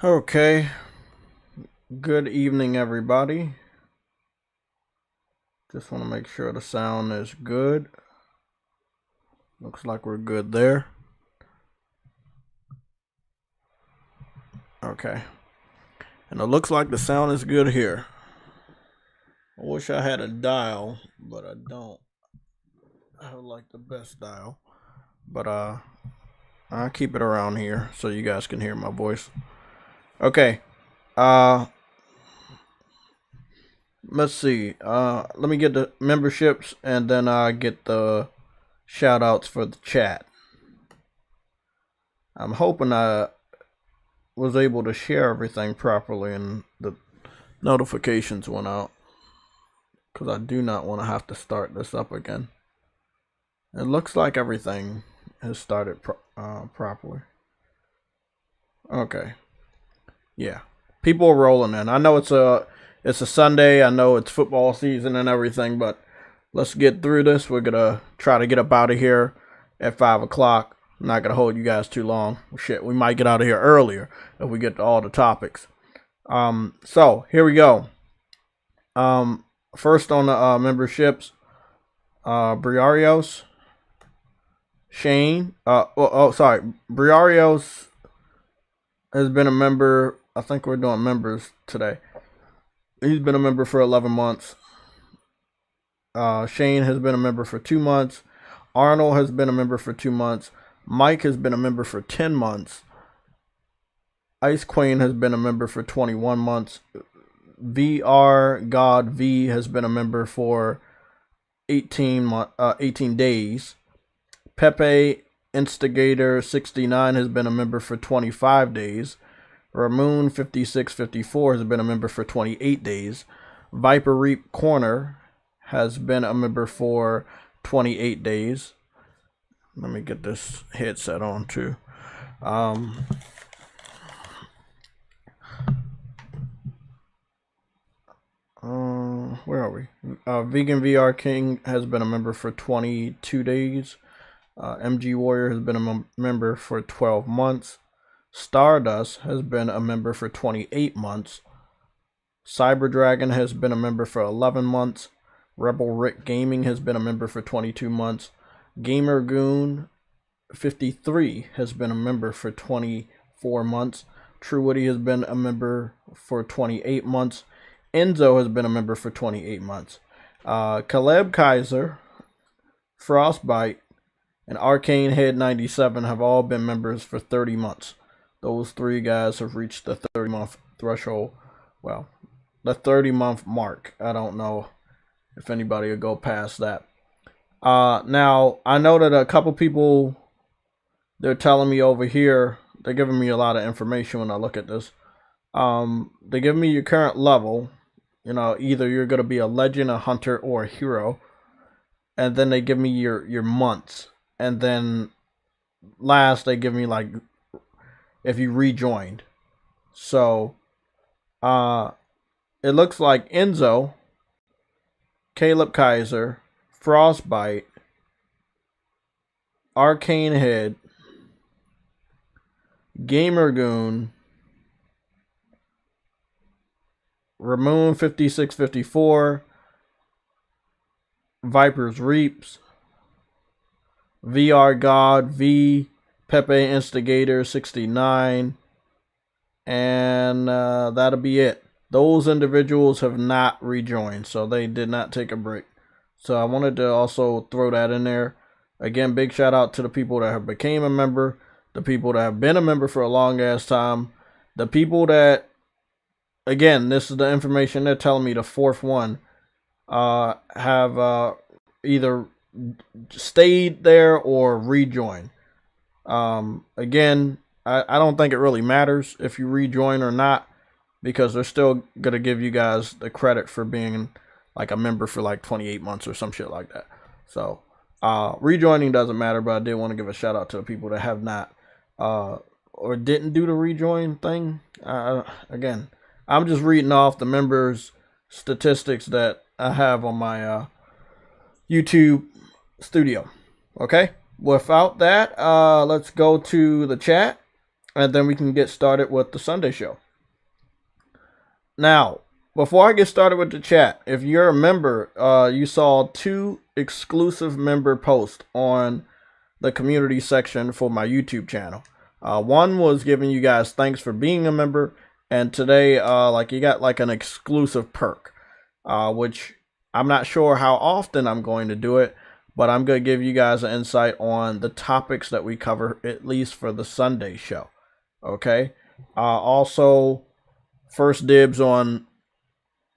Okay, good evening, everybody. Just want to make sure the sound is good. Looks like we're good there. Okay, and it looks like the sound is good here. I wish I had a dial, but I don't. I have like the best dial, but I keep it around here so you guys can hear my voice. Okay, let's see. Let me get the memberships and then get the shout outs for the chat. I'm hoping I was able to share everything properly and the notifications went out, because I do not want to have to start this up again. It looks like everything has started properly. Okay. Yeah. People are rolling in. I know it's a Sunday. I know it's football season and everything, but let's get through this. We're going to try to get up out of here at 5 o'clock. I'm not going to hold you guys too long. Shit, we might get out of here earlier if we get to all the topics. So, here we go. First on the memberships, Briarios, Shane, Briarios has been a member. I think we're doing members today. He's been a member for 11 months. Shane has been a member for 2 months. Arnold has been a member for 2 months. Mike has been a member for 10 months. Ice Queen has been a member for 21 months. VR God V has been a member for 18 days. Pepe Instigator 69 has been a member for 25 days. Ramoon 5654 has been a member for 28 days. Viper Reap Corner has been a member for 28 days. Let me get this headset on too. Where are we? Vegan VR King has been a member for 22 days. MG Warrior has been a member for 12 months. Stardust has been a member for 28 months. Cyber Dragon has been a member for 11 months. Rebel Rick Gaming has been a member for 22 months. Gamer Goon 53 has been a member for 24 months. True Woody has been a member for 28 months. Enzo has been a member for 28 months. Caleb Kaiser, Frostbite, and Arcane Head 97 have all been members for 30 months. Those three guys have reached the 30-month threshold. Well, the 30-month mark. I don't know if anybody will go past that. Now, I know that a couple people, they're telling me over here, they're giving me a lot of information when I look at this. They give me your current level. You know, either you're going to be a legend, a hunter, or a hero. And then they give me your months. And then last, they give me, like, if you rejoined. So, it looks like Enzo, Caleb Kaiser, Frostbite, Arcane Head, Gamer Goon, Ramoon 5654, Viper's Reaps, VR God V, Pepe Instigator 69, and that'll be it. Those individuals have not rejoined, so they did not take a break. So I wanted to also throw that in there. Again, big shout out to the people that have became a member, the people that have been a member for a long ass time, the people that, again, this is the information they're telling me, the fourth one, have either stayed there or rejoined. Again, I don't think it really matters if you rejoin or not, because they're still going to give you guys the credit for being like a member for like 28 months or some shit like that. So, rejoining doesn't matter, but I did want to give a shout out to the people that have not, or didn't do the rejoin thing. Again, I'm just reading off the members' statistics that I have on my YouTube studio. Okay? Without that, let's go to the chat. and then we can get started with the Sunday show. Now, before I get started with the chat, if you're a member, you saw 2 exclusive member posts on the community section for my YouTube channel. One was giving you guys thanks for being a member, and today, you got like an exclusive perk, which I'm not sure how often I'm going to do it, but I'm going to give you guys an insight on the topics that we cover, at least for the Sunday show. Okay. Also, first dibs on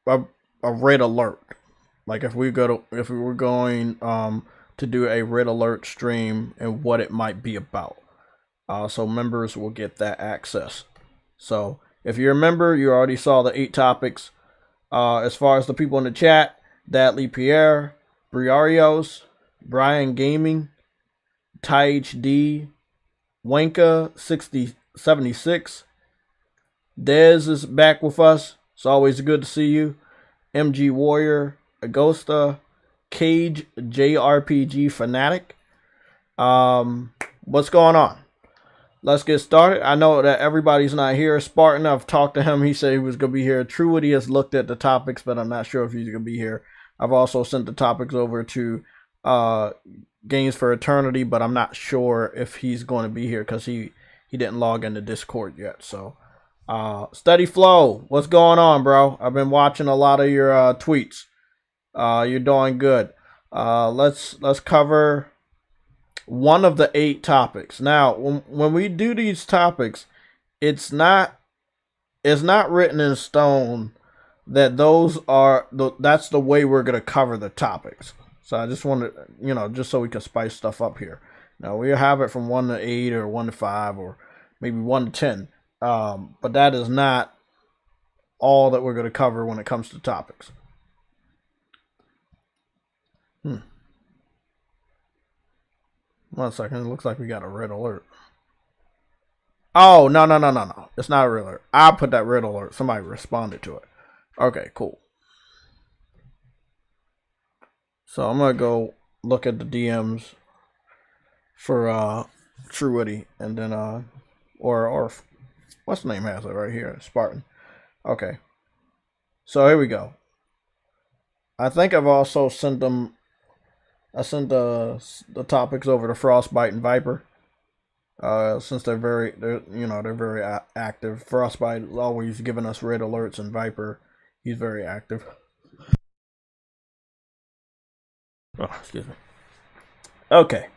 a red alert. Like if we were going to do a red alert stream and what it might be about. So members will get that access. So if you're a member, you already saw the 8 topics. As far as the people in the chat, Dadley Pierre, Briarios, Brian Gaming, Ty HD, Wanka 6076, Dez is back with us. It's always good to see you. MG Warrior, Agosta, Cage JRPG Fanatic. What's going on? Let's get started. I know that everybody's not here. Spartan, I've talked to him. He said he was going to be here. Truity has looked at the topics, but I'm not sure if he's going to be here. I've also sent the topics over to Games for Eternity, but I'm not sure if he's going to be here because he didn't log into Discord yet. So, Steady Flow, what's going on, bro? I've been watching a lot of your tweets. You're doing good. Let's cover one of the 8 topics. Now, when we do these topics, it's not written in stone that that's the way we're going to cover the topics. So I just wanted, just so we can spice stuff up here. Now, we'll have it from 1 to 8 or 1 to 5 or maybe 1 to 10. But that is not all that we're going to cover when it comes to topics. 1 second. It looks like we got a red alert. Oh, no. It's not a red alert. I put that red alert. Somebody responded to it. Okay, cool. So I'm going to go look at the DMs for Truity, and then or what's the name has it right here? Spartan. Okay. So here we go. I think I've also sent them. I sent the topics over to Frostbite and Viper. Since they're very active. Frostbite is always giving us red alerts, and Viper, he's very active. Oh, excuse me. Okay.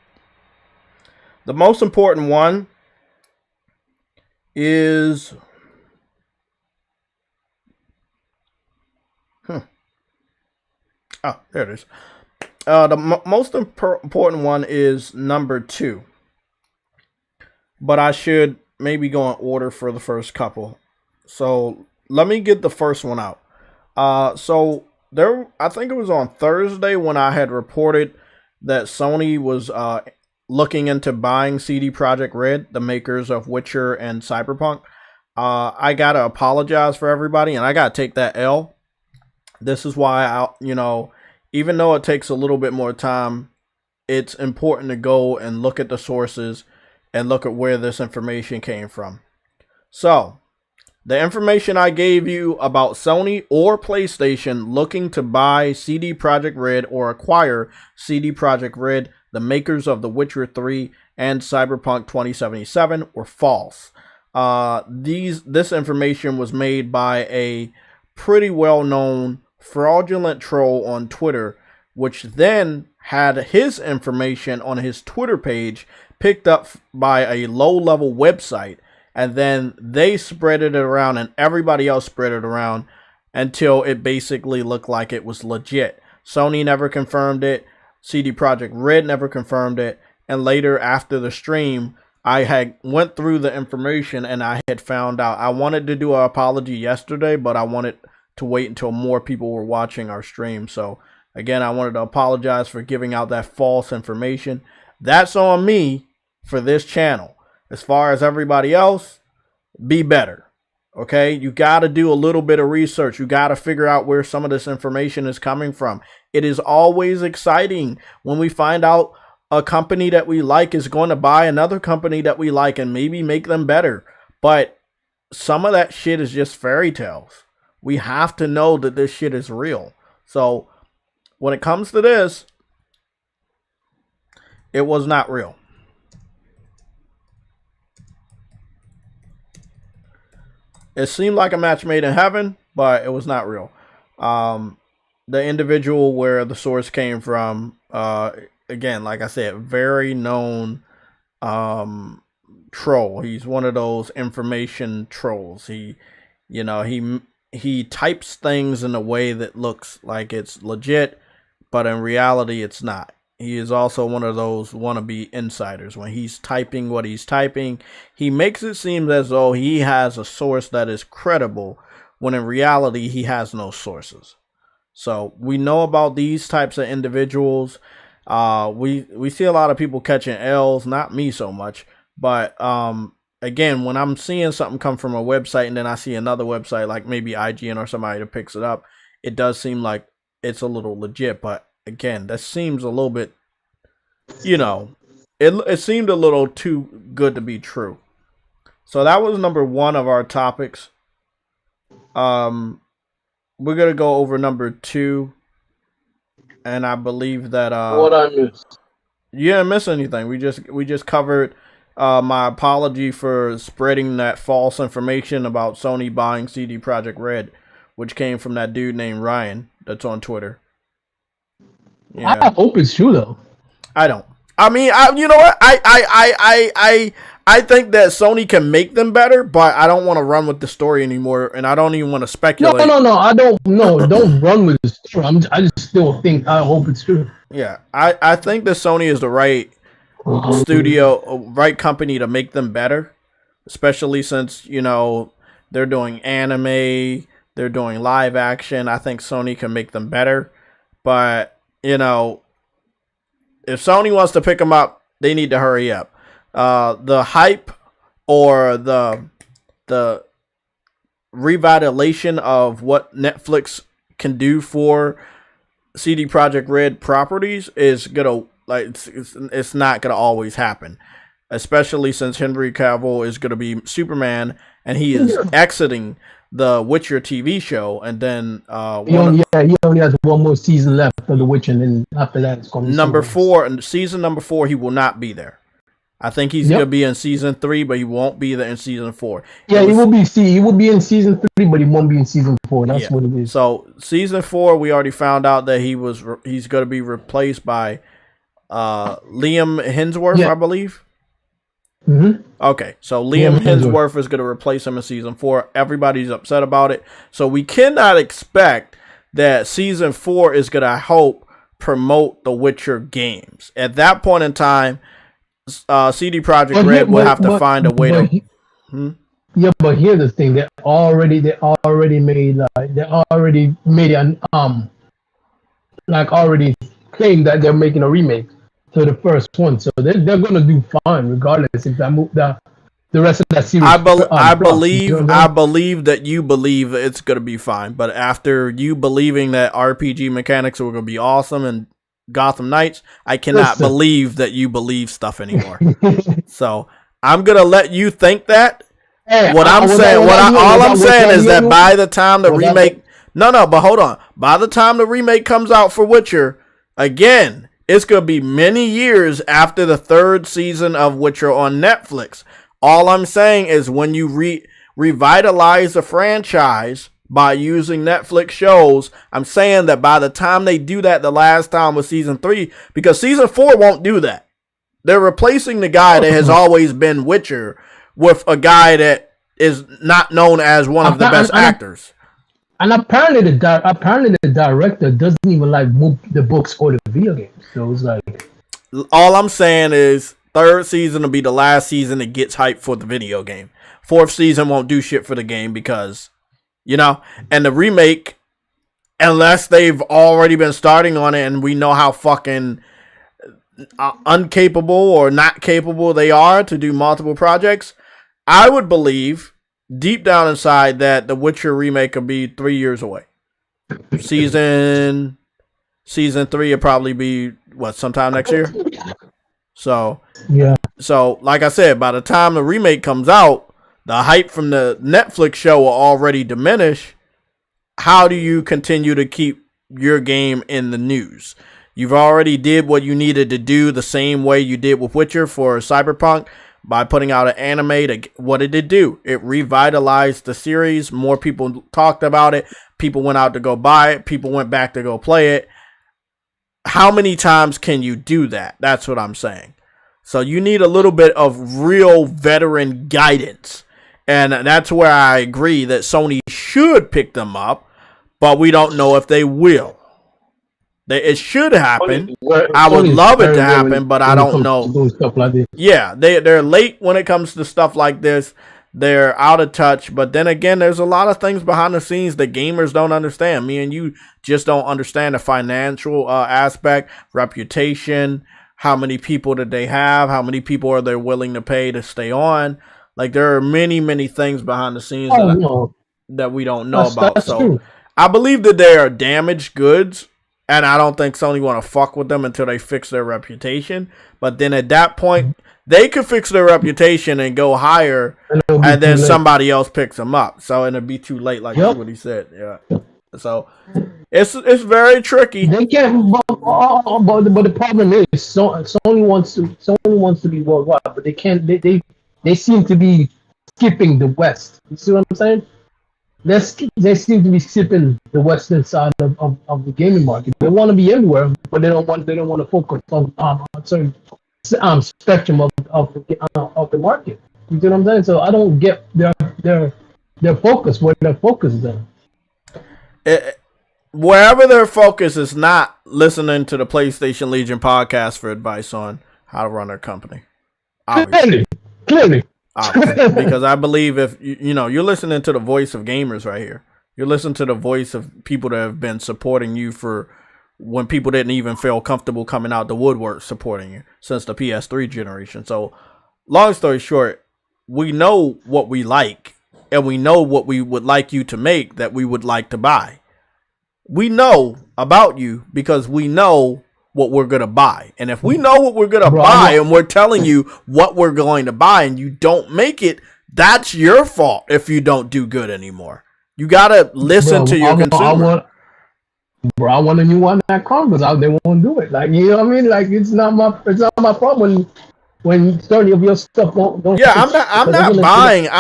The most important one is oh, there it is. The most important one is number 2. But I should maybe go in order for the first couple. So let me get the first one out. So I think it was on Thursday when I had reported that Sony was looking into buying CD Projekt Red, the makers of Witcher and Cyberpunk. I gotta apologize for everybody, and I gotta take that L. This is why even though it takes a little bit more time, it's important to go and look at the sources and look at where this information came from. So, the information I gave you about Sony or PlayStation looking to buy CD Projekt Red or acquire CD Projekt Red, the makers of The Witcher 3 and Cyberpunk 2077, were false. This information was made by a pretty well-known fraudulent troll on Twitter, which then had his information on his Twitter page picked up by a low-level website, and then they spread it around and everybody else spread it around until it basically looked like it was legit. Sony never confirmed it. CD Projekt Red never confirmed it. And later, after the stream, I had went through the information and I had found out. I wanted to do an apology yesterday, but I wanted to wait until more people were watching our stream. So again, I wanted to apologize for giving out that false information. That's on me for this channel. As far as everybody else, be better. Okay, you got to do a little bit of research. You got to figure out where some of this information is coming from. It is always exciting when we find out a company that we like is going to buy another company that we like and maybe make them better. But some of that shit is just fairy tales. We have to know that this shit is real. So when it comes to this, it was not real. It seemed like a match made in heaven, but it was not real. The individual where the source came from, again, like I said, very known troll. He's one of those information trolls. He types things in a way that looks like it's legit, but in reality it's not. He is also one of those wannabe insiders. When he's typing what he's typing, he makes it seem as though he has a source that is credible, when in reality he has no sources. So we know about these types of individuals. We see a lot of people catching L's, not me so much, but again, when I'm seeing something come from a website and then I see another website like maybe IGN or somebody that picks it up, it does seem like it's a little legit. But again, that seems a little bit, it seemed a little too good to be true. So that was number one of our topics. We're gonna go over number two, and I believe that what I missed. You didn't miss anything. We just covered my apology for spreading that false information about Sony buying CD Projekt Red, which came from that dude named Ryan that's on Twitter. Yeah. I hope it's true though. I don't. I mean, you know what? I think that Sony can make them better, but I don't want to run with the story anymore, and I don't even want to speculate. No. I don't. No, don't run with the story. I just still think. I hope it's true. Yeah, I think that Sony is the right studio, right company to make them better, especially since they're doing anime, they're doing live action. I think Sony can make them better, but if Sony wants to pick them up, they need to hurry up. The hype or the revitalization of what Netflix can do for CD Projekt Red properties is gonna it's not gonna always happen, especially since Henry Cavill is gonna be Superman and he is exiting the Witcher TV show, and then he only has one more season left of The Witcher, and then after that it's going to season number 4. He will not be there. I think he's gonna be in season 3, but he won't be there in season 4. Yeah, he will be in season 3, but he won't be in season 4. That's what it is. So season 4, we already found out that he's gonna be replaced by Liam Hemsworth, I believe. Mm-hmm. Okay, so Liam Hemsworth is going to replace him in season 4. Everybody's upset about it. So we cannot expect that season 4 is going to promote the Witcher games. At that point in time, CD Projekt Red will have to find a way to... Yeah, but here's the thing. They already already claimed that they're making a remake to the first one, so they're gonna do fine regardless if that move the rest of that series. I believe that you believe it's gonna be fine, but after you believing that RPG mechanics are gonna be awesome and Gotham Knights, I cannot believe that you believe stuff anymore. So I'm gonna let you think that. Hey, all I'm saying is that by the time the remake, but hold on, by the time the remake comes out for Witcher, again, it's going to be many years after the 3rd season of Witcher on Netflix. All I'm saying is when you revitalize the franchise by using Netflix shows, I'm saying that by the time they do that the last time with season 3, because season 4 won't do that. They're replacing the guy that has always been Witcher with a guy that is not known as one of the best actors. And apparently the director doesn't even move the books or the video games. So it's like, all I'm saying is 3rd season will be the last season that gets hyped for the video game. 4th season won't do shit for the game because, and the remake, unless they've already been starting on it and we know how fucking uncapable or not capable they are to do multiple projects, I would believe deep down inside that the Witcher remake will be 3 years away. Season 3 will probably be sometime next year. So yeah. So like I said, by the time the remake comes out, the hype from the Netflix show will already diminish. How do you continue to keep your game in the news? You've already did what you needed to do the same way you did with Witcher for Cyberpunk by putting out an anime. What did it do? It revitalized the series. More people talked about it. People went out to go buy it. People went back to go play it. How many times can you do that? That's what I'm saying. So you need a little bit of real veteran guidance. And that's where I agree that Sony should pick them up, but we don't know if they will. It should happen. I would love it to happen, but I don't know. Yeah, they're late when it comes to stuff like this. They're out of touch. But then again, there's a lot of things behind the scenes that gamers don't understand. Me and you just don't understand the financial aspect, reputation, how many people did they have, how many people are they willing to pay to stay on. Like, there are many, many things behind the scenes that we don't know about. That's so true. I believe that they are damaged goods. And I don't think Sony want to fuck with them until they fix their reputation. But then at that point, they could fix their reputation and go higher, and then somebody else picks them up. So it'll be too late, like what he said. Yeah. So it's very tricky. They can't. But the problem is, Sony wants to be worldwide, but they can't. They seem to be skipping the West. You see what I'm saying? They seem to be skipping the western side of the gaming market. They want to be everywhere, but they don't want to focus on a certain spectrum of the market. You see what I'm saying? So I don't get their focus, where their focus is at. Wherever their focus is not listening to the PlayStation Legion podcast for advice on how to run their company. Clearly. Because I believe if you're listening to the voice of gamers right here, you're listening to the voice of people that have been supporting you for when people didn't even feel comfortable coming out the woodwork supporting you since the PS3 generation. So long story short, we know what we like, and we know what we would like you to make that we would like to buy. We know about you because we know what we're going to buy. And if we know what we're going to buy and we're telling you what we're going to buy and you don't make it, that's your fault if you don't do good anymore. You got to listen to your consumer. I want a new one that crumbles out. They won't do it. Like, you know what I mean? Like, it's not my problem when 30 of your stuff don't. Yeah, I'm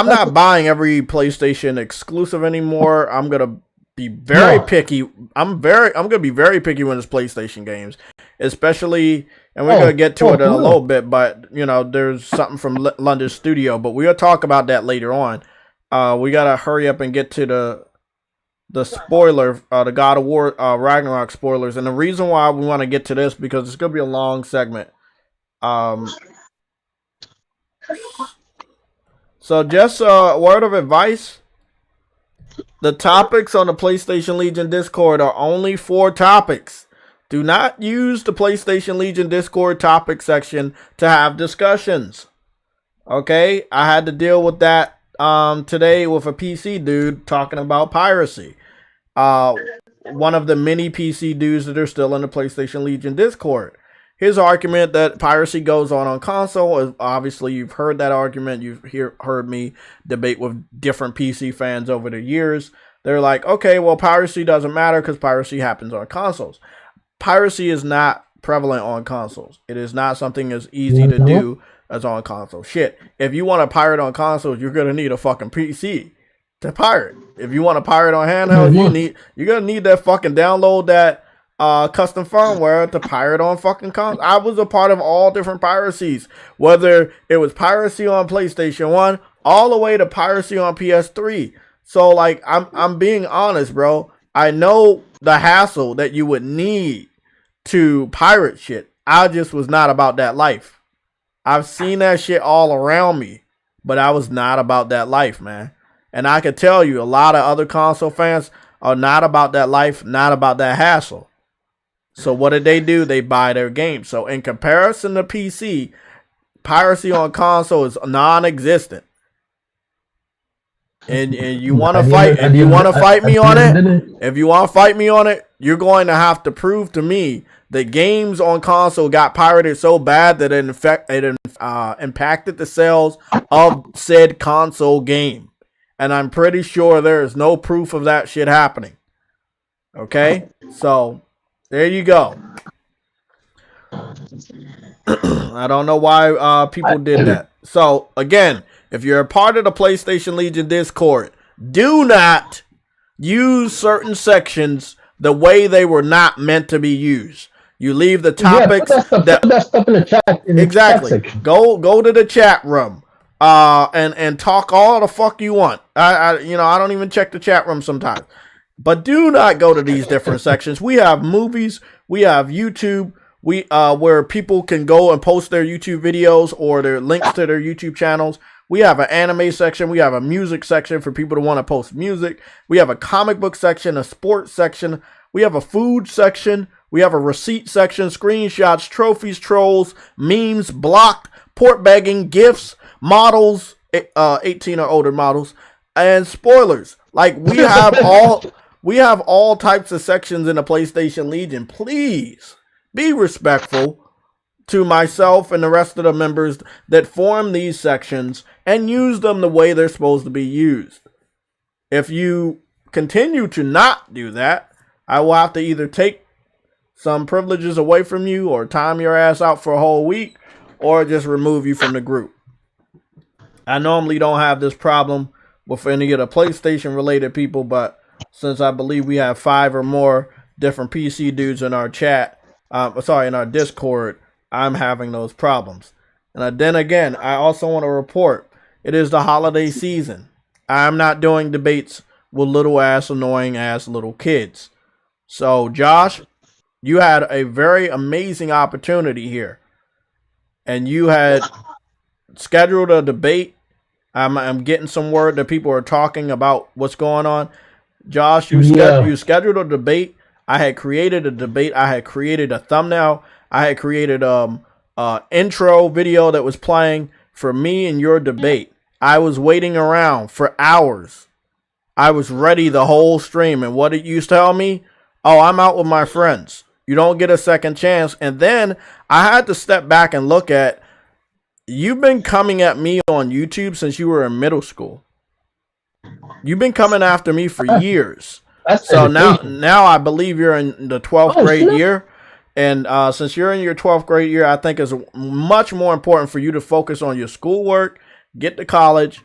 not buying every PlayStation exclusive anymore. I'm going to be very picky. I'm going to be very picky when it's PlayStation games, especially, and we're going to get to it in a little bit, but there's something from London Studio, but we'll talk about that later on. We got to hurry up and get to the spoiler, the God of War Ragnarok spoilers. And the reason why we want to get to this, because it's going to be a long segment. So just a word of advice. The topics on the PlayStation Legion Discord are only 4 topics. Do not use the PlayStation Legion Discord topic section to have discussions. Okay? I had to deal with that today with a PC dude talking about piracy. One of the many PC dudes that are still in the PlayStation Legion Discord. His argument that piracy goes on console is, obviously you've heard that argument. You've heard me debate with different PC fans over the years. They're like, okay, well, piracy doesn't matter because piracy happens on consoles. Piracy is not prevalent on consoles. It is not something as easy to do as on console. Shit, if you want to pirate on consoles, you're gonna need a fucking PC to pirate. If you want to pirate on handheld, you're gonna need that fucking download that custom firmware to pirate on fucking consoles. I was a part of all different piracies, whether it was piracy on PlayStation 1 all the way to piracy on PS3. So like, I'm being honest, bro. I know the hassle that you would need to pirate shit. I just was not about that life. I've seen that shit all around me, but I was not about that life, man. And I can tell you, a lot of other console fans are not about that life, not about that hassle. So what did they do? They buy their games. So in comparison to PC, piracy on console is non-existent. And you want to fight? If you want to fight me on it, you're going to have to prove to me that games on console got pirated so bad that it impacted the sales of said console game. And I'm pretty sure there is no proof of that shit happening. Okay? So, there you go. I don't know why people did that. So, again, if you're a part of the PlayStation Legion Discord, do not use certain sections the way they were not meant to be used. You leave the topics put that stuff in the chat. Exactly. Chat section. Go to the chat room. And talk all the fuck you want. I don't even check the chat room sometimes. But do not go to these different sections. We have movies, we have YouTube, where people can go and post their YouTube videos or their links to their YouTube channels. We have an anime section. We have a music section for people to want to post music. We have a comic book section, a sports section. We have a food section. We have a receipt section, screenshots, trophies, trolls, memes, blocked, port bagging, gifts, models, 18 or older models, and spoilers. Like, we have all types of sections in the PlayStation Legion. Please be respectful to myself and the rest of the members that form these sections and use them the way they're supposed to be used. If you continue to not do that, I will have to either take some privileges away from you or time your ass out for a whole week or just remove you from the group. I normally don't have this problem with any of the PlayStation related people, but since I believe we have 5 or more different PC dudes in our chat, in our Discord, I'm having those problems. And then again, I also want to report, it is the holiday season. I'm not doing debates with little ass, annoying ass little kids. So, Josh, you had a very amazing opportunity here. And you had scheduled a debate. I'm getting some word that people are talking about what's going on. Josh, you scheduled a debate. I had created a debate. I had created a thumbnail. I had created intro video that was playing for me and your debate. I was waiting around for hours. I was ready the whole stream. And what did you tell me? Oh, I'm out with my friends. You don't get a second chance. And then I had to step back and look at, you've been coming at me on YouTube since you were in middle school. You've been coming after me for years. So now I believe you're in the 12th grade year. And since you're in your 12th grade year, I think it's much more important for you to focus on your schoolwork, get to college,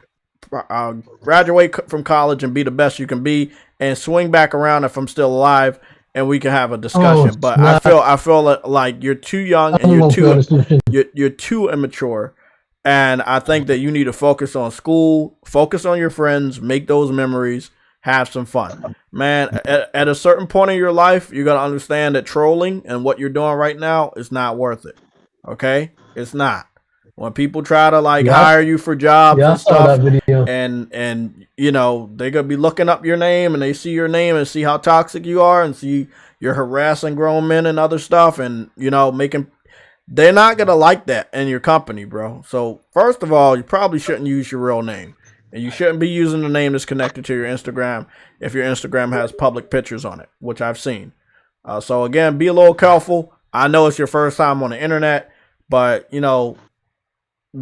graduate from college and be the best you can be, and swing back around if I'm still alive and we can have a discussion. But I feel like you're too young and you're too immature. And I think that you need to focus on school, focus on your friends, make those memories, have some fun. Man, at a certain point in your life, you're going to understand that trolling and what you're doing right now is not worth it. Okay? It's not. When people try to hire you for jobs and stuff, and you know, they're going to be looking up your name and they see your name and see how toxic you are and see you're harassing grown men and other stuff and, you know, they're not going to like that in your company, bro. So first of all, you probably shouldn't use your real name. And you shouldn't be using the name that's connected to your Instagram if your Instagram has public pictures on it, which I've seen. So again, be a little careful. I know it's your first time on the internet, but you know,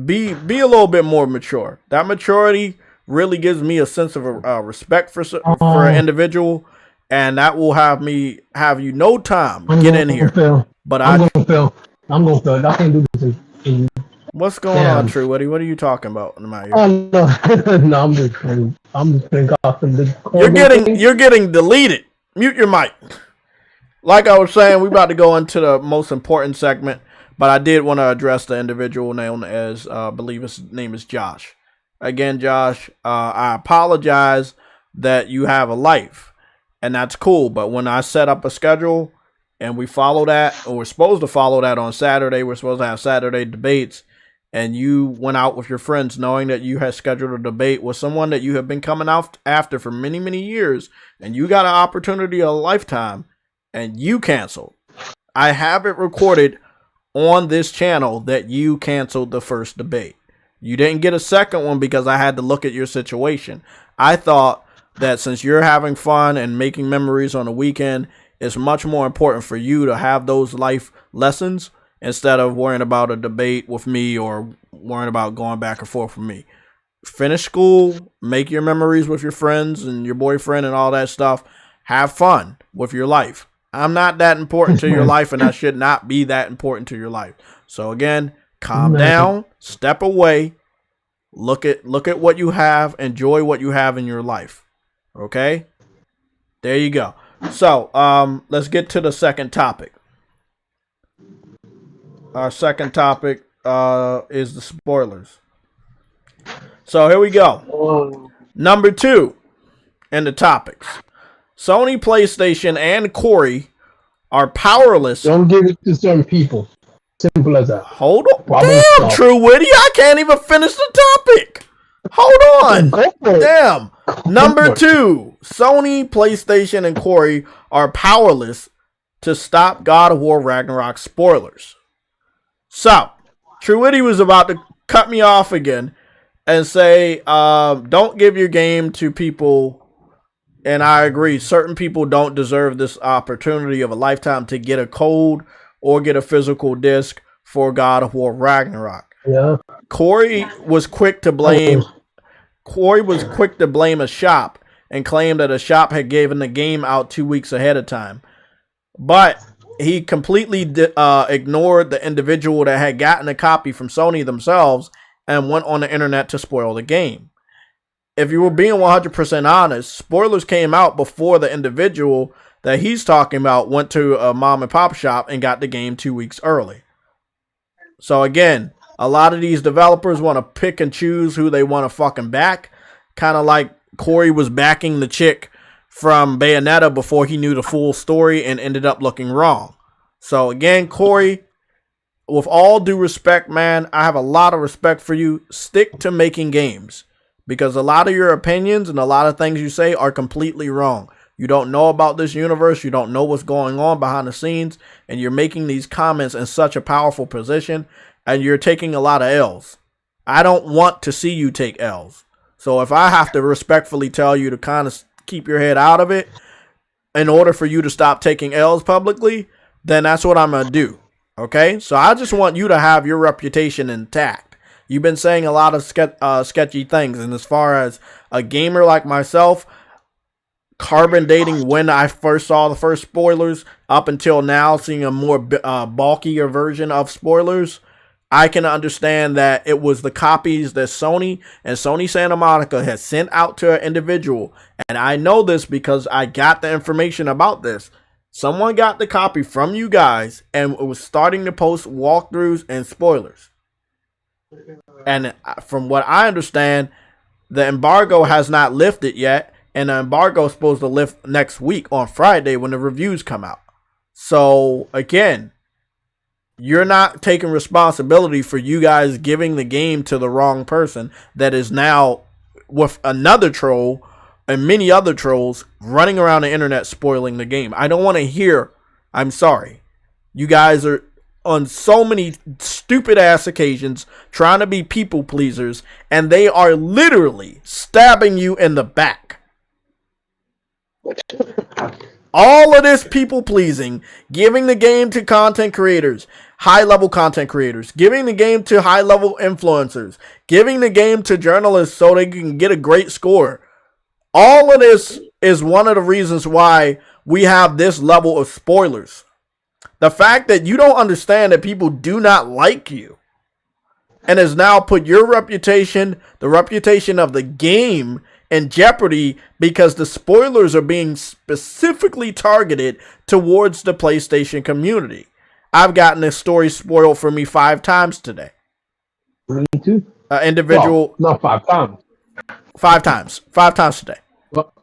be a little bit more mature. That maturity really gives me a sense of respect for an individual, and that will have you no time get in here. But I'm gonna fail. I can't do this. What's going on, True? What are you talking about in my ear? Oh no, I'm just playing Gotham. You're getting deleted. Mute your mic. Like I was saying, we're about to go into the most important segment, but I did want to address the individual known as, I believe his name is Josh. Again, Josh, I apologize that you have a life, and that's cool. But when I set up a schedule and we follow that, or we're supposed to follow that on Saturday, we're supposed to have Saturday debates. And you went out with your friends knowing that you had scheduled a debate with someone that you have been coming out after for many, many years, and you got an opportunity of a lifetime, and you canceled. I have it recorded on this channel that you canceled the first debate. You didn't get a second one because I had to look at your situation. I thought that since you're having fun and making memories on the weekend, it's much more important for you to have those life lessons instead of worrying about a debate with me or worrying about going back and forth with me. Finish school, make your memories with your friends and your boyfriend and all that stuff. Have fun with your life. I'm not that important to your life, and I should not be that important to your life. So again, calm down, step away, look at what you have, enjoy what you have in your life. Okay? There you go. So, let's get to the second topic. Our second topic is the spoilers. So here we go. Number 2 in the topics. Sony, PlayStation, and Corey are powerless. Don't give it to certain people. Simple as that. Hold on. Damn, True Witty. I can't even finish the topic. Hold on. Damn. Number 2. Sony, PlayStation, and Corey are powerless to stop God of War Ragnarok spoilers. So, True Witty was about to cut me off again and say, don't give your game to people. And I agree, certain people don't deserve this opportunity of a lifetime to get a code or get a physical disc for God of War Ragnarok. Yeah. Corey was quick to blame a shop and claim that a shop had given the game out 2 weeks ahead of time. But he completely ignored the individual that had gotten a copy from Sony themselves and went on the internet to spoil the game. If you were being 100% honest, spoilers came out before the individual that he's talking about went to a mom and pop shop and got the game 2 weeks early. So again, a lot of these developers want to pick and choose who they want to fucking back. Kind of like Corey was backing the chick from Bayonetta before he knew the full story and ended up looking wrong. So again, Corey, with all due respect, man, I have a lot of respect for you. Stick to making games. Because a lot of your opinions and a lot of things you say are completely wrong. You don't know about this universe. You don't know what's going on behind the scenes. And you're making these comments in such a powerful position. And you're taking a lot of L's. I don't want to see you take L's. So if I have to respectfully tell you to kind of keep your head out of it in order for you to stop taking L's publicly, then that's what I'm going to do. Okay? So I just want you to have your reputation intact. You've been saying a lot of sketchy things. And as far as a gamer like myself, carbon dating when I first saw the first spoilers up until now, seeing a more bulkier version of spoilers, I can understand that it was the copies that Sony and Sony Santa Monica had sent out to an individual. And I know this because I got the information about this. Someone got the copy from you guys and was starting to post walkthroughs and spoilers. And from what I understand, the embargo has not lifted yet, and the embargo is supposed to lift next week on Friday when the reviews come out. So, again, you're not taking responsibility for you guys giving the game to the wrong person that is now with another troll and many other trolls running around the internet spoiling the game. I don't want to hear, I'm sorry. You guys are on so many stupid ass occasions trying to be people pleasers, and they are literally stabbing you in the back. All of this people pleasing, giving the game to content creators, high level content creators, giving the game to high level influencers, giving the game to journalists so they can get a great score. All of this is one of the reasons why we have this level of spoilers. The fact that you don't understand that people do not like you and has now put your reputation, the reputation of the game, in jeopardy because the spoilers are being specifically targeted towards the PlayStation community. I've gotten this story spoiled for me 5 times today. Me too. Individual. Well, not 5 times. 5 times. 5 times today. Well,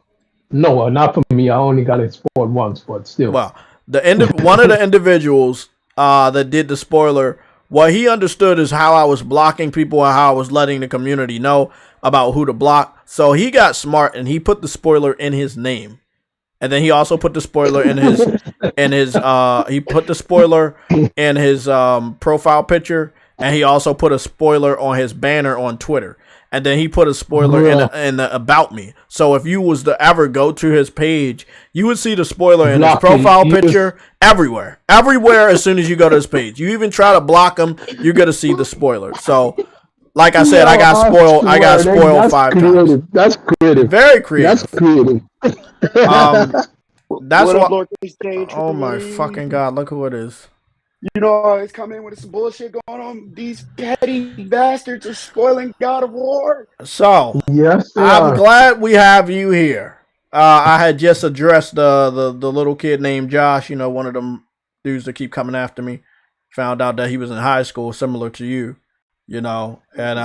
no, not for me. I only got it spoiled once, but still. Well, one of the individuals that did the spoiler, what he understood is how I was blocking people and how I was letting the community know about who to block. So he got smart and he put the spoiler in his name. And then he also put the spoiler in his he put the spoiler in his profile picture, and he also put a spoiler on his banner on Twitter. and then he put a spoiler in the about me. So if you was to ever go to his page, you would see the spoiler in his profile picture everywhere. As soon as you go to his page, you even try to block him, you're gonna see the spoiler. So, like I said, I got spoiled. I got spoiled 5 times. That's creative. Very creative. That's creative. That's what what. Oh my fucking god! Look who it is. You know, I always come in with some bullshit going on. These petty bastards are spoiling God of War. So, yes, I'm glad we have you here. I had just addressed the little kid named Josh. You know, one of them dudes that keep coming after me. Found out that he was in high school, similar to you. You know, and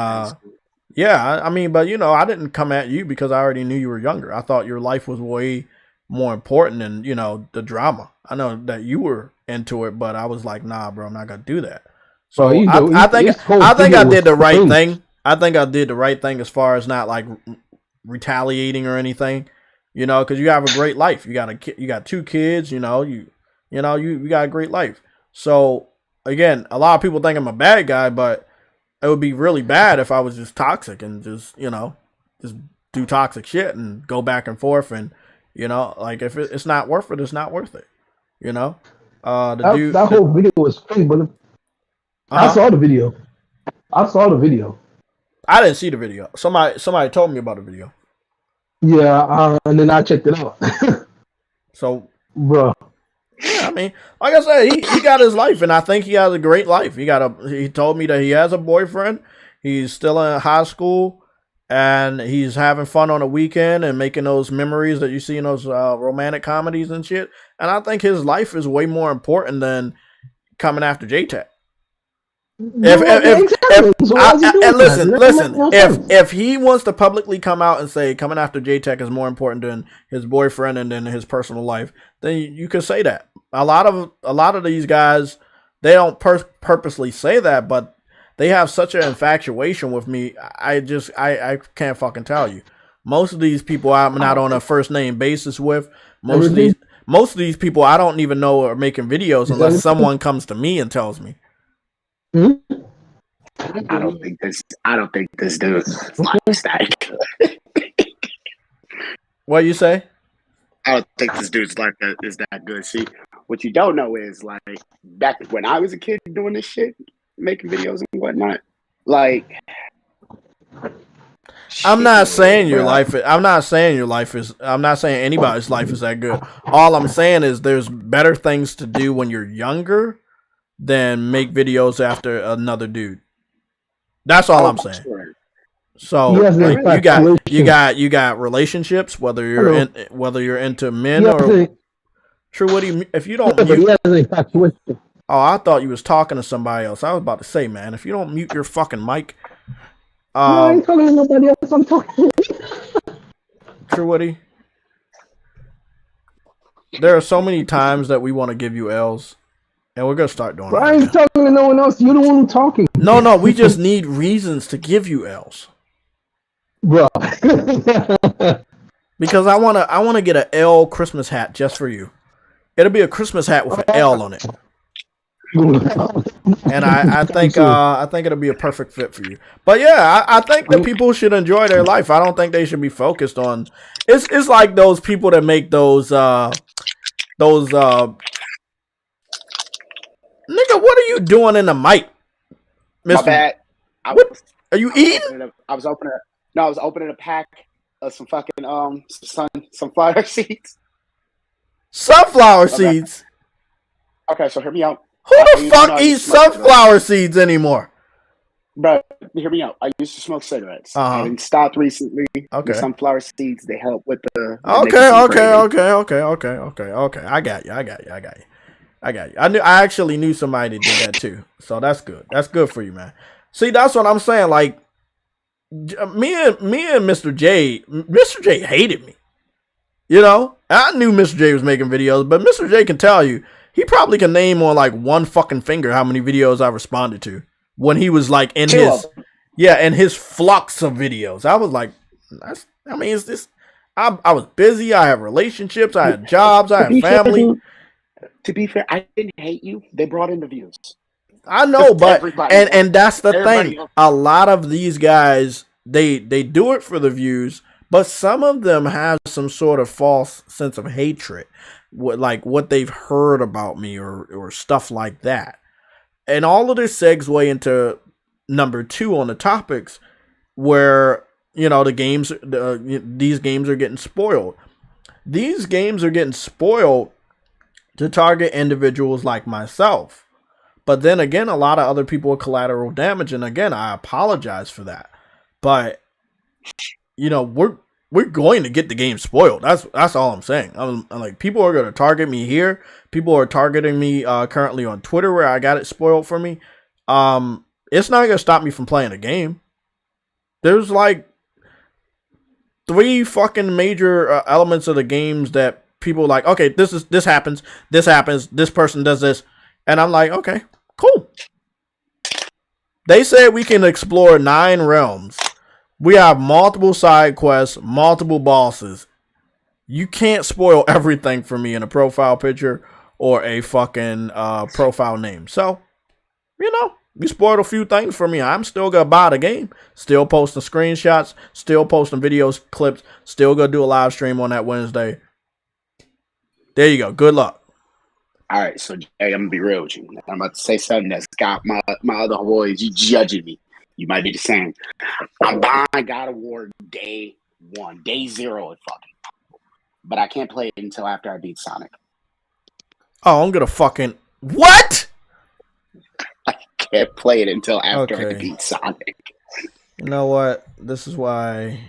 yeah, I mean, but you know, I didn't come at you because I already knew you were younger. I thought your life was way more important than, you know, the drama. I know that you were into it, but I was like, nah, bro, I'm not gonna do that. So I think I did the right thing. I think I did the right thing as far as not like retaliating or anything, you know, because you have a great life. You got 2 kids, you got a great life. So again, a lot of people think I'm a bad guy, but it would be really bad if I was just toxic and just, you know, just do toxic shit and go back and forth. And, you know, like if it's not worth it, it's not worth it. You know, that whole video was fake, but I saw the video. I didn't see the video. Somebody told me about the video. Yeah, and then I checked it out. So, bro. Yeah, I mean, like I said, he got his life, and I think he has a great life. He told me that he has a boyfriend. He's still in high school, and he's having fun on the weekend and making those memories that you see in those romantic comedies and shit. And I think his life is way more important than coming after J-Tech. If he wants to publicly come out and say coming after J-Tech is more important than his boyfriend and than his personal life, then you could say that. A lot of these guys, they don't purposely say that, but they have such an infatuation with me. I can't fucking tell you. Most of these people I'm not on a first name basis with. Most of these people I don't even know are making videos unless someone comes to me and tells me. I don't think this dude's life is that good. What you say? I don't think this dude's life is that good. See, what you don't know is, like, back when I was a kid doing this shit, making videos and whatnot, like, I'm not saying anybody's life is that good. All I'm saying is there's better things to do when you're younger than make videos after another dude. That's all I'm saying. So like, you got relationships, whether you're into men or True. What do you? If you don't mute, oh, I thought you was talking to somebody else. I was about to say, man, if you don't mute your fucking mic, no, I ain't talking to nobody else. I'm talking. True, Woody. There are so many times that we want to give you L's. And we're gonna start doing it. I ain't talking to no one else. You're the one who's talking. No, we just need reasons to give you L's, bro. Because I wanna get an L Christmas hat just for you. It'll be a Christmas hat with an L on it, and I think it'll be a perfect fit for you. But yeah, I think that people should enjoy their life. I don't think they should be focused on. It's like those people that make those. Nigga, what are you doing in the mic? My bad. Are you eating? I was opening a pack of some fucking sunflower seeds. Sunflower seeds? Okay, so hear me out. Who the fuck eats sunflower seeds anymore? Bro, hear me out. I used to smoke cigarettes. I stopped recently. Okay. The sunflower seeds, they help with the Okay. I got you. I actually knew somebody that did that too. So that's good. That's good for you, man. See, that's what I'm saying. Like, me and Mr. J hated me. You know, I knew Mr. J was making videos, but Mr. J can tell you, he probably can name on like one fucking finger how many videos I responded to when he was like in his flux of videos. I was like, is this? I was busy. I had relationships. I had jobs. I had family. To be fair, I didn't hate you. They brought in the views. I know, but and that's the thing. A lot of these guys they do it for the views, but some of them have some sort of false sense of hatred, what they've heard about me or stuff like that. And all of this segue into number 2 on the topics, where these games are getting spoiled. These games are getting spoiled to target individuals like myself. But then again, a lot of other people are collateral damage, and again, I apologize for that. But we're going to get the game spoiled. That's all I'm saying. I'm like, people are going to target me here. People are targeting me currently on Twitter, where I got it spoiled for me. It's not going to stop me from playing a game. There's like 3 fucking major elements of the games that people are like, okay, this happens, this person does this, and I'm like, okay, cool. They said we can explore 9 realms. We have multiple side quests, multiple bosses. You can't spoil everything for me in a profile picture or a fucking profile name. So, you spoiled a few things for me. I'm still gonna buy the game. Still posting screenshots. Still posting videos, clips. Still gonna do a live stream on that Wednesday. There you go. Good luck. All right, so Jay, I'm gonna be real with you. I'm about to say something that's got my other boys. You judging me? You might be the same. I'm buying God of War day 1, day 0 at fucking, but I can't play it until after I beat Sonic. Oh, I'm gonna fucking what? I can't play it until after I beat Sonic. You know what? This is why.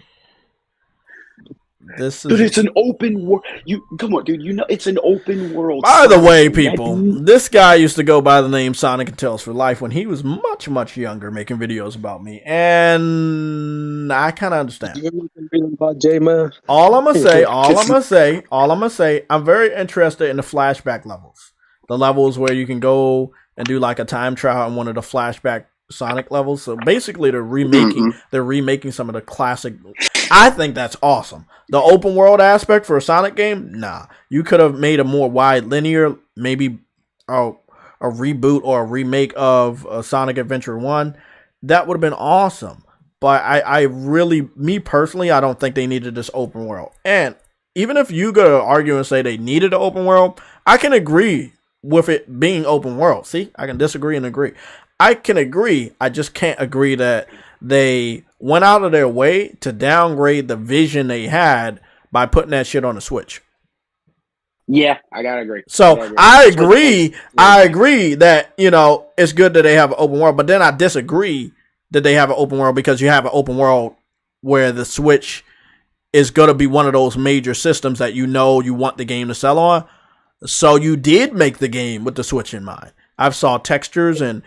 Dude, it's an open world. Come on, dude. It's an open world. By the way, people, this guy used to go by the name Sonic and Tales for Life when he was much, much younger, making videos about me, and I kind of understand. About J, man. All I'm gonna say, I'm very interested in the flashback levels, the levels where you can go and do like a time trial in one of the flashback Sonic levels. So basically, they're remaking some of the classic. I think that's awesome. The open world aspect for a Sonic game, nah. You could have made a more wide linear, maybe a reboot or a remake of Sonic Adventure 1. That would have been awesome. But I really, me personally, I don't think they needed this open world. And even if you go to argue and say they needed an open world, I can agree with it being open world. See, I can disagree and agree. I can agree. I just can't agree that they went out of their way to downgrade the vision they had by putting that shit on the Switch. Yeah, I gotta agree. So I agree that, it's good that they have an open world, but then I disagree that they have an open world because you have an open world where the Switch is going to be one of those major systems that you want the game to sell on. So you did make the game with the Switch in mind. I've saw textures and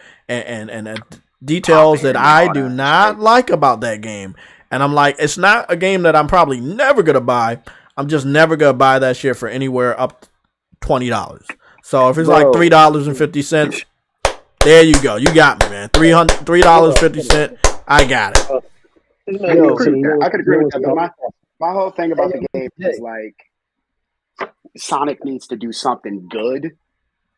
details that I do not like about that game. And I'm like, it's not a game that I'm probably never going to buy. I'm just never going to buy that shit for anywhere up to $20. So if it's like $3.50, there you go. You got me, man. $3.50. I got it. I could agree with that. But my whole thing about the game is like Sonic needs to do something good.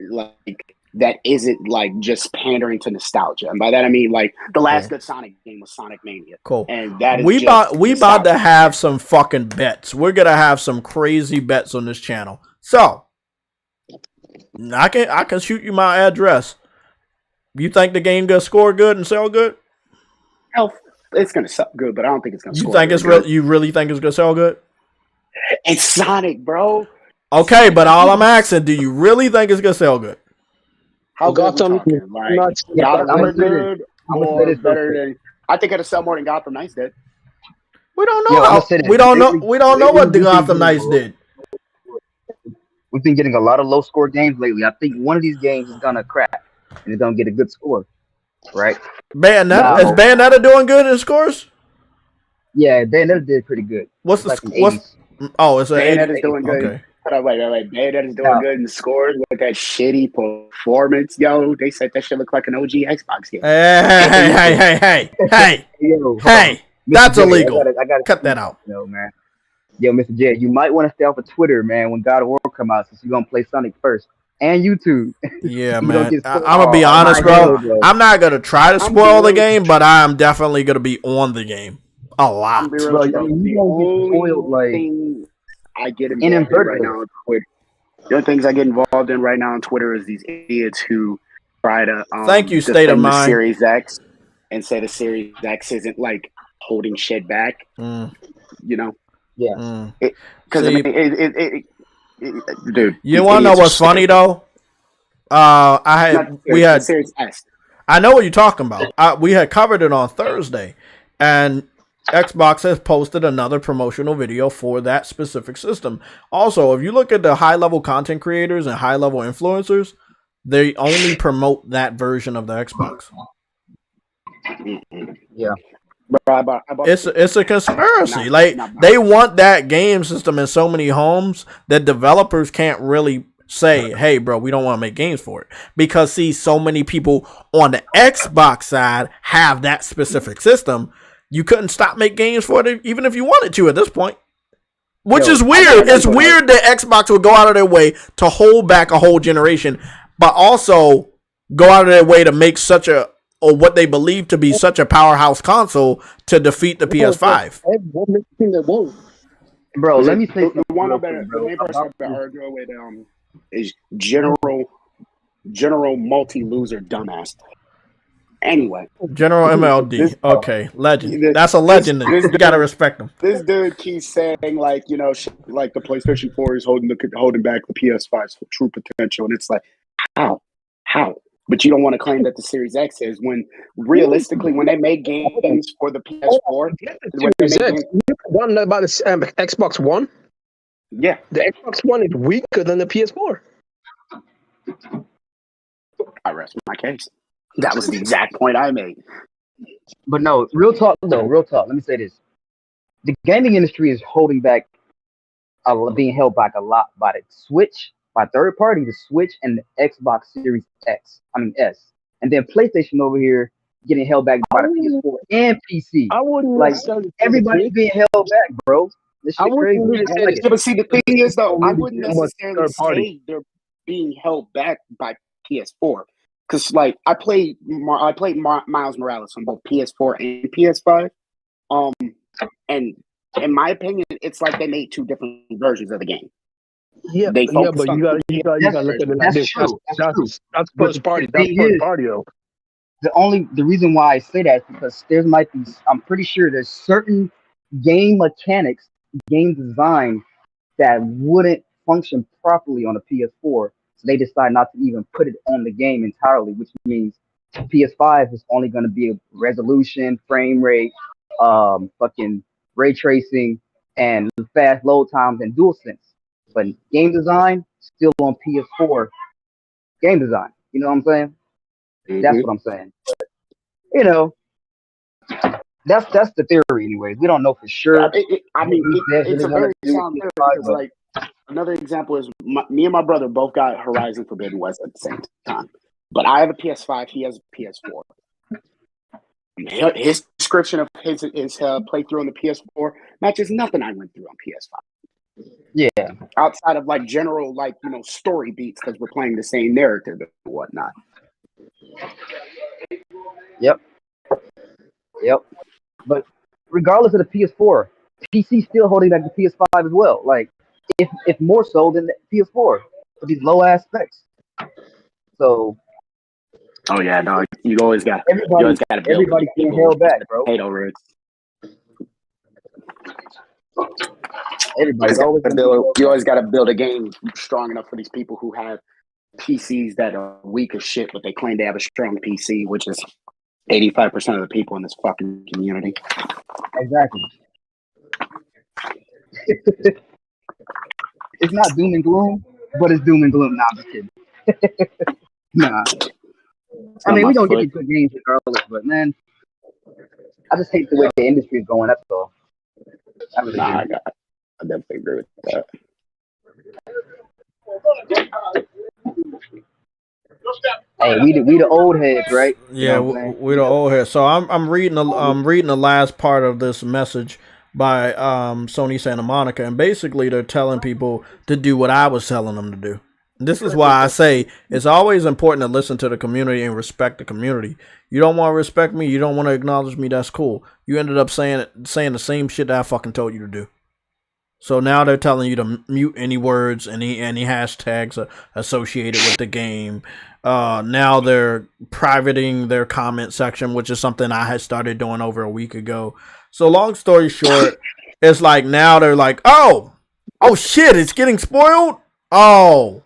Like, that isn't like just pandering to nostalgia, and by that I mean like the last good Sonic game was Sonic Mania. Cool. And that is we about to have some fucking bets. We're gonna have some crazy bets on this channel. So I can shoot you my address. You think the game gonna score good and sell good? Hell, it's gonna sell good, but I don't think it's gonna. You think it's real? You really think it's gonna sell good? It's Sonic, bro. Okay, but all I'm asking, do you really think it's gonna sell good? How Gotham? Gotham good or better than? I think it'll sell more than Gotham Knights did. We don't know. We don't know what the Gotham Knights did. We've been getting a lot of low score games lately. I think one of these games is gonna crack and it's gonna get a good score, right? Bayonetta is Bayonetta doing good in scores? Yeah, Bayonetta did pretty good. What's it's the like what's? Oh, it's Bayonetta's doing good. Okay. Hold on, wait. Bayonetta's doing good in scores with that shitty performance, yo. They said that shit looked like an OG Xbox game. Hey, that's illegal. I gotta cut that out. No, man. Yo, Mr. J, you might want to stay off of Twitter, man, when God of War come out, since you're gonna play Sonic first. And YouTube. Yeah, man. I'm gonna be honest, bro. I'm not gonna try to spoil the game, but I'm definitely gonna be on the game. A lot. Be real, Bro, bro. you The don't get only spoiled like thing I get involved in inadvertently. right now on Twitter. The only things I get involved in right now on Twitter is these idiots who try to Thank you, State of defend the Mind. Series X and say the Series X isn't like holding shit back. You know? Yeah. Because I mean, dude. You want to know what's funny though? We had the Series S. I know what you're talking about. We had covered it on Thursday, and Xbox has posted another promotional video for that specific system. Also, if you look at the high-level content creators and high-level influencers, they only promote that version of the Xbox. Yeah. Bro, It's a conspiracy. They want that game system in so many homes that developers can't really say, hey, bro, we don't want to make games for it. Because, see, so many people on the Xbox side have that specific system. You couldn't stop making games for it even if you wanted to at this point. Which is weird. It's weird that Xbox would go out of their way to hold back a whole generation, but also go out of their way to make or what they believe to be such a powerhouse console to defeat the PS5. Bro, let me say the one the main person I've been arguing with is General multi-loser dumbass. Anyway, General MLD. Okay, legend. That's a legend. You gotta respect him. This dude keeps saying like like the PlayStation 4 is holding back the PS5's true potential, and it's like how. But you don't want to claim that the Series X is when realistically, when they make games for the PS4, One about the Xbox One. Yeah, the Xbox One is weaker than the PS4. I rest my case. That was the exact point I made. But no, real talk. Let me say this: the gaming industry is holding back, being held back a lot by the Switch, by third party, the Switch and the Xbox Series S, and then PlayStation over here getting held back by the PS4 and PC. I wouldn't like everybody's being held back, bro. This shit crazy. But see, the thing is though, I wouldn't necessarily say they're being held back by PS4. Because like I played Miles Morales on both PS4 and PS5, and in my opinion, it's like they made two different versions of the game. Yeah, but you gotta look at it like this. That's first party. That's first party though. The reason why I say that is because I'm pretty sure there's certain game mechanics, game design that wouldn't function properly on a PS4. So they decide not to even put it on the game entirely, which means PS5 is only going to be a resolution, frame rate, fucking ray tracing, and fast load times and DualSense. But game design still on PS4. Game design, you know what I'm saying? Mm-hmm. That's what I'm saying. But, you know, that's the theory, anyways. We don't know for sure. It's a very sound theory because, like, another example is me and my brother both got Horizon Forbidden West at the same time. But I have a PS5, he has a PS4. His description of his playthrough on the PS4 matches nothing I went through on PS5. Yeah. Outside of like general, like, story beats because we're playing the same narrative and whatnot. Yep. But regardless of the PS4, PC still holding back the PS5 as well. Like, if more so than the PS4 for these low ass specs. So. Oh yeah, no, you always got to build. Everybody getting held back, bro. Hate over it. Everybody's always you always got to build a game strong enough for these people who have PCs that are weak as shit, but they claim they have a strong PC, which is 85% of the people in this fucking community. Exactly. It's not doom and gloom, but it's doom and gloom. Nah, I'm just kidding. Nah. I mean, we don't get these good games regardless, but man, I just hate the way the industry is going. That's all. I definitely agree with that. Hey, we the old heads, right? Yeah, we the old heads. So I'm reading the last part of this message by Sony Santa Monica, and basically they're telling people to do what I was telling them to do. This is why I say it's always important to listen to the community and respect the community. You don't want to respect me, you don't want to acknowledge me, that's cool. You ended up saying the same shit that I fucking told you to do. So now they're telling you to mute any words, any hashtags associated with the game. Now they're privating their comment section, which is something I had started doing over a week ago. So long story short, it's like now they're like, oh shit, it's getting spoiled? Oh,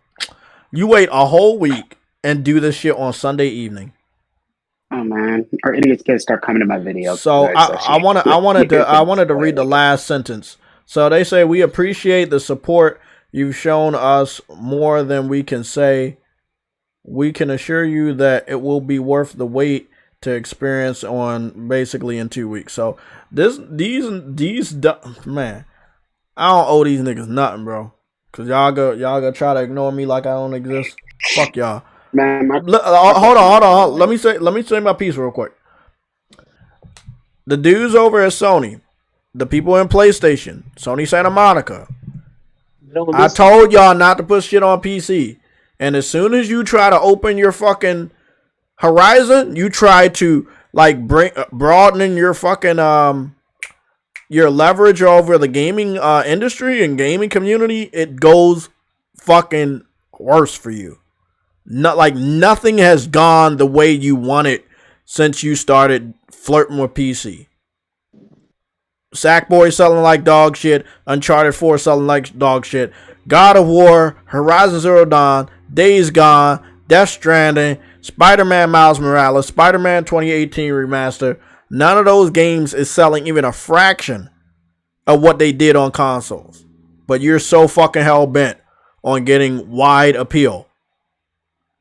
you wait a whole week and do this shit on Sunday evening. Oh man, our idiots gonna start coming to my video. So I wanted to read the last sentence. So they say, we appreciate the support you've shown us more than we can say. We can assure you that it will be worth the wait to experience on basically in 2 weeks. So these man, I don't owe these niggas nothing, bro. Cause y'all go try to ignore me like I don't exist. Fuck y'all. Man, hold on. Let me say my piece real quick. The dudes over at Sony, the people in PlayStation, Sony Santa Monica, I told y'all not to put shit on PC. And as soon as you try to open your fucking horizon, you try to like broaden your fucking your leverage over the gaming industry and gaming community, it goes fucking worse for you. Not like nothing has gone the way you want it since you started flirting with PC. Sackboy selling like dog shit, Uncharted 4 selling like dog shit, God of War, Horizon Zero Dawn, Days Gone, Death Stranding, Spider-Man Miles Morales, Spider-Man 2018 Remaster. None of those games is selling even a fraction of what they did on consoles. But you're so fucking hell-bent on getting wide appeal.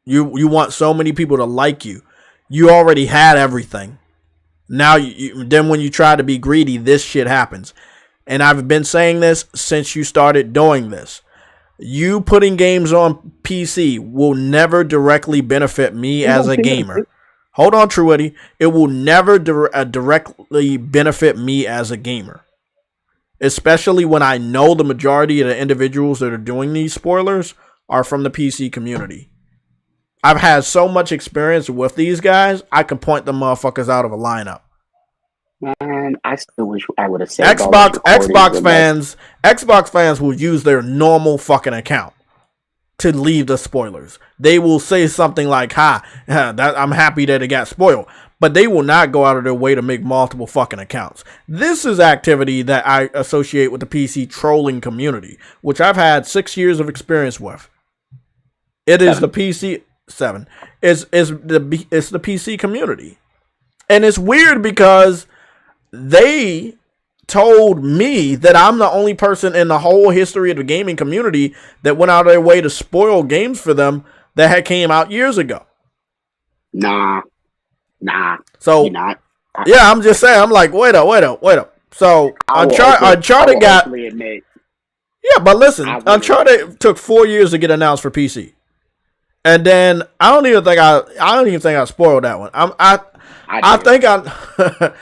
You want so many people to like you. You already had everything. Now, then when you try to be greedy, this shit happens. And I've been saying this since you started doing this. You putting games on PC will never directly benefit me as a gamer. Hold on, Truity. It will never directly benefit me as a gamer. Especially when I know the majority of the individuals that are doing these spoilers are from the PC community. I've had so much experience with these guys, I can point the motherfuckers out of a lineup. Man, I still wish I would have said Xbox fans will use their normal fucking account to leave the spoilers. They will say something like, I'm happy that it got spoiled. But they will not go out of their way to make multiple fucking accounts. This is activity that I associate with the PC trolling community, which I've had 6 years of experience with. It is the PC... 7 it's the PC community, and it's weird because they told me that I'm the only person in the whole history of the gaming community that went out of their way to spoil games for them that had came out years ago. Nah. So you're not. Yeah, I'm just saying. I'm like, wait up. So Uncharted got. Yeah, but listen, Uncharted took 4 years to get announced for PC. And then I don't even think I spoiled that one. I think I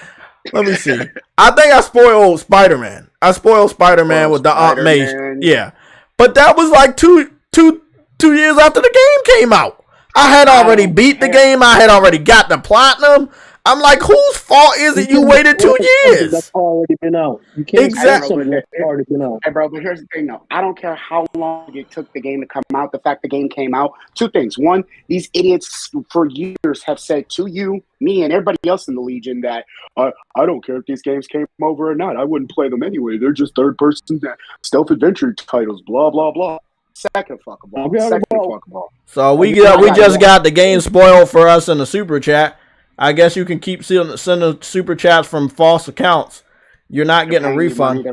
let me see. I think I spoiled Spider-Man. I spoiled Spider-Man with the Aunt May. Yeah. But that was like two years after the game came out. I had already beat the game. I had already got the platinum. I'm like, whose fault is it you waited 2 years? That's already been out. You can't exactly. That's already been out. Hey, bro, but here's the thing, though. I don't care how long it took the game to come out. The fact the game came out. Two things. One, these idiots for years have said to you, me, and everybody else in the Legion that I don't care if these games came over or not. I wouldn't play them anyway. They're just third-person stealth adventure titles, blah, blah, blah. Second fuckable. So we just got the game spoiled for us in the super chat. I guess you can keep sending super chats from false accounts. You're not getting a refund.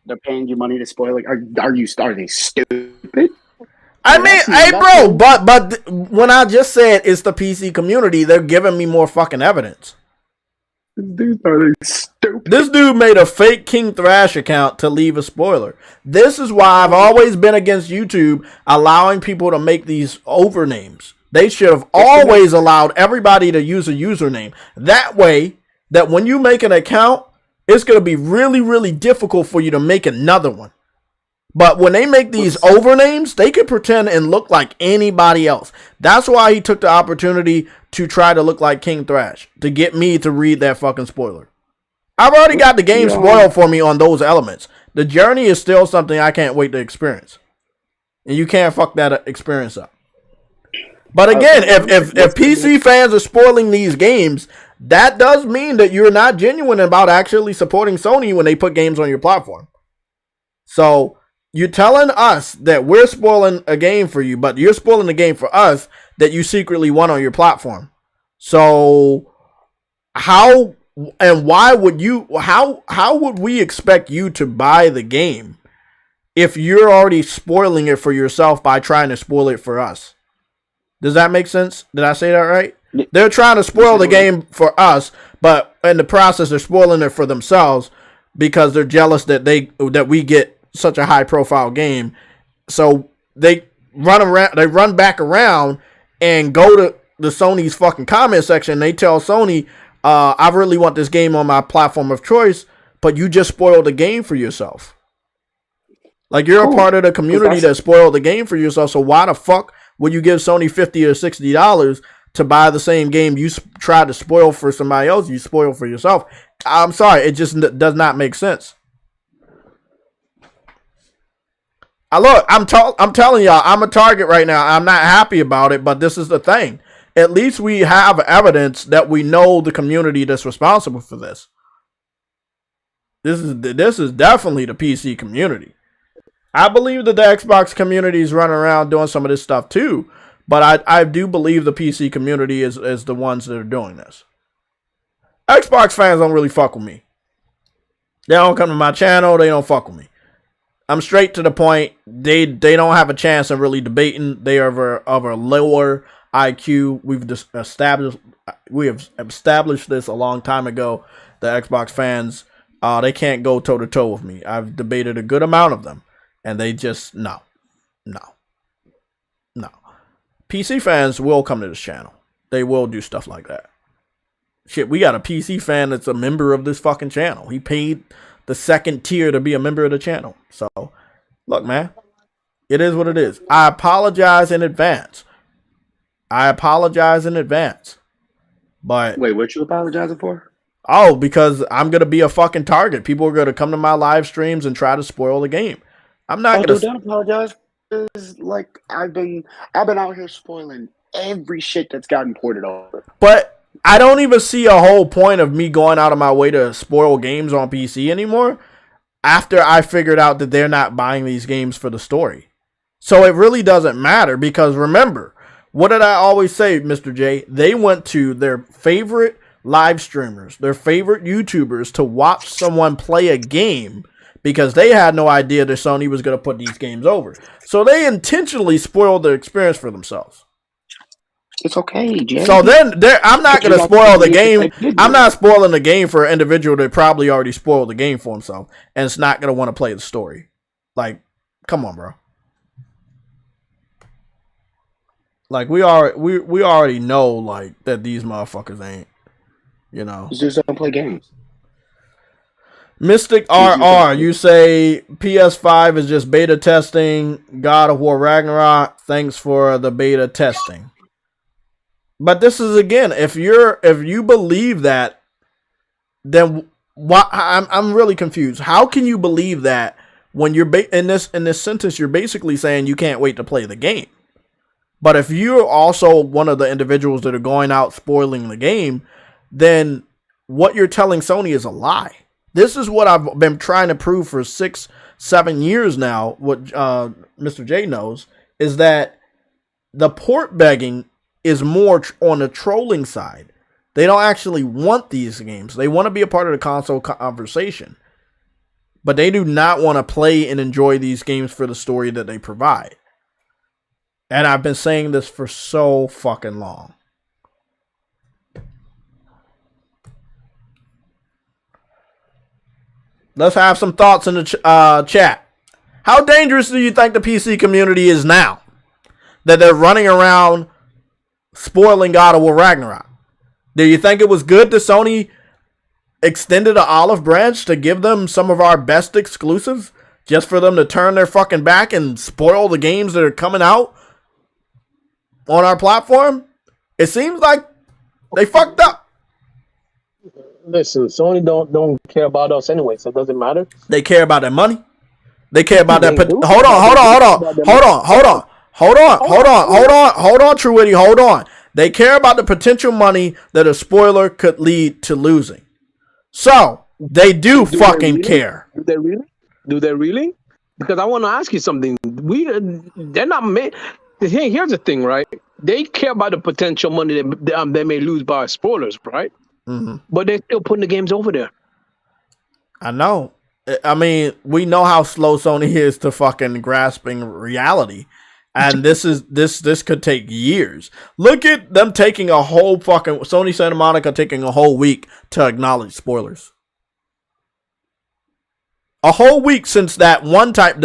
They're paying you money to spoil it. Are they stupid? I mean, hey, bro, but when I just said it's the PC community, they're giving me more fucking evidence. This dude made a fake King Thrash account to leave a spoiler. This is why I've always been against YouTube allowing people to make these overnames. They should have always allowed everybody to use a username. That way, that when you make an account, it's going to be really, really difficult for you to make another one. But when they make these overnames, they can pretend and look like anybody else. That's why he took the opportunity to try to look like King Thrash, to get me to read that fucking spoiler. I've already got the game spoiled for me on those elements. The journey is still something I can't wait to experience. And you can't fuck that experience up. But again, if PC fans are spoiling these games, that does mean that you're not genuine about actually supporting Sony when they put games on your platform. So you're telling us that we're spoiling a game for you, but you're spoiling the game for us that you secretly want on your platform. So how and why would you, how would we expect you to buy the game if you're already spoiling it for yourself by trying to spoil it for us? Does that make sense? Did I say that right? They're trying to spoil the game for us, but in the process they're spoiling it for themselves because they're jealous that we get such a high profile game. So they run back around and go to the Sony's fucking comment section. They tell Sony, I really want this game on my platform of choice, but you just spoiled the game for yourself. Like, you're a part of the community that spoiled the game for yourself. So why the fuck would you give Sony $50 or $60 to buy the same game you tried to spoil for somebody else? You spoil for yourself. I'm sorry, it just does not make sense. Look, I'm telling y'all, I'm a target right now. I'm not happy about it, but this is the thing. At least we have evidence that we know the community that's responsible for this. This is definitely the PC community. I believe that the Xbox community is running around doing some of this stuff too, but I do believe the PC community is the ones that are doing this. Xbox fans don't really fuck with me. They don't come to my channel. They don't fuck with me. I'm straight to the point. They don't have a chance of really debating. They are of a lower IQ. We have established this a long time ago. The Xbox fans, they can't go toe to toe with me. I've debated a good amount of them, and they just no. PC fans will come to this channel. They will do stuff like that. Shit, we got a PC fan that's a member of this fucking channel. He paid the second tier to be a member of the channel. So, look, man, it is what it is. I apologize in advance. But wait, what you apologizing for? Oh, because I'm gonna be a fucking target. People are gonna come to my live streams and try to spoil the game. I'm not gonna. Don't apologize. Like, I've been out here spoiling every shit that's gotten ported over. But I don't even see a whole point of me going out of my way to spoil games on PC anymore after I figured out that they're not buying these games for the story. So it really doesn't matter, because remember, what did I always say, Mr. J? They went to their favorite live streamers, their favorite YouTubers, to watch someone play a game because they had no idea that Sony was going to put these games over. So they intentionally spoiled the experience for themselves. It's okay, Jay. So then, I'm not going to spoil the game. I'm not spoiling the game for an individual that probably already spoiled the game for himself and it's not going to want to play the story. Like, come on, bro. Like, we already know, like, that these motherfuckers ain't, you know. Just don't play games. Mystic RR, you say PS5 is just beta testing God of War Ragnarok. Thanks for the beta testing. But this is, again, if you believe that, then why? I'm really confused. How can you believe that when you're in this sentence? You're basically saying you can't wait to play the game. But if you're also one of the individuals that are going out spoiling the game, then what you're telling Sony is a lie. This is what I've been trying to prove for 6-7 years now. What Mr. J knows is that the port begging is more on the trolling side. They don't actually want these games. They want to be a part of the console conversation. But they do not want to play and enjoy these games for the story that they provide. And I've been saying this for so fucking long. Let's have some thoughts in the chat. How dangerous do you think the PC community is now that they're running around spoiling God of War Ragnarok? Do you think it was good that Sony extended an olive branch to give them some of our best exclusives just for them to turn their fucking back and spoil the games that are coming out on our platform? It seems like they fucked up. Listen, Sony don't care about us anyway, so it doesn't matter. They care about their money. They care about that. Hold on, True Witty, hold on. They care about the potential money that a spoiler could lead to losing. So they do fucking care. Do they really? Do they really? Because I want to ask you something. They're not made. Here's the thing, right? They care about the potential money that they may lose by spoilers, right? Mm-hmm. But they're still putting the games over there. I know. I mean, we know how slow Sony is to fucking grasping reality. And this could take years. Look at them taking a whole fucking Sony Santa Monica taking a whole week to acknowledge spoilers. A whole week since the one type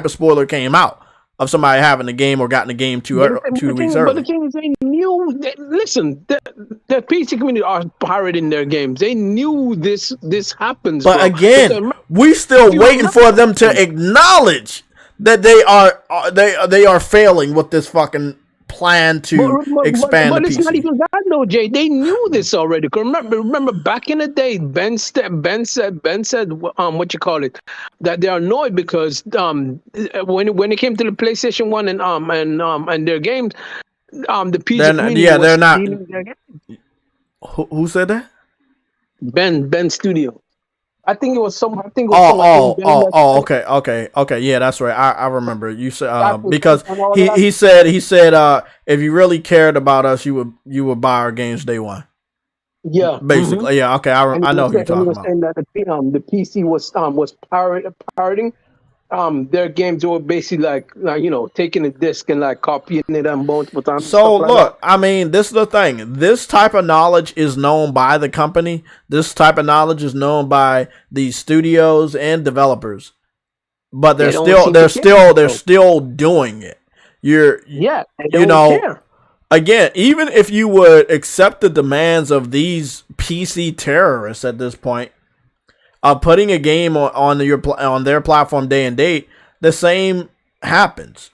of spoiler came out of somebody having the game or gotten the game 2 weeks early. But the thing is, they knew. Listen, the PC community are pirating their games. They knew this happens. But bro. again, we still waiting for them to acknowledge that they are failing with this fucking plan to expand but the it's PC. not even that though, Jay. They knew this already. Remember back in the day, Ben said what you call it, that they're annoyed because when it came to the PlayStation 1 and their games, the PC community was stealing their games. Who said that? Ben Studio. I think it was some. Okay. Yeah, that's right. I remember you said because he said if you really cared about us, you would buy our games day one. Yeah, basically. Mm-hmm. Yeah. Okay. I know who you're talking about. Saying that the PC was pirating their games were basically like taking a disc and like copying it on multiple times. So look, I mean, this is the thing. This type of knowledge is known by the company. This type of knowledge is known by these studios and developers. But they're still doing it. Care. Again, even if you would accept the demands of these PC terrorists at this point, putting a game on their platform day and date, the same happens.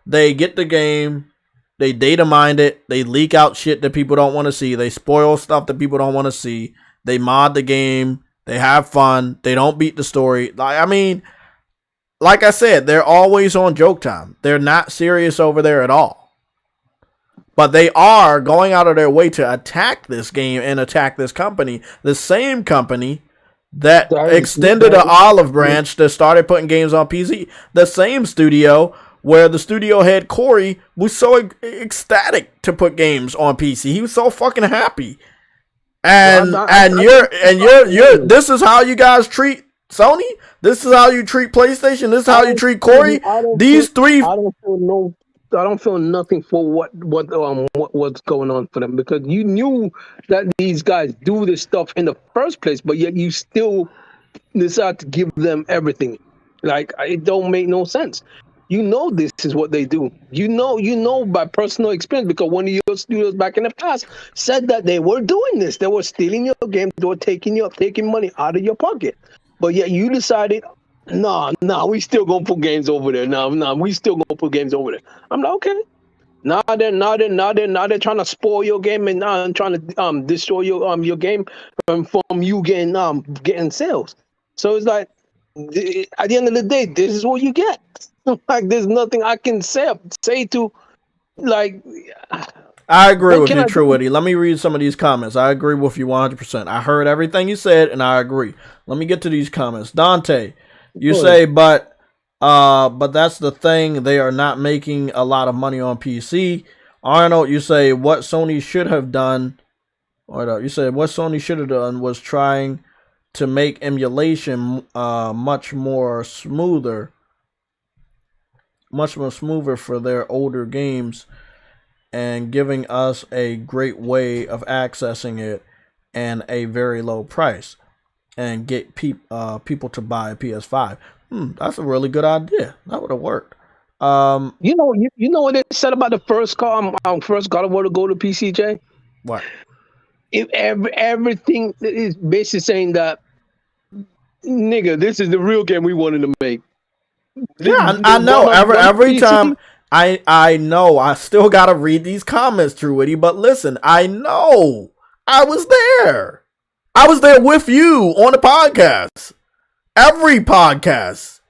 They get the game, they data mine it, they leak out shit that people don't want to see, they spoil stuff that people don't want to see, they mod the game, they have fun, they don't beat the story. Like I said, they're always on joke time. They're not serious over there at all. But they are going out of their way to attack this game and attack this company, the same company that extended an olive branch that started putting games on PC. The same studio where the studio head Corey was so ecstatic to put games on PC. He was so fucking happy. And this is how you guys treat Sony? This is how you treat PlayStation? This is how you treat Corey? I don't feel nothing for what's going on for them, because you knew that these guys do this stuff in the first place, but yet you still decide to give them everything. Like, it don't make no sense. You know this is what they do. You know by personal experience, because one of your studios back in the past said that they were doing this. They were stealing your game. They were taking money out of your pocket. But yet you decided, no, we still gonna put games over there. No, we still gonna put games over there. I'm like, okay. Now they're trying to spoil your game and trying to destroy your game from you getting sales. So it's like, at the end of the day, this is what you get. Like, there's nothing I can say to, like. I agree with you, True Witty. Let me read some of these comments. I agree with you 100%. I heard everything you said, and I agree. Let me get to these comments. Dante, you say, but that's the thing. They are not making a lot of money on PC. Arnold, you say what Sony should have done. You said what Sony should have done was trying to make emulation much more smoother for their older games, and giving us a great way of accessing it and a very low price, and get people to buy a PS5. That's a really good idea. That would have worked. You know what they said about the first God of War to go to PCJ? What? Everything is basically saying that, nigga, this is the real game we wanted to make. Yeah, I know. Every time I know I still gotta read these comments, True Witty, but listen, I know I was there. I was there with you on the podcast. Every podcast.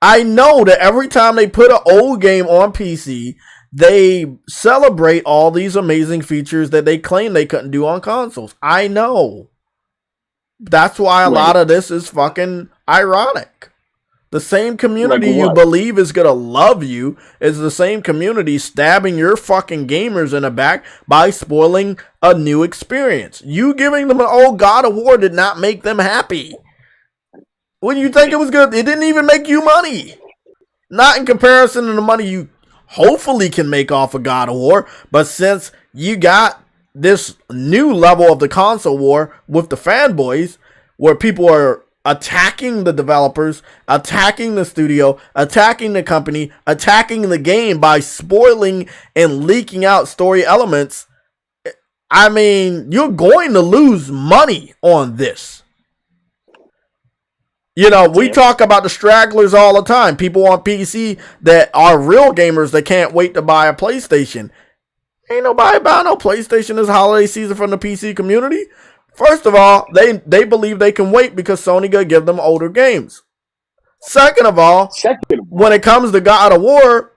I know that every time they put an old game on PC, they celebrate all these amazing features that they claim they couldn't do on consoles. I know. That's why a lot of this is fucking ironic. The same community you believe is going to love you is the same community stabbing your fucking gamers in the back by spoiling a new experience. You giving them an old God of War did not make them happy. When you think it was good, it didn't even make you money. Not in comparison to the money you hopefully can make off of God of War, but since you got this new level of the console war with the fanboys, where people are attacking the developers, attacking the studio, attacking the company, attacking the game by spoiling and leaking out story elements, I mean, you're going to lose money on this. You know, we talk about the stragglers all the time. People on PC that are real gamers that can't wait to buy a PlayStation. Ain't nobody buying no PlayStation this holiday season from the PC community. First of all, they believe they can wait because Sony gonna give them older games. Second of all, when it comes to God of War,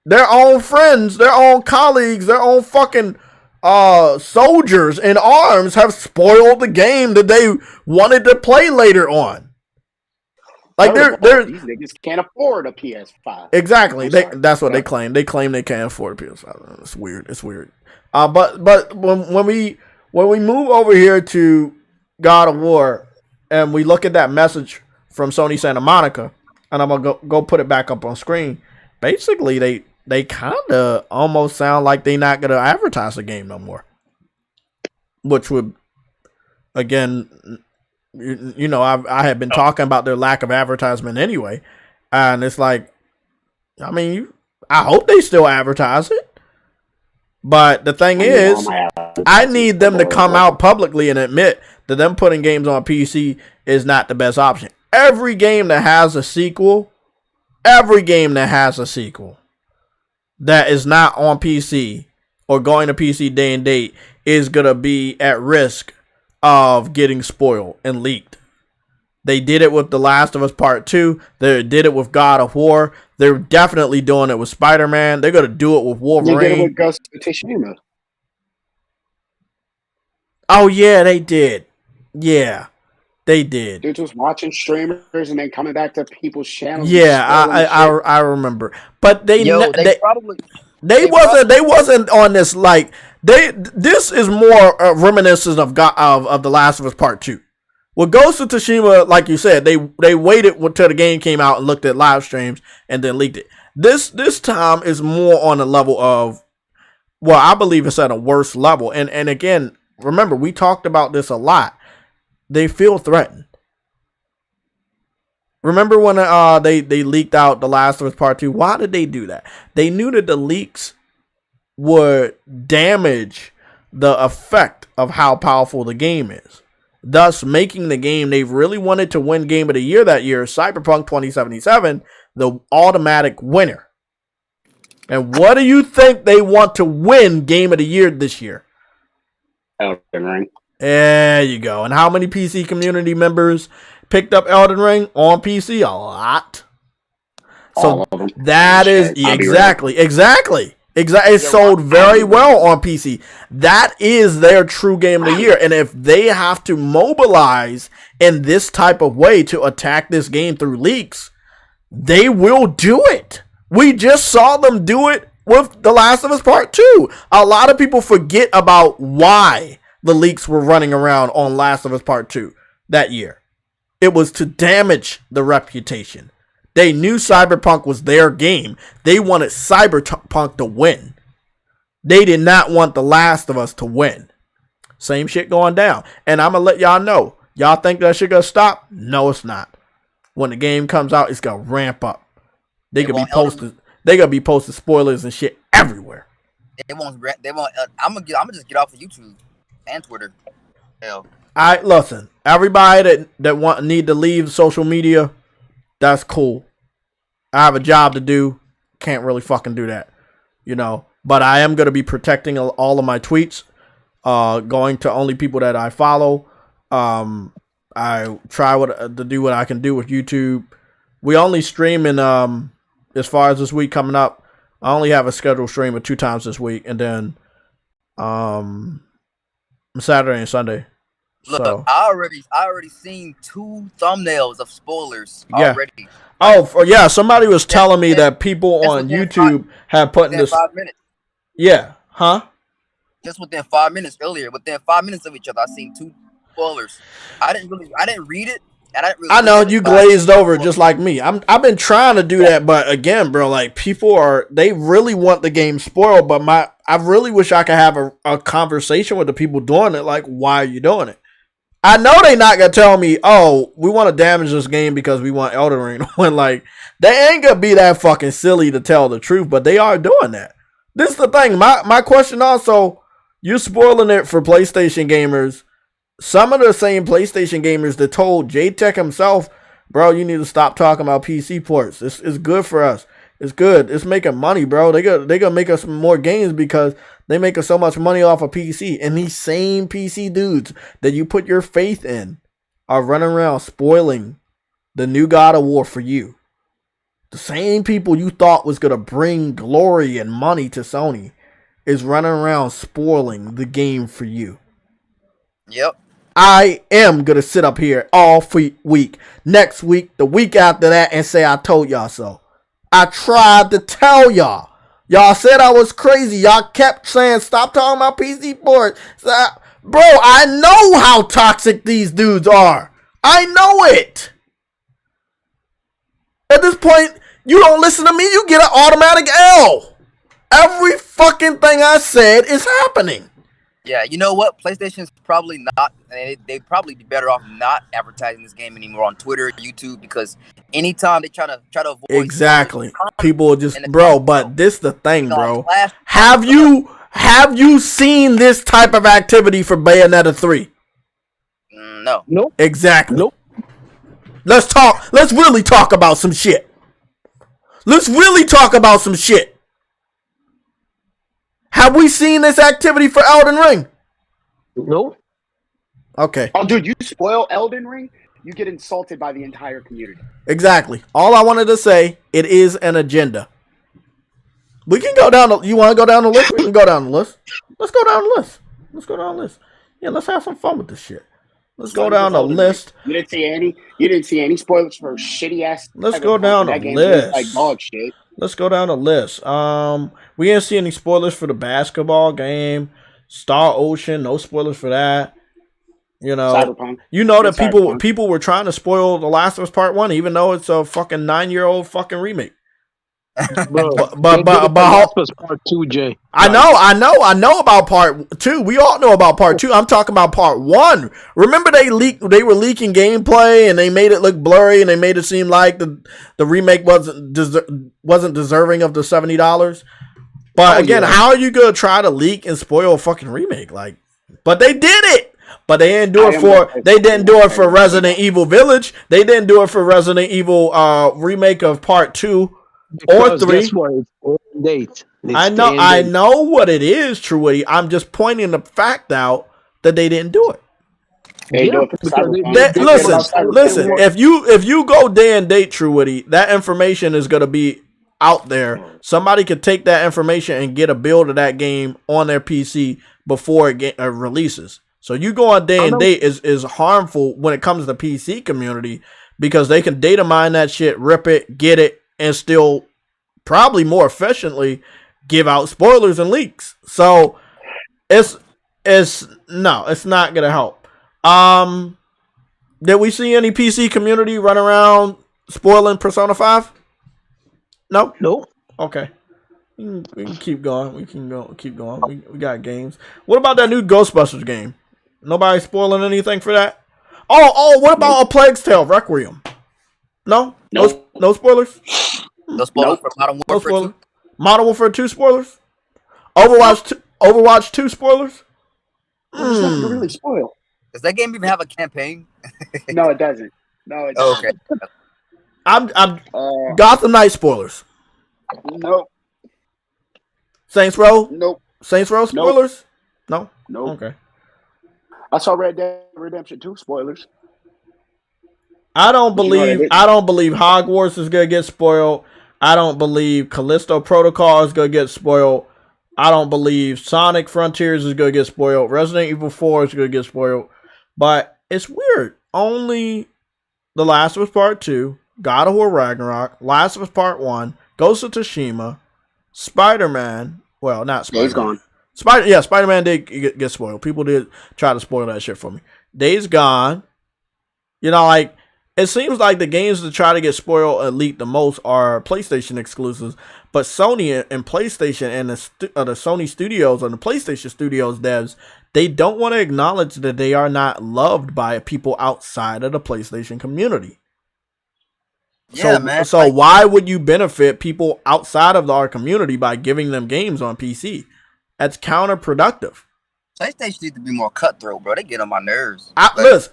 their own friends, their own colleagues, their own fucking soldiers in arms have spoiled the game that they wanted to play later on. Like these niggas can't afford a PS5. Exactly. That's what they claim. They claim they can't afford a PS5. It's weird. It's weird. But when we move over here to God of War and we look at that message from Sony Santa Monica, and I'm gonna go put it back up on screen. Basically, they kind of almost sound like they're not gonna advertise the game no more, which would, again, you know, I had been talking about their lack of advertisement anyway, and it's like, I mean, I hope they still advertise it, but the thing is, I need them to come out publicly and admit that them putting games on PC is not the best option. Every game that has a sequel that is not on PC or going to PC day and date is gonna be at risk of getting spoiled and leaked. They did it with The Last of Us Part 2. They did it with God of War. They're definitely doing it with Spider-Man. They're going to do it with Wolverine. They did it with Ghost of Tsushima. Oh, yeah, they did. Yeah, they did. They're just watching streamers and then coming back to people's channels. Yeah, I remember. But they probably wasn't on this like this is more reminiscent of The Last of Us Part 2. With Ghost of Tsushima, like you said, they waited until the game came out and looked at live streams and then leaked it. This time is more on the level of, well, I believe it's at a worse level. And again, remember, we talked about this a lot. They feel threatened. Remember when they leaked out The Last of Us Part 2? Why did they do that? They knew that the leaks would damage the effect of how powerful the game is, thus making the game they really wanted to win Game of the Year that year, Cyberpunk 2077, the automatic winner. And what do you think they want to win Game of the Year this year? Elden Ring. There you go. And how many PC community members picked up Elden Ring on PC? A lot. So that is exactly. It sold very well on PC. That is their true game of the year. And if they have to mobilize in this type of way to attack this game through leaks, they will do it. We just saw them do it with The Last of Us Part 2. A lot of people forget about why the leaks were running around on Last of Us Part 2 that year. It was to damage the reputation. They knew Cyberpunk was their game. They wanted Cyberpunk to win. They did not want The Last of Us to win. Same shit going down. And I'm going to let y'all know. Y'all think that shit going to stop? No, it's not. When the game comes out, it's going to ramp up. They going to be posting spoilers and shit everywhere. They won't. I'm gonna just get off of YouTube and Twitter. Hell. Listen. Everybody that need to leave social media, that's cool. I have a job to do. Can't really fucking do that, But I am going to be protecting all of my tweets, going to only people that I follow. I try to do what I can do with YouTube. We only stream in, as far as this week coming up, I only have a scheduled stream of 2 times this week, and then Saturday and Sunday. Look, So I already seen 2 thumbnails of spoilers Yeah. already. Yeah, somebody was telling me that people that's on within YouTube have put in Within this. 5 minutes. Yeah, huh? Just within 5 minutes earlier, within 5 minutes of each other, I seen 2 spoilers. I didn't read it, and I didn't really. I know listen to you it, glazed over just like me. I've been trying to do that, but again, bro, like they really want the game spoiled. But I really wish I could have a conversation with the people doing it. Like, why are you doing it? I know they not gonna tell me, oh, we want to damage this game because we want Elden Ring. When like they ain't gonna be that fucking silly to tell the truth, but they are doing that. This is the thing. My question also, you're spoiling it for PlayStation gamers. Some of the same PlayStation gamers that told J-Tech himself, bro, you need to stop talking about PC ports. It's good for us. It's good. It's making money, bro. They gonna make us more games because they make us so much money off of PC. And these same PC dudes that you put your faith in are running around spoiling the new God of War for you. The same people you thought was gonna bring glory and money to Sony is running around spoiling the game for you. Yep. I am going to sit up here all week, next week, the week after that, and say I told y'all so. I tried to tell y'all. Y'all said I was crazy. Y'all kept saying, stop talking about PC ports. Bro, I know how toxic these dudes are. I know it. At this point, you don't listen to me, you get an automatic L. Every fucking thing I said is happening. Yeah, you know what? PlayStation's probably not, and they'd probably be better off not advertising this game anymore on Twitter, YouTube, because anytime they try to avoid exactly, people just But this the thing, bro. Have you seen this type of activity for Bayonetta 3? No. Nope. Exactly. Nope. Let's really talk about some shit. Have we seen this activity for Elden Ring? Nope. Okay. Oh, dude, you spoil Elden Ring, you get insulted by the entire community. Exactly. All I wanted to say, it is an agenda. We can go down. You want to go down the list? We can go down the list. Let's go down the list. Yeah, let's have some fun with this shit. Let's go down the list. You didn't see any spoilers for shitty ass. Let's go down the list. Like dog shit. Let's go down the list. We didn't see any spoilers for the basketball game. Star Ocean, no spoilers for that. Cyberpunk. You know that people were trying to spoil The Last of Us Part 1, even though it's a fucking 9-year-old fucking remake. Bro, but Last was Part 2, Jay. I know about Part 2. We all know about Part 2. I'm talking about Part 1. Remember they were leaking gameplay and they made it look blurry and they made it seem like the remake wasn't deserving of the $70. But again, how are you gonna try to leak and spoil a fucking remake? Like, but they did it. But they didn't do it for Resident Evil Village. They didn't do it for Resident Evil remake of Part 2 or 3. Guess what? It's on date. I know what it is, Truity. I'm just pointing the fact out that they didn't do it. Listen. If you go day and date, Truity, that information is gonna be out there. Somebody could take that information and get a build of that game on their PC before it releases. So you go on day and date is harmful when it comes to the PC community because they can data mine that shit, rip it, get it, and still probably more efficiently give out spoilers and leaks. So it's not gonna help. Did we see any PC community run around spoiling Persona 5? No. Okay. We can keep going. We got games. What about that new Ghostbusters game? Nobody spoiling anything for that? Oh, what about A Plague's Tale Requiem? No spoilers? No spoilers for Modern Warfare 2? Modern Warfare 2 spoilers? Overwatch 2 spoilers? It's not really spoil. Does that game even have a campaign? No, it doesn't. Okay. I'm Gotham Knight spoilers. Nope. Saints Row? Nope. Saints Row spoilers? Nope. No? Nope. Okay. I saw Red Dead Redemption 2 spoilers. I don't believe Hogwarts is gonna get spoiled. I don't believe Callisto Protocol is gonna get spoiled. I don't believe Sonic Frontiers is gonna get spoiled. Resident Evil 4 is gonna get spoiled. But it's weird. Only The Last of Us Part 2, God of War Ragnarok, Last of Us Part 1, Ghost of Tsushima, Spider-Man. Well, not Spider-Man. Days Gone. Spider-Man did get spoiled. People did try to spoil that shit for me. Days Gone. You know, like, it seems like the games that try to get spoiled and leaked the most are PlayStation exclusives. But Sony and PlayStation and the Sony studios and the PlayStation studios devs, they don't want to acknowledge that they are not loved by people outside of the PlayStation community. Yeah, so, man. So why would you benefit people outside of our community by giving them games on PC? That's counterproductive. PlayStation need to be more cutthroat, bro. They get on my nerves. Listen,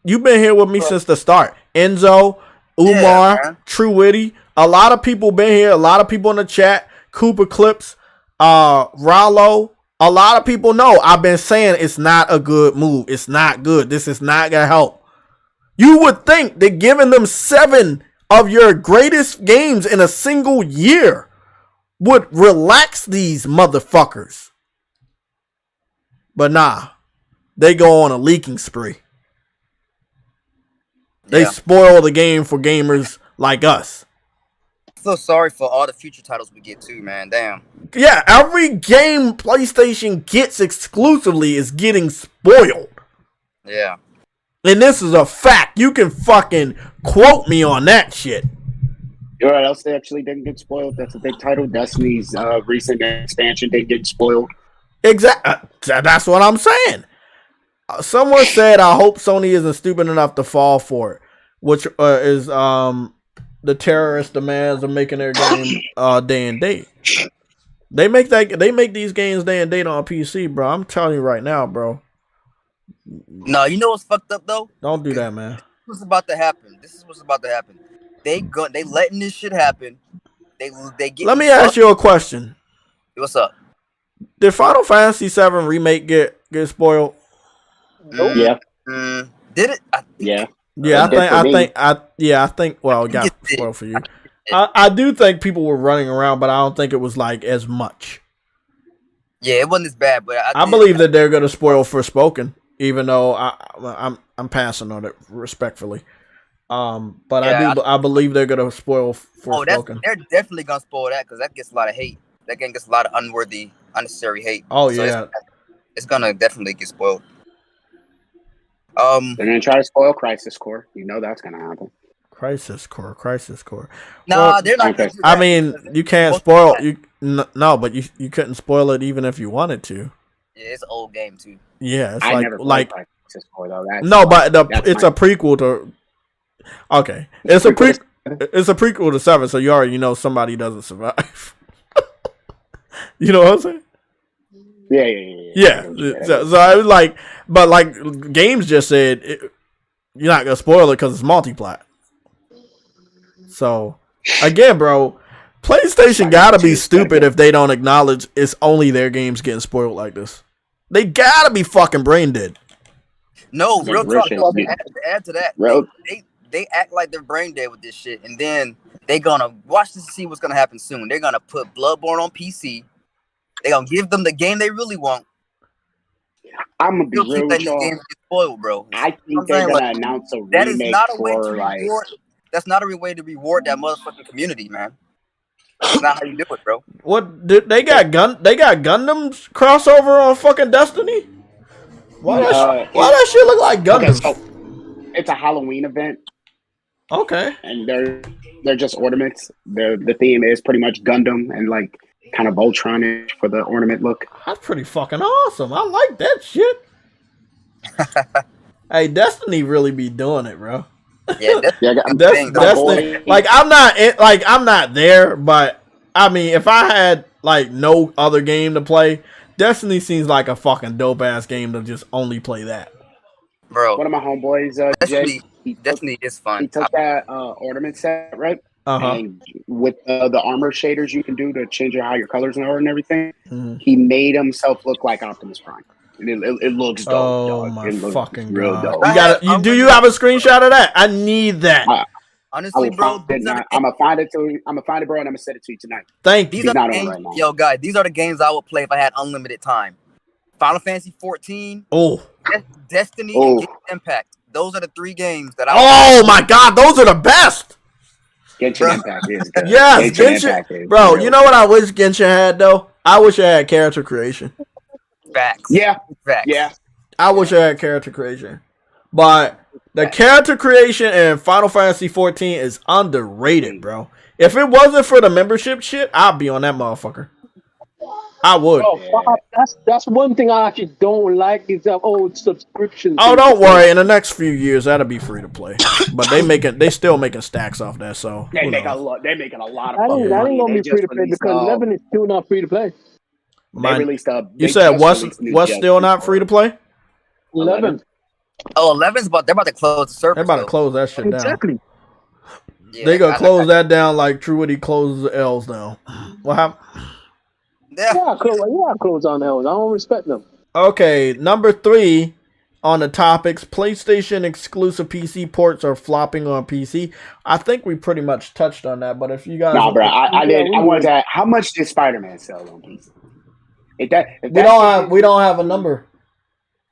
you've been here with me since the start. Enzo, Umar, True Witty. A lot of people been here. A lot of people in the chat. Cooper Clips, Rollo. A lot of people know I've been saying it's not a good move. It's not good. This is not going to help. You would think that giving them 7 of your greatest games in a single year would relax these motherfuckers. But nah, they go on a leaking spree. They spoil the game for gamers like us. I feel sorry for all the future titles we get too, man. Damn. Yeah, every game PlayStation gets exclusively is getting spoiled. Yeah. And this is a fact. You can fucking quote me on that shit. You know what else they actually didn't get spoiled? That's a big title. Destiny's recent expansion didn't get spoiled. Exactly. That's what I'm saying. Someone said, I hope Sony isn't stupid enough to fall for it, which is the terrorist demands of making their game day and date. They make these games day and date on PC, bro. I'm telling you right now, bro. No, you know what's fucked up though? Don't do that, man. What's about to happen? This is what's about to happen. They letting this shit happen. They get. Let me ask you a question. What's up? Did Final Fantasy VII remake get spoiled? Yeah. Did it? Yeah. Yeah, I think. Well, it got spoiled for you. I do think people were running around, but I don't think it was like as much. Yeah, it wasn't as bad, but I believe that they're gonna spoil Forspoken, even though I'm passing on it respectfully. But yeah, I believe they're gonna spoil Forspoken. They're definitely gonna spoil that because that gets a lot of hate. That game gets a lot of unnecessary hate. Oh so yeah, it's gonna definitely get spoiled. They're gonna try to spoil Crisis Core. You know that's gonna happen. Crisis Core. Nah, well, they're not. I mean, you can't spoil no, but you couldn't spoil it even if you wanted to. Yeah, it's an old game too. Yeah, it's I never played Crisis Core though. It's a prequel to. Okay, it's a prequel to 7, so you already know somebody doesn't survive. You know what I'm saying? Yeah. So I was like, but like games just said you're not gonna spoil it because it's multi-plat. So again, bro, PlayStation gotta be stupid if they don't acknowledge it's only their games getting spoiled like this. They gotta be fucking brain dead. No, real talk. Add to that, they act like they're brain dead with this shit, and then they gonna watch this to see what's gonna happen soon. They're gonna put Bloodborne on PC. They're gonna give them the game they really want. I'm gonna be real with y'all. Game spoiled, bro. I think they're gonna announce a remake for like. That's not a way to reward that motherfucking community, man. That's not how you do it, bro. What they got Gundams crossover on fucking Destiny? Why that shit look like Gundams? Okay, so it's a Halloween event. Okay. And they're just ornaments. The theme is pretty much Gundam and like kind of Voltron-ish for the ornament look. That's pretty fucking awesome. I like that shit. Hey, Destiny really be doing it, bro. Yeah, Destiny. Like I'm not there, but I mean, if I had like no other game to play, Destiny seems like a fucking dope ass game to just only play that. Bro, one of my homeboys, Jay, Destiny is fun. He took that ornament set, right? Uh-huh. And with the armor shaders you can do to change how your colors are and everything, he made himself look like Optimus Prime. And it looks dope. Oh dog. my it looks fucking real god! dope. Do you have a screenshot of that? I need that. Honestly, bro, I'm gonna find it, bro, and I'm gonna send it to you tonight. Thank you. These are the games, right now. Yo, guys, these are the games I would play if I had unlimited time. Final Fantasy 14. Oh. and Destiny, and Genshin Impact. Those are the 3 games that I. Oh my god, those are the best. Genshin Impact is good. Yes, Genshin. Bro, you know what I wish Genshin had though? I wish I had character creation. Facts. Yeah. Facts. Yeah. I wish I had character creation. But the character creation in Final Fantasy 14 is underrated, bro. If it wasn't for the membership shit, I'd be on that motherfucker. I would. Oh, that's one thing I actually don't like is that old subscription. Oh, don't worry. In the next few years, that'll be free to play. But they still making stacks off that. So they're making a lot of. That ain't gonna be free to play because 11 is still not free to play. They released you said what's still not free to play? 11. Oh, 11's they're about to close the server. They're about to close that shit down. Exactly. Yeah, they gonna close that down like True Woody closes the L's down. What happened? Yeah, close on L's. I don't respect them. Okay, number 3 on the topics: PlayStation exclusive PC ports are flopping on PC. I think we pretty much touched on that. But if you guys, bro, I did. I wanted to. How much did Spider-Man sell on PC? We don't have a number.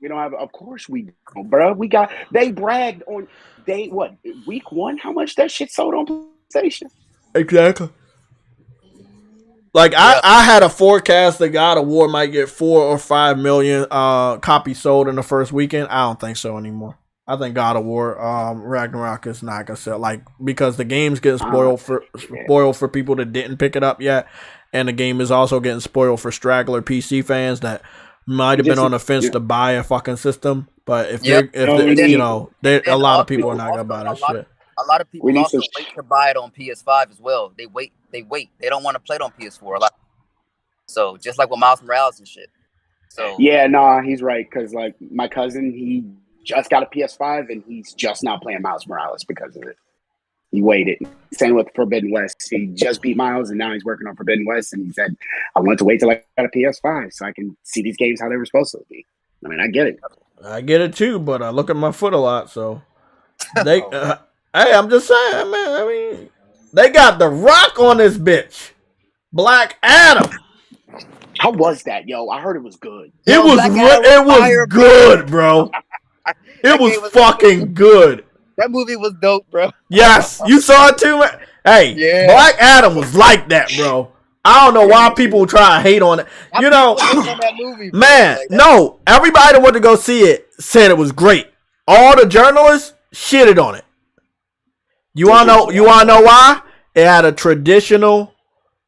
We don't have. Of course we don't, bro. They bragged on week 1? How much that shit sold on PlayStation? Exactly. Like I had a forecast that God of War might get 4 or 5 million copies sold in the first weekend. I don't think so anymore. I think God of War Ragnarok is not gonna sell, like, because the game's getting spoiled for people that didn't pick it up yet, and the game is also getting spoiled for straggler PC fans that might have been on the fence to buy a fucking system. But if a lot of people are not gonna buy that shit. A lot of people also wait to buy it on PS5 as well. They wait. They don't want to play it on PS4. So just like with Miles Morales and shit. So yeah, nah, he's right, because like my cousin, he just got a PS5 and he's just not playing Miles Morales because of it. He waited. Same with Forbidden West. He just beat Miles and now he's working on Forbidden West, and he said, I want to wait till I got a PS5 so I can see these games how they were supposed to be. I mean, I get it. I get it too, but I look at my foot a lot, so they hey, I'm just saying, man. I mean, they got The Rock on this bitch. Black Adam. How was that, yo? I heard it was good. It was good, bro. It was fucking good. That movie was dope, bro. Yes, you saw it too, man. Hey, yeah. Black Adam was like that, bro. I don't know why people try to hate on it. You know, man, no. Everybody that went to go see it said it was great. All the journalists shitted on it. You wanna know why? It had a traditional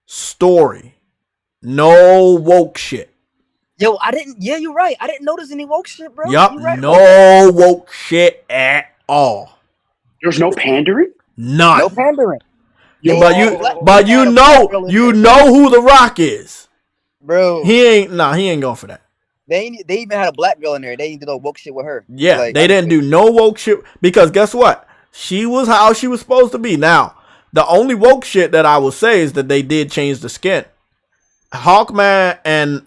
story. No woke shit. Yo, yeah, you're right. I didn't notice any woke shit, bro. Yup, no woke shit at all. There's no pandering? None. No pandering. But you know who The Rock is. Bro. He ain't going for that. They even had a black girl in there. They didn't do no woke shit with her. Yeah, like, they didn't do no woke shit because guess what? She was how she was supposed to be. Now, the only woke shit that I will say is that they did change the skin. Hawkman and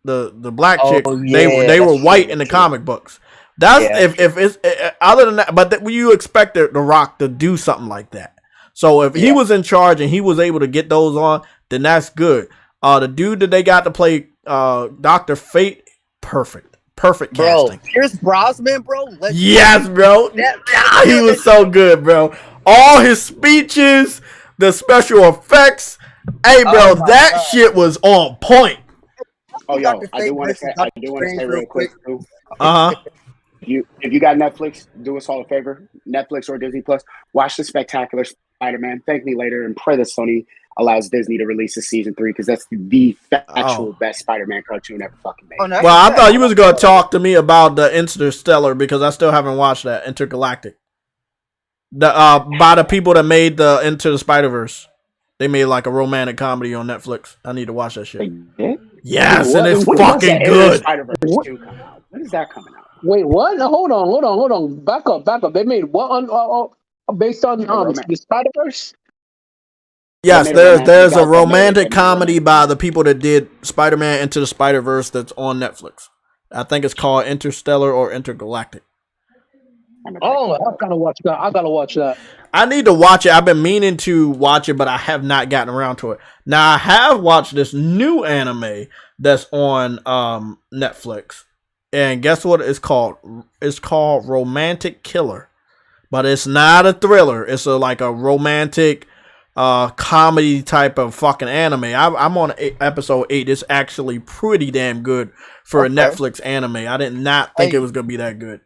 the black chick, they were white in the comic books. That's if it's other than that, but you expect the Rock to do something like that. So if he was in charge and he was able to get those on, then that's good. The dude that they got to play Dr. Fate, perfect casting. Pierce Brosnan, bro. Yes, bro. He was so good, bro. All his speeches, the special effects. Hey, bro, that shit was on point. Oh, yo, I do want to say real quick too. If you got Netflix, do us all a favor. Netflix or Disney Plus, watch the Spectacular Spider-Man. Thank me later, and pray that Sony allows Disney to release a season 3 because that's the actual best Spider-Man cartoon ever fucking made. Well, I thought you was gonna talk to me about the Interstellar because I still haven't watched that Intergalactic. By the people that made the Into the Spider-Verse. They made like a romantic comedy on Netflix. I need to watch that shit. Yes, and it's fucking good. When is that coming out? Wait, what? No, hold on. Back up. They made what on based on the Spider-Verse? Yes, there's a romantic comedy by the people that did Spider-Man Into the Spider-Verse that's on Netflix. I think it's called Interstellar or Intergalactic. Oh, I gotta watch that. I need to watch it. I've been meaning to watch it, but I have not gotten around to it. Now I have watched this new anime that's on Netflix, and guess what it's called? It's called Romantic Killer, but it's not a thriller. It's like a romantic comedy type of fucking anime. I'm on episode 8. It's actually pretty damn good for a Netflix anime. I did not think it was gonna be that good.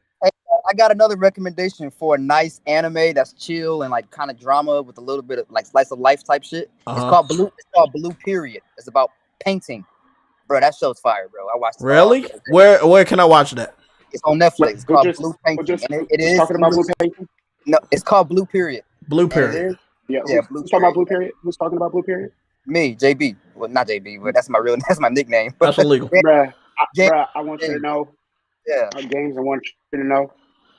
I got another recommendation for a nice anime that's chill and like kind of drama with a little bit of like slice of life type shit. It's called Blue Period. It's about painting, bro. That show's fire, bro. I watched it. Really? Where can I watch that? It's on Netflix. It's called Blue Painting. And it is talking about Blue Painting. No, it's called Blue Period. Blue Period. Yeah. Who's talking about Blue Period? Who's talking about Blue Period? Me, JB. Well, not JB, but that's my nickname. That's illegal. Bruh, I want you to know. Yeah. James, I want you to know.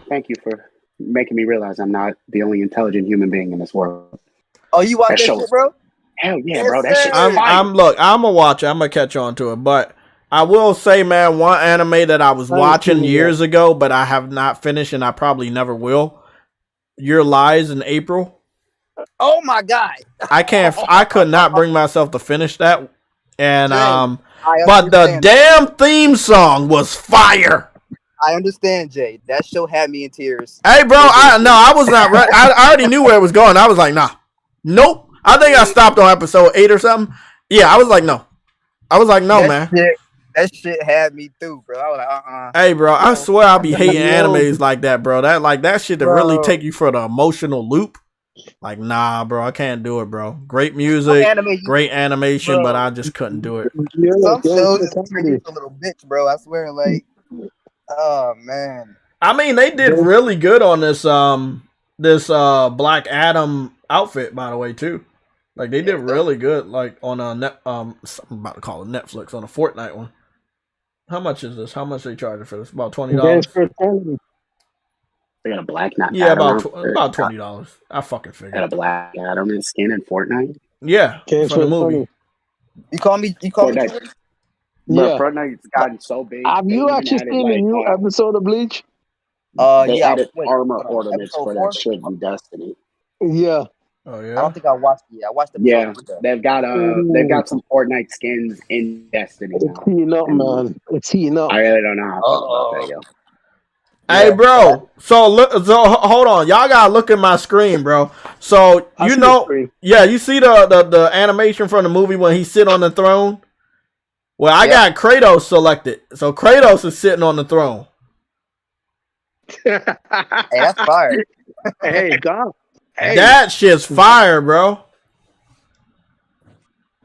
Thank you for making me realize I'm not the only intelligent human being in this world. Oh, you watch that shit, bro? Hell yeah, bro. That shit. I'm gonna watch it. I'm gonna catch on to it. But I will say, man, one anime that I was watching years ago, but I have not finished, and I probably never will. Your Lies in April. Oh my god. I could not bring myself to finish that. And but the damn theme song was fire. I understand, Jay. That show had me in tears. Hey, bro, I was not ready. I already knew where it was going. I was like, nah. Nope. I think I stopped on episode 8 or something. Yeah, I was like, no. Man. That shit had me through, bro. I was like, Hey, bro, I swear I be hating animes like that, bro. That shit that really take you for the emotional loop. Like, nah, bro, I can't do it, bro. Great music, great animation, bro. But I just couldn't do it. Some shows just turn you a little bitch, bro. I swear, like, oh man. I mean, they did really good on this Black Adam outfit, by the way, too. Like, they did really good, like, on a I'm about to call it Netflix, on a Fortnite one. How much is this? How much they charging for this? About $20. They got a Black Adam. Yeah, about $20. I fucking figured. Got a Black Adam in skin in Fortnite. Yeah, for the movie. You call me. Fortnite. Yeah, Fortnite's gotten so big. Have you actually seen the new episode of Bleach? They added armor ornaments for that shit in Destiny. Yeah. Oh yeah. I don't think I watched it. I watched the. Yeah, they've got some Fortnite skins in Destiny. It's heating up, man. It's heating up. I really don't know how to feel about that, yo. Hey, bro. So hold on. Y'all gotta look at my screen, bro. So you see the animation from the movie when he sit on the throne. Well, I got Kratos selected, so Kratos is sitting on the throne. Hey, that's fire. Hey, God. Hey. That shit's fire, bro.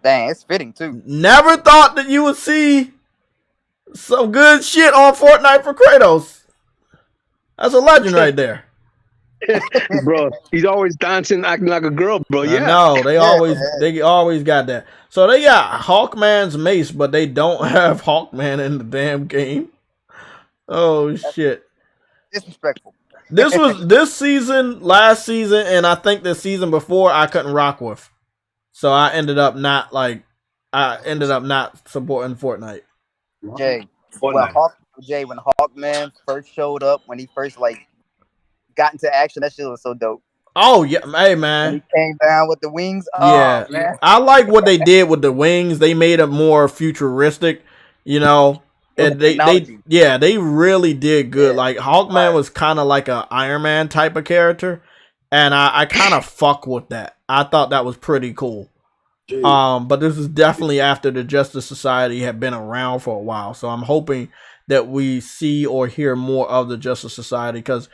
Dang, it's fitting too. Never thought that you would see some good shit on Fortnite for Kratos. That's a legend right there. Bro, he's always dancing, acting like a girl, bro. Yeah. No, they always got that. So they got Hawkman's mace, but they don't have Hawkman in the damn game. Oh shit. Disrespectful. This was this season, last season, and I think the season before I couldn't rock with. So I ended up not supporting Fortnite. Jay, when Hawkman first showed up, when he first got into action, that shit was so dope. Oh yeah, hey man. When he came down with the wings. Yeah, oh, man. I like what they did with the wings. They made it more futuristic, you know. And they really did good. Like Hawkman was kind of like a Iron Man type of character, and I kind of fuck with that. I thought that was pretty cool. But this is definitely after the Justice Society had been around for a while, so I'm hoping that we see or hear more of the Justice Society, because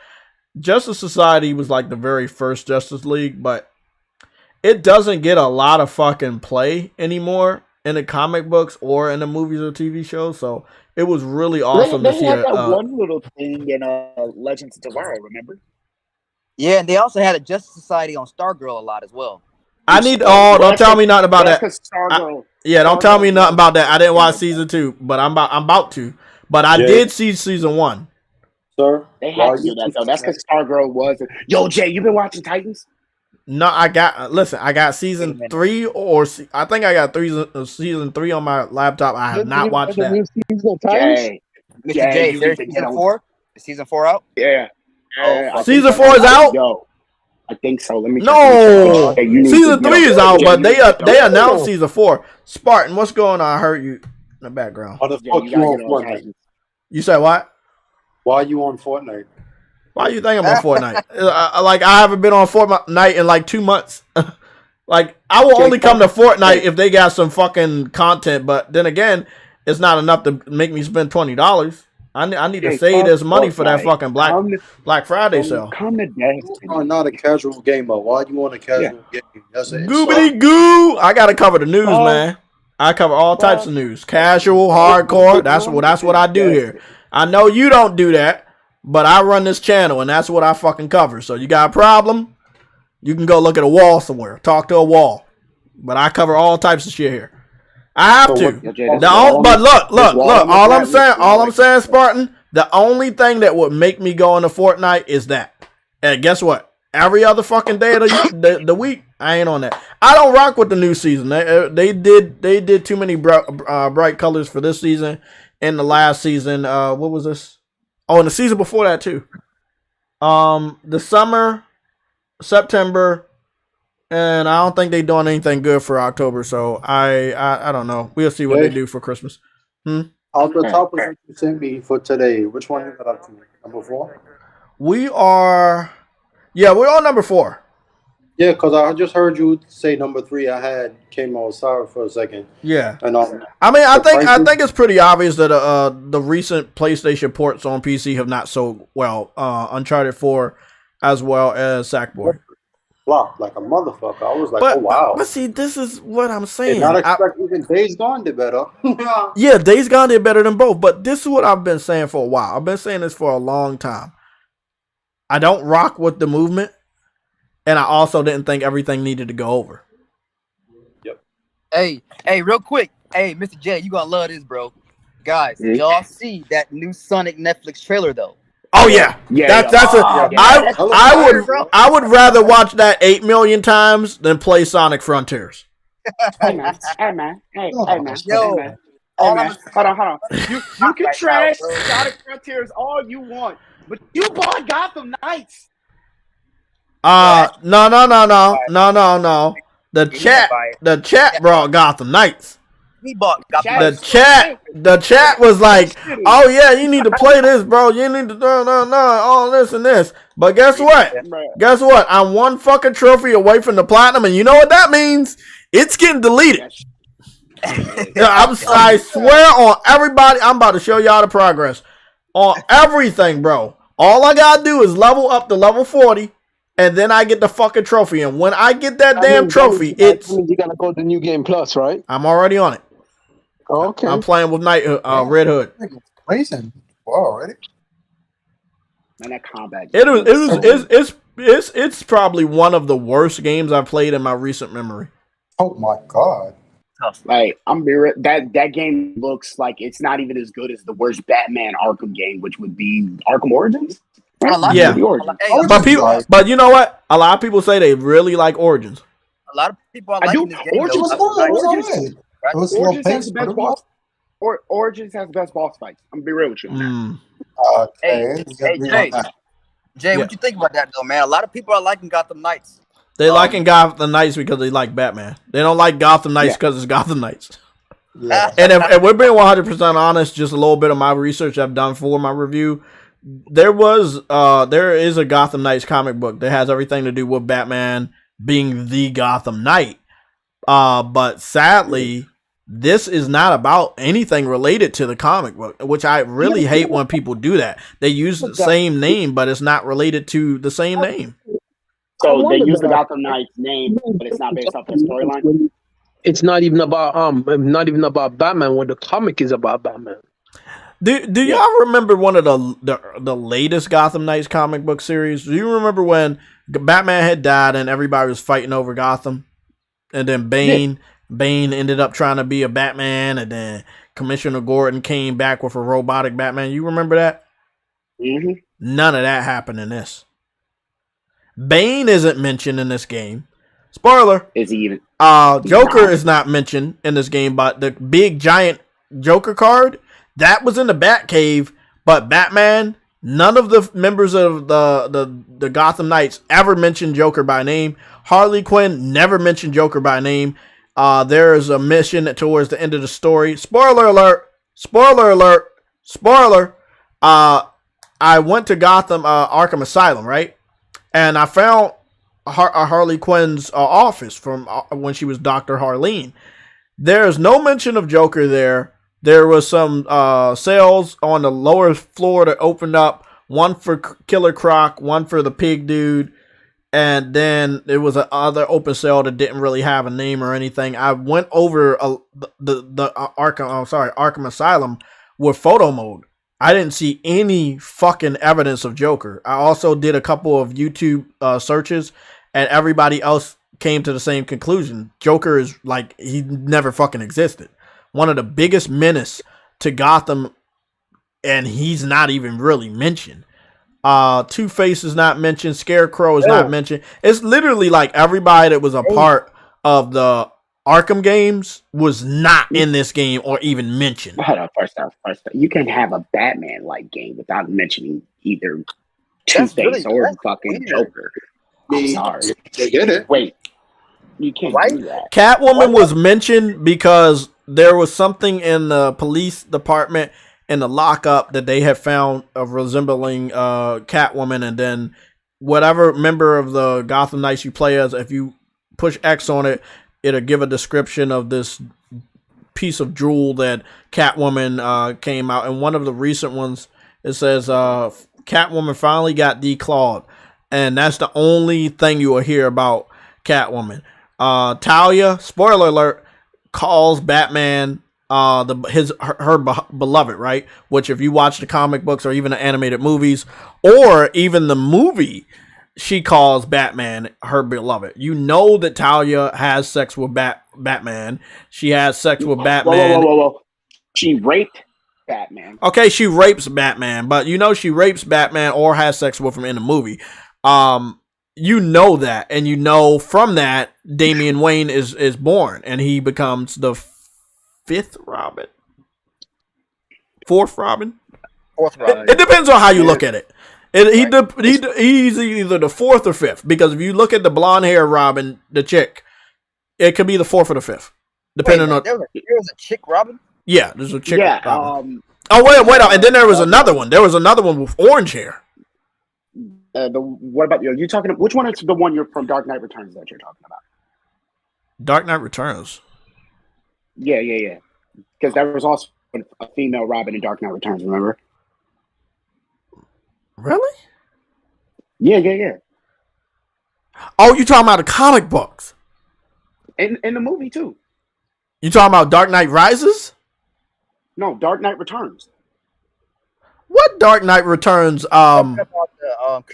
Justice Society was like the very first Justice League, but it doesn't get a lot of fucking play anymore in the comic books or in the movies or TV shows. So it was really awesome to see that one little thing in Legends of Tomorrow, remember? Yeah, and they also had a Justice Society on Stargirl a lot as well. Don't tell me nothing about that. Don't tell me nothing about that. I didn't watch season 2, but I'm about to. But I did see season 1. Sir, They had to do that though. That's because Stargirl was. Yo, Jay, you been watching Titans? No, I got season 3 I think I got season 3 on my laptop. I have not watched that. Jay, Mr. J, is there season 4? Is season 4 out? Yeah. Season 4 is out? Yo, I think so. Let me check. No, season 3 is out, but they announced Oh. season 4. Spartan, what's going on? I heard you in the background. Why the fuck you on Fortnite? You said what? Why are you on Fortnite? Why you think I'm on Fortnite? I haven't been on Fortnite in like 2 months. Like, I will only come to Fortnite if they got some fucking content. But then again, it's not enough to make me spend $20. I need to save this money for that fucking Black Friday sale. You are not a casual gamer. Why you want a casual game? That's it. Goobity goo! I gotta cover the news, man. I cover all types of news. Casual, hardcore. That's what I do here. I know you don't do that, but I run this channel and that's what I fucking cover. So you got a problem? You can go look at a wall somewhere. Talk to a wall. But I cover all types of shit here. I have to. But look. All I'm saying, Spartan, the only thing that would make me go into Fortnite is that. And guess what? Every other fucking day of the week, I ain't on that. I don't rock with the new season. They did too many bright colors for this season. In the last season, what was this? Oh, and the season before that too. The summer, September. And I don't think they're doing anything good for October, so I don't know. We'll see what they do for Christmas. Off the top of what you sent me for today, which one you got up to? Number 4? We're on number 4. Yeah, because I just heard you say number 3. I came out sour for a second. Yeah, and I think it's pretty obvious that the recent PlayStation ports on PC have not sold well. Uncharted 4, as well as Sackboy. Flop like a motherfucker. I was like, oh wow. But see, this is what I'm saying. Not expect even Days Gone did better. Yeah, Days Gone did better than both. But this is what I've been saying for a while. I've been saying this for a long time. I don't rock with the movement, and I also didn't think everything needed to go over. Yep. Hey, real quick. Hey, Mr. J, you gonna love this, bro. Guys, y'all see that new Sonic Netflix trailer though? Oh yeah, I would rather watch that 8 million times than play Sonic Frontiers. Hey man. Hold on. You can trash Sonic Frontiers all you want, but you bought Gotham Knights. No. The chat brought Gotham Knights. He bought The chat was like, oh yeah, you need to play this, bro. You need to all this and this. But guess what? I'm one fucking trophy away from the platinum, and you know what that means? It's getting deleted. I swear on everybody, I'm about to show y'all the progress on everything, bro. All I gotta do is level up to level 40, and then I get the fucking trophy. And when I get that damn trophy, you gotta go to New Game Plus, right? I'm already on it. Okay. I'm playing with Red Hood. Amazing. Wow, already. Man, that combat. It's probably one of the worst games I've played in my recent memory. Oh my god. Like that game looks like it's not even as good as the worst Batman Arkham game, which would be Arkham Origins. Yeah, but you know what? A lot of people say they really like Origins. A lot of people are liking this game. Origins has the best boss. Origins has the best boss fights. I'm gonna be real with you. Hey, Jay, what you think about that though, man? A lot of people are liking Gotham Knights. They liking Gotham Knights because they like Batman. They don't like Gotham Knights because it's Gotham Knights. Yeah. And if we're being 100% honest, just a little bit of my research I've done for my review, there is a Gotham Knights comic book that has everything to do with Batman being the Gotham Knight. But sadly, this is not about anything related to the comic book, which I really hate when people do that. They use the same name, but it's not related to the same name. So they use the Gotham Knights name, but it's not based off the storyline. It's not even about Batman when the comic is about Batman. Do y'all remember one of the latest Gotham Knights comic book series? Do you remember when Batman had died and everybody was fighting over Gotham? And then Bane ended up trying to be a Batman, and then Commissioner Gordon came back with a robotic Batman. You remember that? Mm-hmm. None of that happened in this. Bane isn't mentioned in this game. Spoiler. Is he even? Joker is not mentioned in this game, but the big giant Joker card that was in the Batcave. But Batman, none of the members of the Gotham Knights ever mentioned Joker by name. Harley Quinn never mentioned Joker by name. There is a mission towards the end of the story. Spoiler alert! Spoiler alert! Spoiler! I went to Gotham Arkham Asylum, right? And I found Harley Quinn's office from when she was Dr. Harleen. There's no mention of Joker there. There was some cells on the lower floor that opened up. One for Killer Croc, one for the pig dude. And then there was another open cell that didn't really have a name or anything. I went over the Arkham Asylum with photo mode. I didn't see any fucking evidence of Joker. I also did a couple of YouTube searches, and everybody else came to the same conclusion. Joker is like, he never fucking existed. One of the biggest menace to Gotham, and he's not even really mentioned. Two-Face is not mentioned. Scarecrow is not mentioned. It's literally like everybody that was a part of the Arkham games was not in this game or even mentioned. Hold on, first off, you can have a Batman-like game without mentioning either Two-Face or fucking Joker. I'm sorry. They did it. Wait, you can't do that. Catwoman was mentioned because there was something in the police department in the lockup that they had found of resembling Catwoman, and then whatever member of the Gotham Knights you play as, if you push X on it, it'll give a description of this piece of jewel that Catwoman came out. And one of the recent ones, it says Catwoman finally got declawed, and that's the only thing you will hear about Catwoman. Talia, spoiler alert, calls Batman her beloved, right? Which, if you watch the comic books or even the animated movies or even the movie, she calls Batman her beloved. You know that Talia has sex with Batman. She has sex with Batman. Whoa. She raped Batman. Okay, she rapes Batman, but you know she rapes Batman or has sex with him in the movie. You know that, and you know from that Damian Wayne is born, and he becomes the fifth Robin, fourth Robin. It depends on how you look at it. He's either the fourth or fifth, because if you look at the blonde hair Robin, the chick, it could be the fourth or the fifth, depending on. There was a chick Robin. Yeah, there's a chick. Yeah. Robin. Wait, and then there was another one. There was another one with orange hair. What about you? You talking? Which one is the one you're from Dark Knight Returns that you're talking about? Dark Knight Returns. Yeah. Because there was also a female Robin in Dark Knight Returns. Remember? Really? Yeah. Oh, you talking about the comic books? In the movie too. You talking about Dark Knight Rises? No, Dark Knight Returns. What Dark Knight Returns? About the,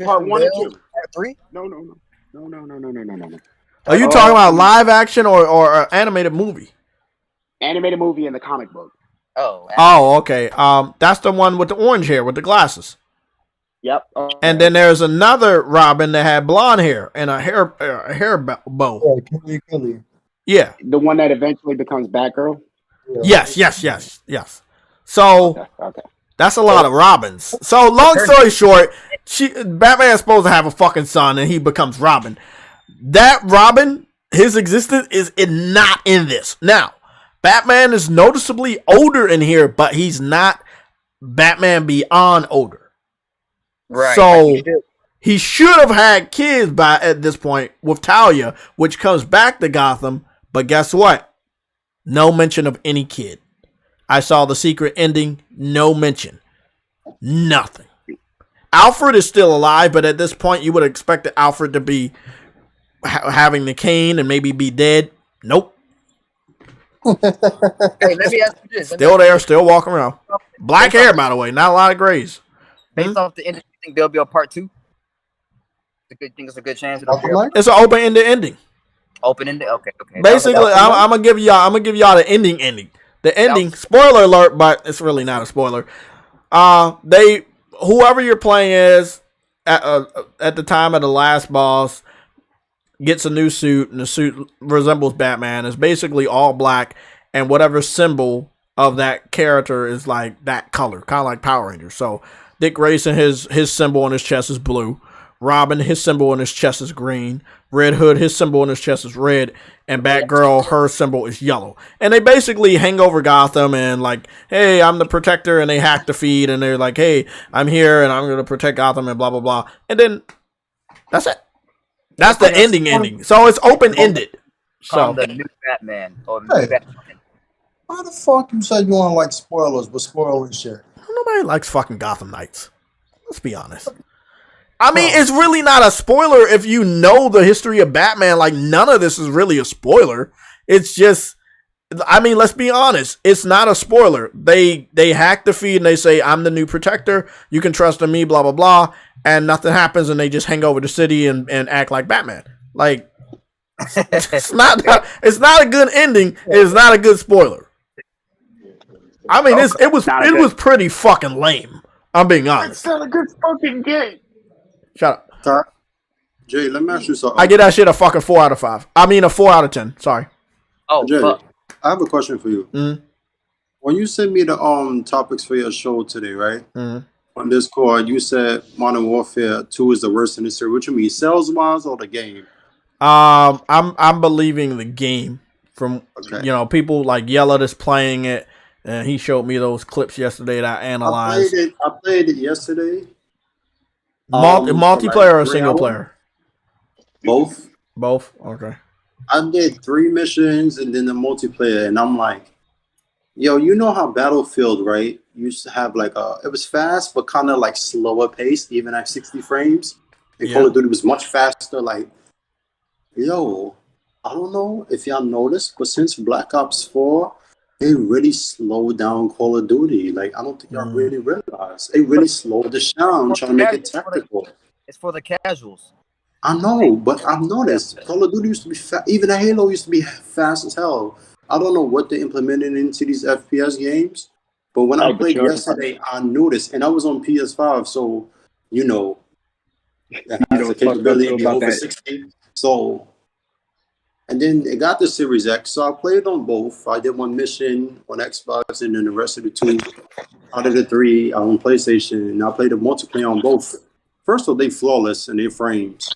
part 1 and 2. Part 3? No. Are you talking about live action or animated movie? Animated movie in the comic book. Oh, okay. That's the one with the orange hair with the glasses. Yep. And then there's another Robin that had blonde hair and a hair bow. Yeah, Kelly. Yeah. The one that eventually becomes Batgirl. Yeah. Yes. So Okay. that's a lot of Robins. So long story short, Batman's supposed to have a fucking son, and he becomes Robin. That Robin, his existence is not in this. Now, Batman is noticeably older in here, but he's not Batman Beyond older. Right. So he should have had kids at this point with Talia, which comes back to Gotham. But guess what? No mention of any kid. I saw the secret ending. No mention. Nothing. Alfred is still alive, but at this point, you would have expected Alfred to be having the cane and maybe be dead. Nope. Hey, let me ask you this. Still there, still walking around. Black hair, by the way, not a lot of grays. Based off the ending, you think there'll be a part 2? Think it's a good chance. It's an open-ended ending. Open-ended. Okay. Basically, I'm gonna give y'all the ending. The ending. Spoiler alert, but it's really not a spoiler. They whoever you're playing is at the time of the last boss gets a new suit, and the suit resembles Batman. It's basically all black, and whatever symbol of that character is like that color, kind of like Power Rangers. So Dick Grayson, his symbol on his chest is blue. Robin, his symbol on his chest is green. Red Hood, his symbol on his chest is red. And Batgirl, her symbol is yellow. And they basically hang over Gotham and like, hey, I'm the protector, and they hack the feed, and they're like, hey, I'm here, and I'm going to protect Gotham, and blah, blah, blah. And then that's it. That's the ending. So it's open-ended. So the new Batman. Or Hey. Batman. How the fuck you said you don't like spoilers, but spoiling shit? nobody likes fucking Gotham Knights. Let's be honest. I mean, it's really not a spoiler if you know the history of Batman. Like, none of this is really a spoiler. It's just, I mean, let's be honest. It's not a spoiler. They hack the feed and they say, I'm the new protector. You can trust in me, blah, blah, blah. And nothing happens and they just hang over the city and act like Batman. Like, it's not a good ending. It's not a good spoiler. I mean, it was pretty fucking lame. I'm being honest. It's not a good fucking game. Shut up. Jay, let me ask you something. I get that shit a fucking 4 out of 5. I mean, a 4 out of 10. Sorry. Oh, Jay, fuck. I have a question for you. Mm-hmm. When you sent me the topics for your show today, right? Mm-hmm. On Discord, you said Modern Warfare 2 is the worst in the series. What you mean, sales wise or the game? I'm believing the game from people like Yella that's playing it, and he showed me those clips yesterday that I analyzed. I played it yesterday. Multiplayer or single player? Both. Both? Okay. I did 3 missions and then the multiplayer, and I'm like, yo, you know how Battlefield, right? Used to have like it was fast, but kind of like slower paced, even at 60 frames. And Call of Duty was much faster. Like, yo, I don't know if y'all noticed, but since Black Ops 4, they really slowed down Call of Duty. Like, I don't think y'all really realize. They really slowed the down, trying to make it tactical. It's for the casuals. I know, but I've noticed Call of Duty used to be even Halo used to be fast as hell. I don't know what they implemented into these FPS games, but when I played yesterday, I noticed, and I was on PS5, so it has the capability to be over 60. So, and then it got the Series X, so I played on both. I did 1 mission on Xbox, and then the rest of the 2 out of the 3 on PlayStation, and I played the multiplayer on both. First of all, they flawless in their frames.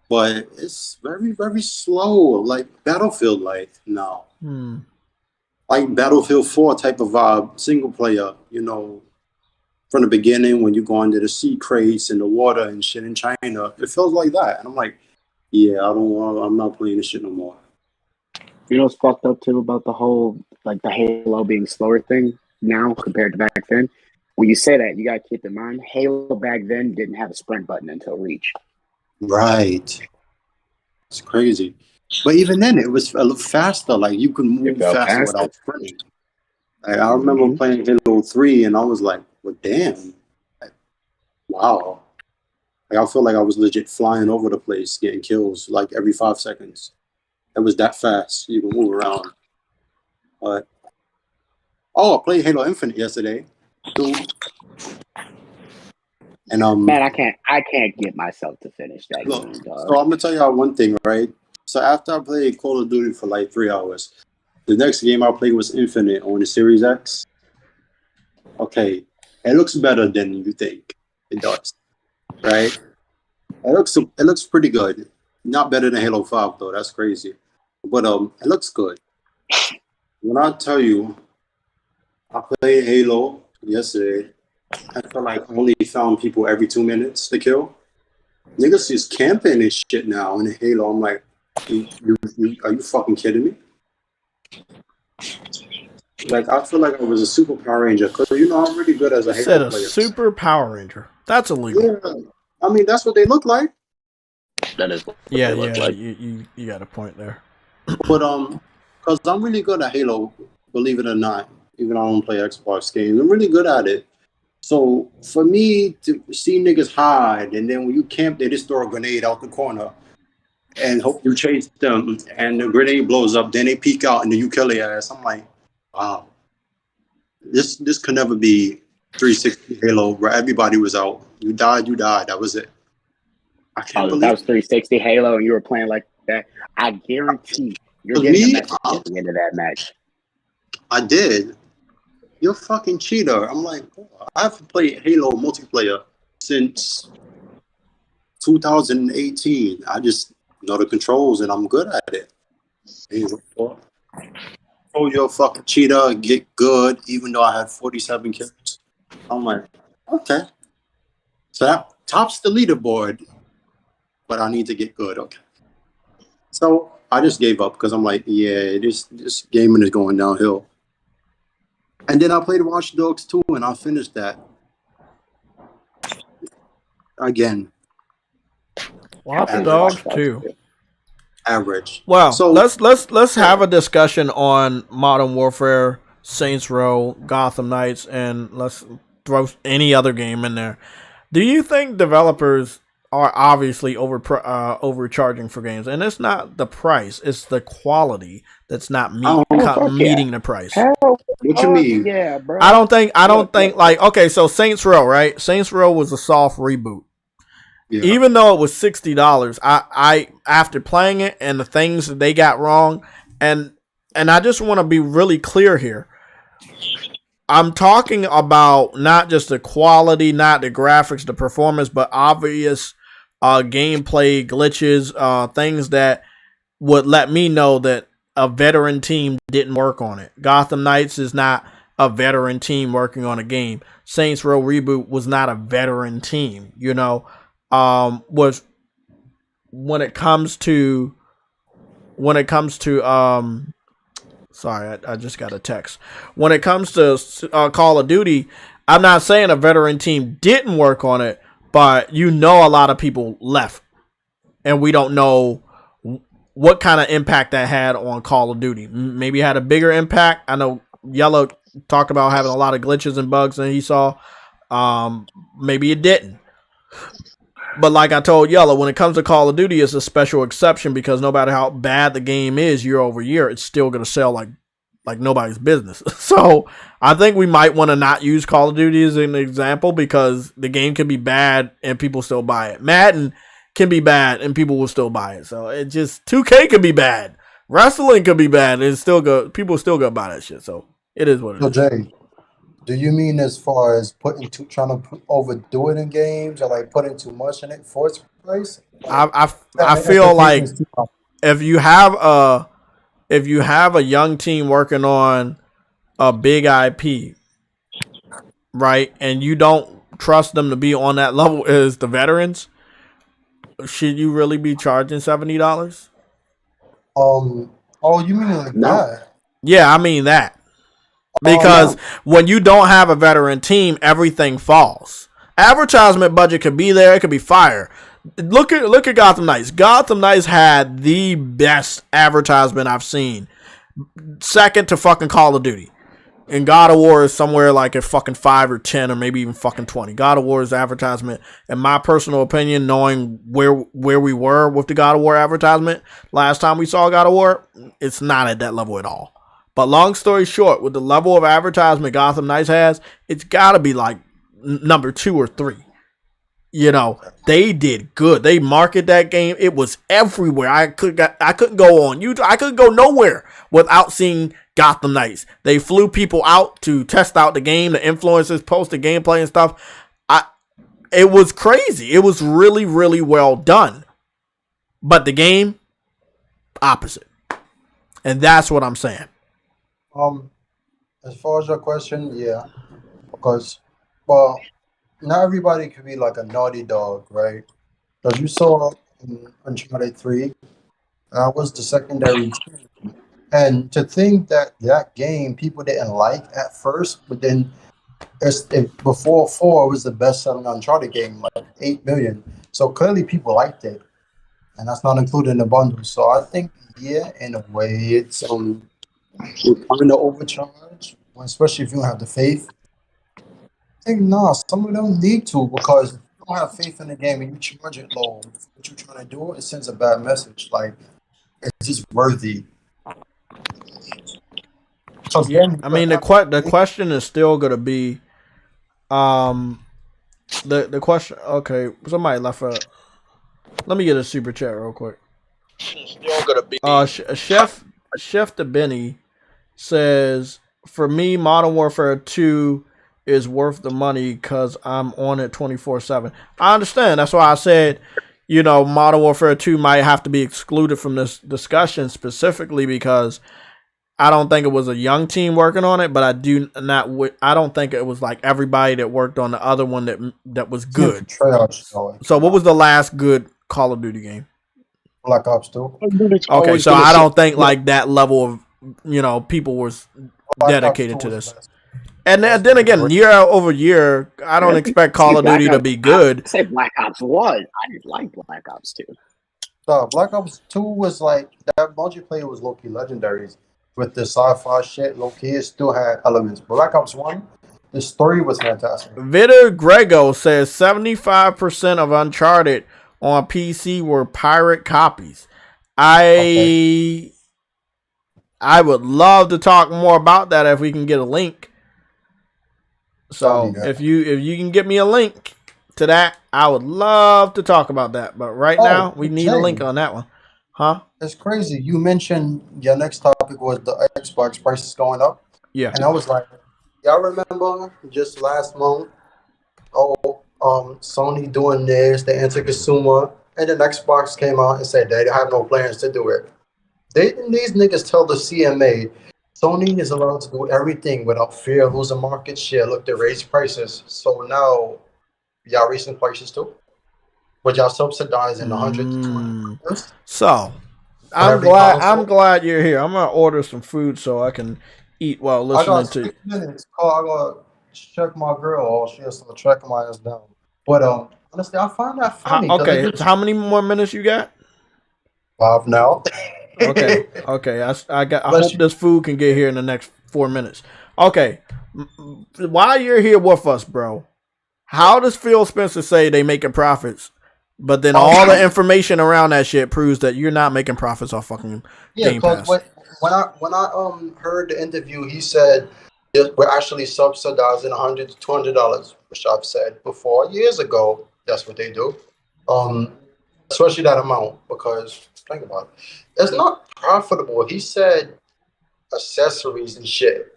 But it's very, very slow, like Battlefield like now. Like Battlefield 4 type of vibe, single player, from the beginning when you go into the sea crates and the water and shit in China. It feels like that. And I'm like, yeah, I'm not playing this shit no more. You know what's fucked up too about the whole, like the Halo being slower thing now compared to back then? When you say that, you gotta keep in mind, Halo back then didn't have a sprint button until Reach. Right. It's crazy. But even then, it was a little faster. Like, you could move faster without sprinting. Like, I remember playing Halo 3, and I was like, well, damn. Like, wow. Like, I feel like I was legit flying over the place, getting kills, like, every 5 seconds. It was that fast. You could move around. But, I played Halo Infinite yesterday, too. And man, I can't get myself to finish that game, dog. So I'm gonna tell y'all one thing, right? So after I played Call of Duty for like 3 hours, the next game I played was Infinite on the Series X. Okay, it looks better than you think it does, right? It looks pretty good. Not better than Halo 5 though. That's crazy, but it looks good. When I tell you, I played Halo yesterday. I feel like I only found people every 2 minutes to kill. Niggas just camping and shit now in Halo. I'm like, are you fucking kidding me? Like, I feel like I was a super Power Ranger because I'm really good as a Halo player. Super Power Ranger. That's illegal. Yeah, I mean that's what they look like. That is what they look like. You got a point there. But because I'm really good at Halo, believe it or not. Even though I don't play Xbox games, I'm really good at it. So for me to see niggas hide, and then when you camp, they just throw a grenade out the corner and hope you chase them, and the grenade blows up. Then they peek out, and then you kill their ass. I'm like, wow, this could never be 360 Halo, where everybody was out. You died. That was it. I can't believe that was 360 Halo, and you were playing like that. I guarantee you're getting a message at the end of that match. I did. You're a fucking cheater. I'm like, I haven't played Halo multiplayer since 2018. I just know the controls and I'm good at it. Oh, you're a fucking cheater. Get good, even though I had 47 kills. I'm like, okay. So that tops the leaderboard, but I need to get good. Okay. So I just gave up because I'm like, yeah, this gaming is going downhill. And then I played Watch Dogs 2 and I finished that. Again. Watch Dogs 2. Average. Well, so let's have a discussion on Modern Warfare, Saints Row, Gotham Knights, and let's throw any other game in there. Do you think developers are obviously overcharging for games? And it's not the price; it's the quality that's not meeting the price. What you mean? Yeah, bro. I don't think like, okay, so Saints Row, right? Saints Row was a soft reboot. Yeah. Even though it was $60, I after playing it and the things that they got wrong, and I just want to be really clear here. I'm talking about not just the quality, not the graphics, the performance, but obvious gameplay glitches, things that would let me know that a veteran team didn't work on it. Gotham Knights is not a veteran team working on a game. Saints Row Reboot was not a veteran team, you know. Was when it comes to sorry, I just got a text. When it comes to Call of Duty, I'm not saying a veteran team didn't work on it, but you know a lot of people left, and we don't know what kind of impact that had on Call of Duty. Maybe it had a bigger impact. I know Yellow talked about having a lot of glitches and bugs that he saw. Maybe it didn't. But like I told Yellow, when it comes to Call of Duty, it's a special exception because no matter how bad the game is year over year, it's still going to sell like nobody's business. So I think we might want to not use Call of Duty as an example because the game can be bad and people still buy it. Madden can be bad and people will still buy it. So it just 2K could be bad. Wrestling could be bad and it's still good. People still gonna buy that shit. So it is what it is. Jay, do you mean as far as trying to overdo it in games or like putting too much in it for its price? I feel like if you have a young team working on a big IP, right, and you don't trust them to be on that level as the veterans, should you really be charging $70? Oh, you mean like that? Yeah, I mean that. Because when you don't have a veteran team, everything falls. Advertisement budget could be there, it could be fire. Look at Gotham Knights. Gotham Knights had the best advertisement I've seen. Second to fucking Call of Duty. And God of War is somewhere like at fucking 5 or 10 or maybe even fucking 20. God of War's advertisement, in my personal opinion, knowing where we were with the God of War advertisement last time we saw God of War, it's not at that level at all. But long story short, with the level of advertisement Gotham Knights has, it's got to be like number 2 or 3. You know, they did good. They marketed that game. It was everywhere. I couldn't go on YouTube. I couldn't go nowhere without seeing Gotham Knights. They flew people out to test out the game. The influencers posted gameplay and stuff. It was crazy. It was really, really well done. But the game, opposite. And that's what I'm saying. As far as your question, yeah, because not everybody could be like a naughty dog, right? Because you saw in Uncharted 3, that was the secondary team. And to think that game people didn't like at first, but then before 4 was the best-selling Uncharted game, like 8 million. So clearly people liked it, and that's not included in the bundle. So I think, yeah, in a way, it's kind of overcharge, especially if you don't have the faith. I think some of them need to, because if you don't have faith in the game and you charge it low, what you're trying to do, it sends a bad message. Like, it's just worthy. Yeah, I mean the question is still going to be, The question. Okay, somebody left a. Let me get a super chat real quick. Still gonna be. Chef the Benny says, for me, Modern Warfare 2 is worth the money because I'm on it 24/7. I understand. That's why I said, Modern Warfare 2 might have to be excluded from this discussion specifically because I don't think it was a young team working on it, but I don't think it was like everybody that worked on the other one that was good. So what was the last good Call of Duty game? Black Ops 2. Okay, so I don't think like that level of people was dedicated to this. And then again, year over year, I don't expect Call of Duty to be good. I said Black Ops 1. I didn't like Black Ops 2. So Black Ops 2 was like, that multiplayer was low-key legendary. With the sci-fi shit, low-key, it still had elements. Black Ops 1, the story was fantastic. Vitor Grego says 75% of Uncharted on PC were pirate copies. I would love to talk more about that if we can get a link. So if you can get me a link to that, I would love to talk about that. But right now, we need a link on that one. Huh? It's crazy. You mentioned your next topic was the Xbox prices going up. Yeah. And I was like, y'all remember just last month, Sony doing this, the anti-consumer, and then Xbox came out and said they have no plans to do it. These niggas tell the CMA, Sony is allowed to do everything without fear of losing market share. Look, they raise prices. So now, y'all raising prices too? But y'all subsidizing 100 to 200. So, I'm glad you're here. I'm gonna order some food so I can eat while listening to you. 6 minutes. I gotta check my girl, or she has to track my ass down. But honestly, I find that funny. Okay, how many more minutes you got? 5 now. Okay. I hope this food can get here in the next 4 minutes. Okay, while you're here with us, bro, how does Phil Spencer say they making profits, but then all the information around that shit proves that you're not making profits off fucking Game Pass? When I heard the interview, he said we're actually subsidizing $100 to $200, which I've said before years ago. That's what they do. Especially that amount, because think about it. It's not profitable. He said accessories and shit.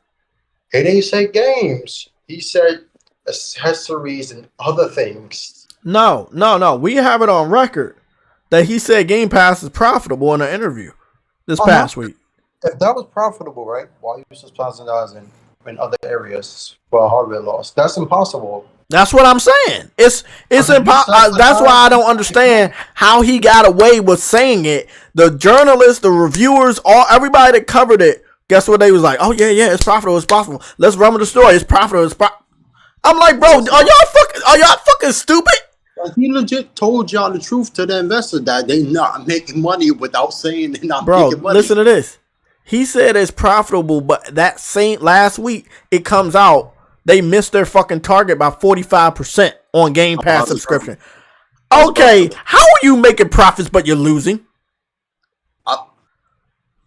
He didn't say games. He said accessories and other things. No. We have it on record that he said Game Pass is profitable in an interview this past week. If that was profitable, right? Why are you subsidizing in other areas for hardware loss? That's impossible. That's what I'm saying. It's impossible. That's why I don't understand how he got away with saying it. The journalists, the reviewers, everybody that covered it, guess what they was like? Oh yeah, it's profitable. It's possible. Let's run with the story. It's profitable. I'm like, bro, are y'all fucking stupid? He legit told y'all the truth to the investor that they not making money without saying they're not making money. Listen to this. He said it's profitable, but that same last week it comes out they missed their fucking target by 45% on Game Pass subscription. Okay, how are you making profits but you're losing?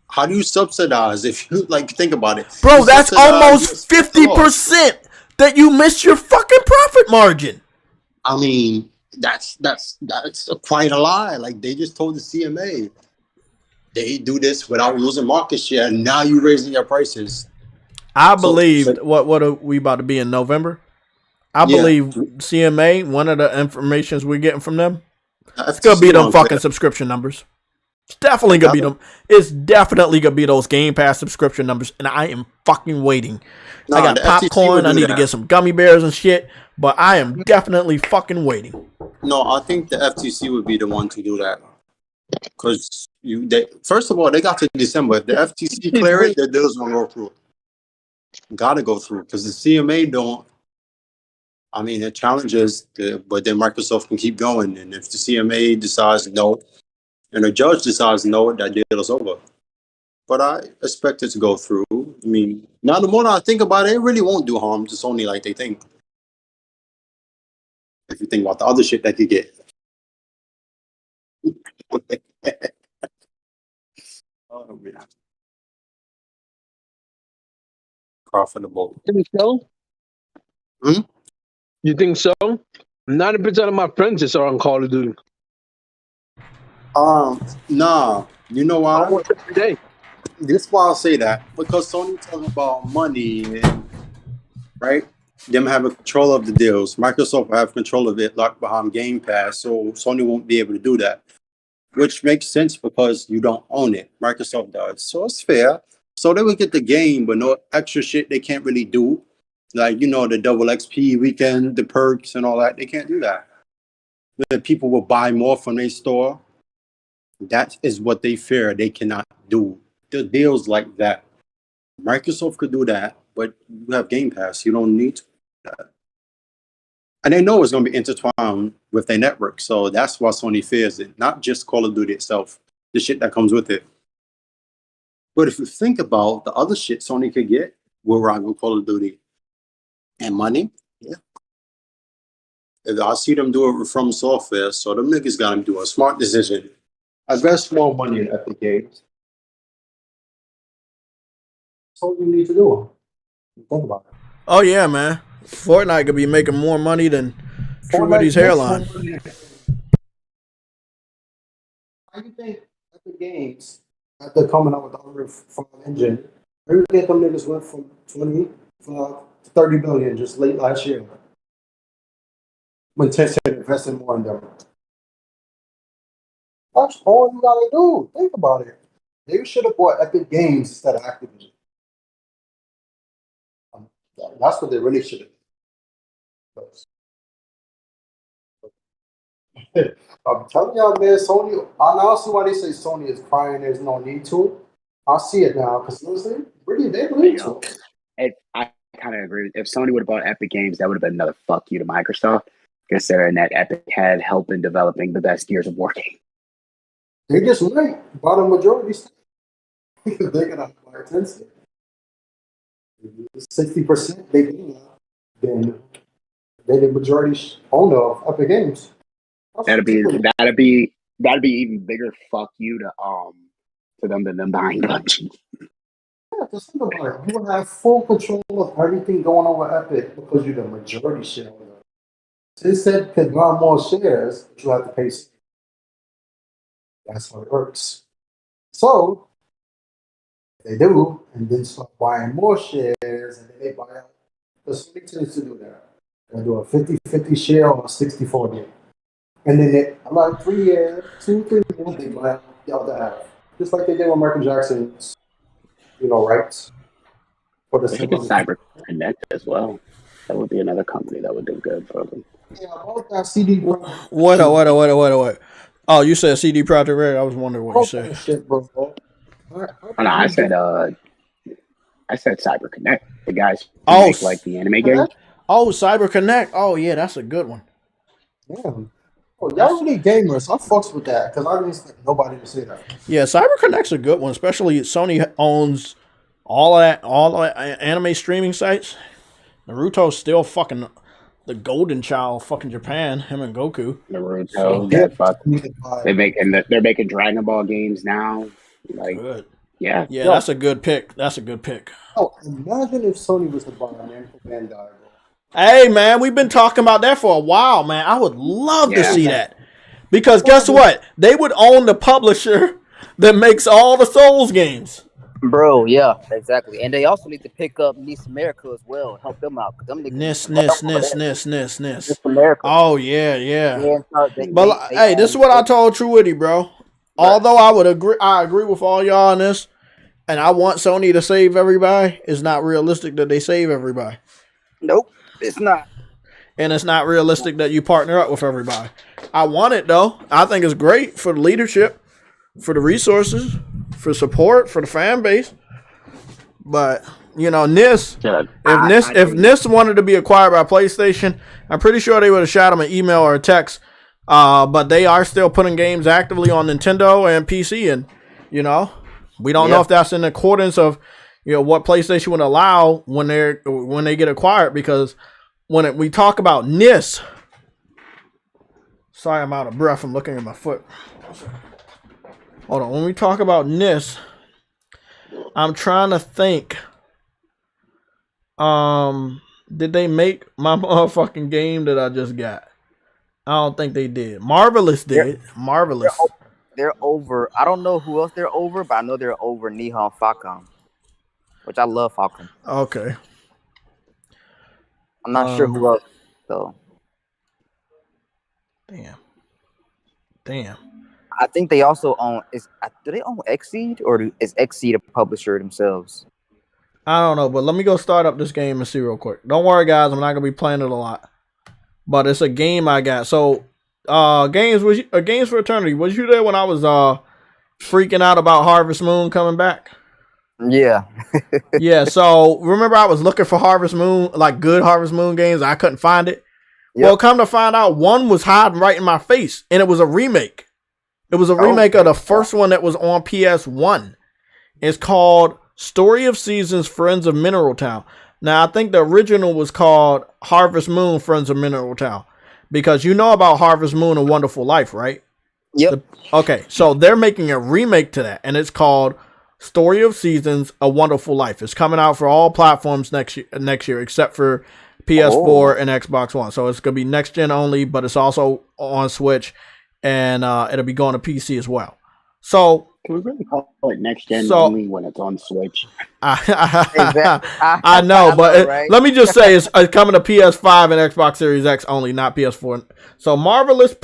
How do you subsidize if you think about it? Bro, that's almost 50% that you missed your fucking profit margin. I mean, that's quite a lie. Like they just told the CMA they do this without losing market share. And now you raising your prices. I believe what are we about to be in November? I believe CMA, one of the informations we're getting from them, it's gonna be them fucking subscription numbers. It's definitely gonna be them. It's definitely gonna be those Game Pass subscription numbers, and I am fucking waiting. I got popcorn. I need to get some gummy bears and shit, but I am definitely fucking waiting. No, I think the FTC would be the one to do that. Because first of all, they got to December. If the FTC clear it, the deal's gonna go through. Gotta go through because the CMA don't. I mean, the challenge is, but then Microsoft can keep going, and if the CMA decides no, and the judge decides no, that deal is over. But I expect it to go through. I mean, now the more I think about it, it really won't do harm to Sony like they think. If you think about the other shit that you get. Oh, man. Profitable. Did it go? You think so? 90% of my friends just are on Call of Duty. Nah. You know why? Every day. This is why I'll say that. Because Sony talking about money and right? Them having control of the deals. Microsoft will have control of it locked behind Game Pass, so Sony won't be able to do that. Which makes sense because you don't own it. Microsoft does. So it's fair. So they would get the game, but no extra shit they can't really do. Like, you know, the double XP weekend, the perks and all that. They can't do that. The people will buy more from their store. That is what they fear they cannot do. The deals like that. Microsoft could do that, but you have Game Pass. You don't need to do that. And they know it's going to be intertwined with their network. So that's why Sony fears it. Not just Call of Duty itself, the shit that comes with it. But if you think about the other shit Sony could get, will rival Call of Duty. And money, yeah. I see them do it from software, so them niggas got to do a smart decision. Invest more money in Epic Games. That's all you need to do. Think about it. Oh yeah, man. Fortnite could be making more money than True Witty's hairline. How do you think Epic Games, after coming out with the Unreal 5 engine, maybe get them niggas went from 20 to 30 billion just late last year when Tencent invested more in them? That's all you gotta do. Think about it. They should have bought Epic Games instead of Activision. That's what they really should have done. I'm telling y'all, man, Sony, I now see why they say Sony is crying. There's no need to. I see it now because honestly, really, they don't need to. I kind of agree. If Sony would have bought Epic Games, that would have been another fuck you to Microsoft, considering that Epic had help in developing the best Gears of War game. They just might buy the majority. They're gonna buy 10%. 60% they do now. Then they're the majority owner of Epic Games. That'd be even bigger fuck you to them than them buying Bungie. Yeah, just think about it. You will have full control of everything going on with Epic because you're the majority shareholder. They said could buy more shares, but you have to pay. That's how it works. So they do, and then start buying more shares, and then they buy out. The Sony tends to do that. They do a 50-50 share or a 60-40. And then they, about 3 years, 2-3 years, they buy out the other half. Just like they did with Michael Jackson's, rights. For the Cyber Connect as well. That would be another company that would do good for them. Yeah, about that CD. What? Oh, you said CD Projekt Red. I was wondering what you said. Shit, bro. Oh, no, I said Cyber Connect. The guys who make like the anime game. Oh, Cyber Connect. Oh yeah, that's a good one. Yeah. Oh, y'all really gamers. I fucks with that because I didn't expect nobody to say that. Yeah, Cyber Connect's a good one, especially Sony owns all the anime streaming sites. Naruto's still fucking the golden child, fucking Japan. Him and Goku. Naruto. They're making Dragon Ball games now. Like, good. Yeah. Yeah, that's a good pick. Oh, imagine if Sony was to buy a name for Bandai. Hey, man, we've been talking about that for a while, man. I would love to see that. Because guess what? They would own the publisher that makes all the Souls games. Bro, yeah, exactly. And they also need to pick up NIS America as well. Help them out. NIS. Oh, yeah. But, hey, this is what I told True Witty, bro. Right. Although I agree with all y'all on this, and I want Sony to save everybody, it's not realistic that they save everybody. Nope. It's not. And it's not realistic that you partner up with everybody. I want it, though. I think it's great for the leadership, for the resources, for support, for the fan base. But, NIS, if NIS wanted to be acquired by PlayStation, I'm pretty sure they would have shot them an email or a text. But they are still putting games actively on Nintendo and PC. And, we don't know if that's in accordance of, what PlayStation would allow when they get acquired, because when we talk about NIS, sorry, I'm out of breath. I'm looking at my foot. Hold on. When we talk about NIS, I'm trying to think. Did they make my motherfucking game that I just got? I don't think they did. Marvelous did. Marvelous. They're over. I don't know who else they're over, but I know they're over Nihon Falcom, which I love Falcom. Okay. I'm not sure who else though. Damn. I think they also own. Do they own Xseed or is Xseed a publisher themselves? I don't know, but let me go start up this game and see real quick. Don't worry, guys. I'm not gonna be playing it a lot, but it's a game I got. So, games for Eternity. Was you there when I was freaking out about Harvest Moon coming back? Yeah. Yeah. So remember, I was looking for Harvest Moon, like good Harvest Moon games. I couldn't find it. Yep. Well, come to find out, one was hiding right in my face, and it was a remake. It was a remake of the first one that was on PS1. It's called Story of Seasons, Friends of Mineral Town. Now, I think the original was called Harvest Moon, Friends of Mineral Town, because you know about Harvest Moon, A Wonderful Life, right? Yep. Okay, so they're making a remake to that, and it's called Story of Seasons, A Wonderful Life. It's coming out for all platforms next year except for PS4 and Xbox One. So it's going to be next gen only, but it's also on Switch, and it'll be going to PC as well. So can we really call it next gen only when it's on Switch? I know, but right? Let me just say it's coming to PS5 and Xbox Series X only, not PS4. So Marvelous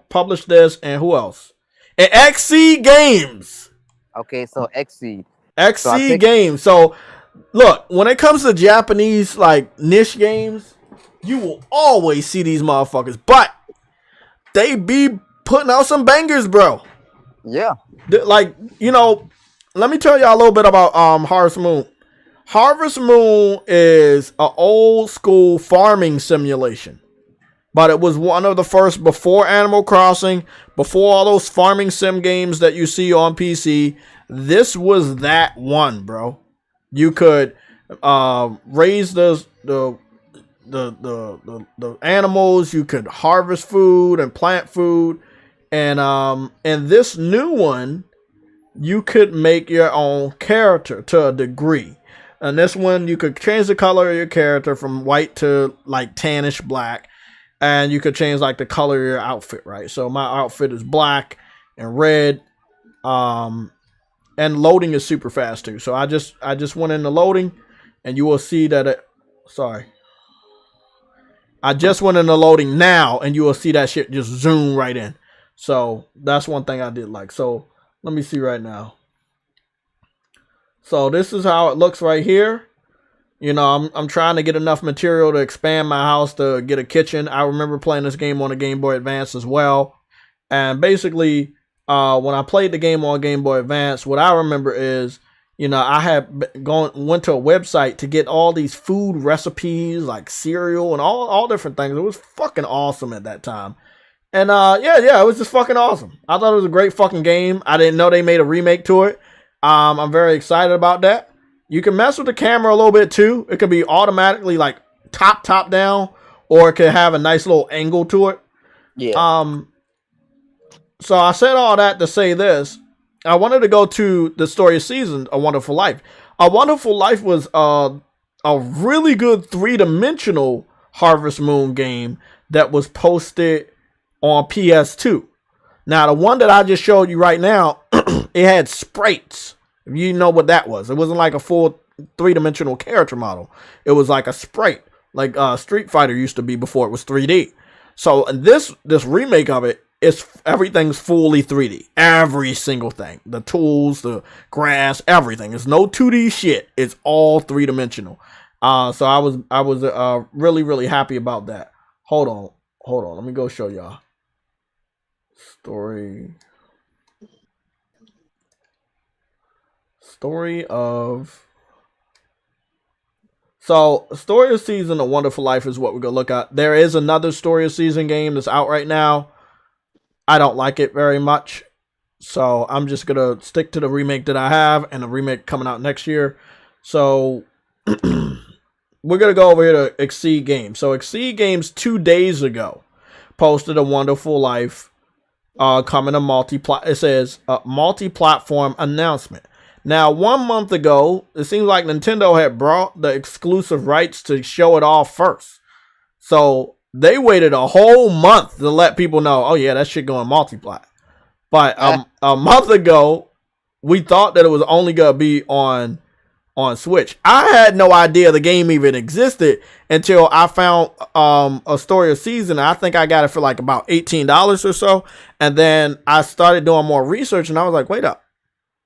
published this, and who else? And Xseed Games. Okay, so Xseed Games. So look, when it comes to Japanese like niche games, you will always see these motherfuckers, but they be putting out some bangers, bro. Yeah. Like, you know, let me tell y'all a little bit about Harvest Moon. Harvest Moon is an old school farming simulation, but it was one of the first before Animal Crossing, before all those farming sim games that you see on PC. This was that one, bro. You could raise the animals. You could harvest food and plant food, and this new one, you could make your own character to a degree. And this one, you could change the color of your character from white to like tannish black, and you could change like the color of your outfit, right? So my outfit is black and red, and loading is super fast too. So I just went into loading, and you will see that I just went into loading now, and you will see that shit just zoom right in. So that's one thing I did like. So let me see right now. So this is how it looks right here. You know, I'm trying to get enough material to expand my house to get a kitchen. I remember playing this game on a Game Boy Advance as well. And basically, when I played the game on Game Boy Advance, what I remember is, you know, I had went to a website to get all these food recipes, like cereal and all different things. It was fucking awesome at that time. And yeah, it was just fucking awesome. I thought it was a great fucking game. I didn't know they made a remake to it. I'm very excited about that. You can mess with the camera a little bit too. It could be automatically like top down, or it could have a nice little angle to it. Yeah. So I said all that to say this. I wanted to go to the Story of Seasons, A Wonderful Life. A Wonderful Life was a really good 3-dimensional Harvest Moon game that was posted on PS2. Now, the one that I just showed you right now, it had sprites. If you know what that was. It wasn't like a full 3-dimensional character model. It was like a sprite, like Street Fighter used to be before it was 3D. So this remake of it, everything's fully 3D. Every single thing. The tools, the grass, everything. It's no 2D shit. It's all 3-dimensional. So I was really, really happy about that. Hold on. Let me go show y'all. Story of Season, A Wonderful Life is what we're going to look at. There is another Story of Season game that's out right now. I don't like it very much. So I'm just going to stick to the remake that I have, and the remake coming out next year. So we're going to go over here to Xseed Games. So Xseed Games 2 days ago posted A Wonderful Life coming to it says multi-platform announcement. Now, 1 month ago, it seems like Nintendo had brought the exclusive rights to show it off first. So they waited a whole month to let people know, oh yeah, that shit going multiplat. But a month ago, we thought that it was only gonna be on Switch. I had no idea the game even existed until I found a story of season. I think I got it for like about $18 or so. And then I started doing more research and I was like, wait up.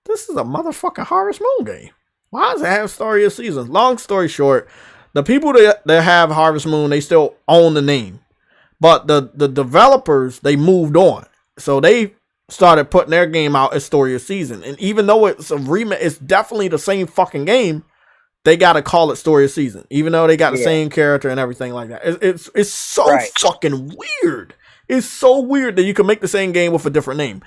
This is a motherfucking Harvest Moon game. Why does it have story of seasons? Long story short, the people that have Harvest Moon, they still own the name. But the developers, they moved on. So they started putting their game out as story of season. And even though it's a remake, it's definitely the same fucking game. They got to call it story of season. Even though they got the same character and everything like that. It's so fucking weird. It's so weird that you can make the same game with a different name.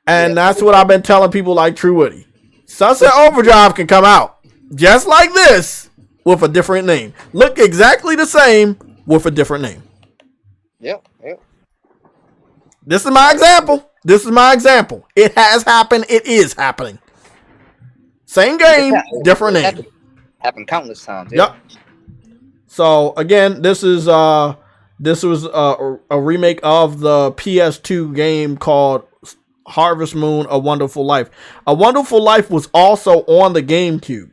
And that's what I've been telling people like True Woody. Sunset Overdrive can come out just like this with a different name. Look exactly the same with a different name. Yep. This is my example. It has happened. It is happening. Same game, different name. Happened countless times. Yep. So again, this was a remake of the PS2 game called Harvest Moon: A Wonderful Life. A Wonderful Life was also on the GameCube.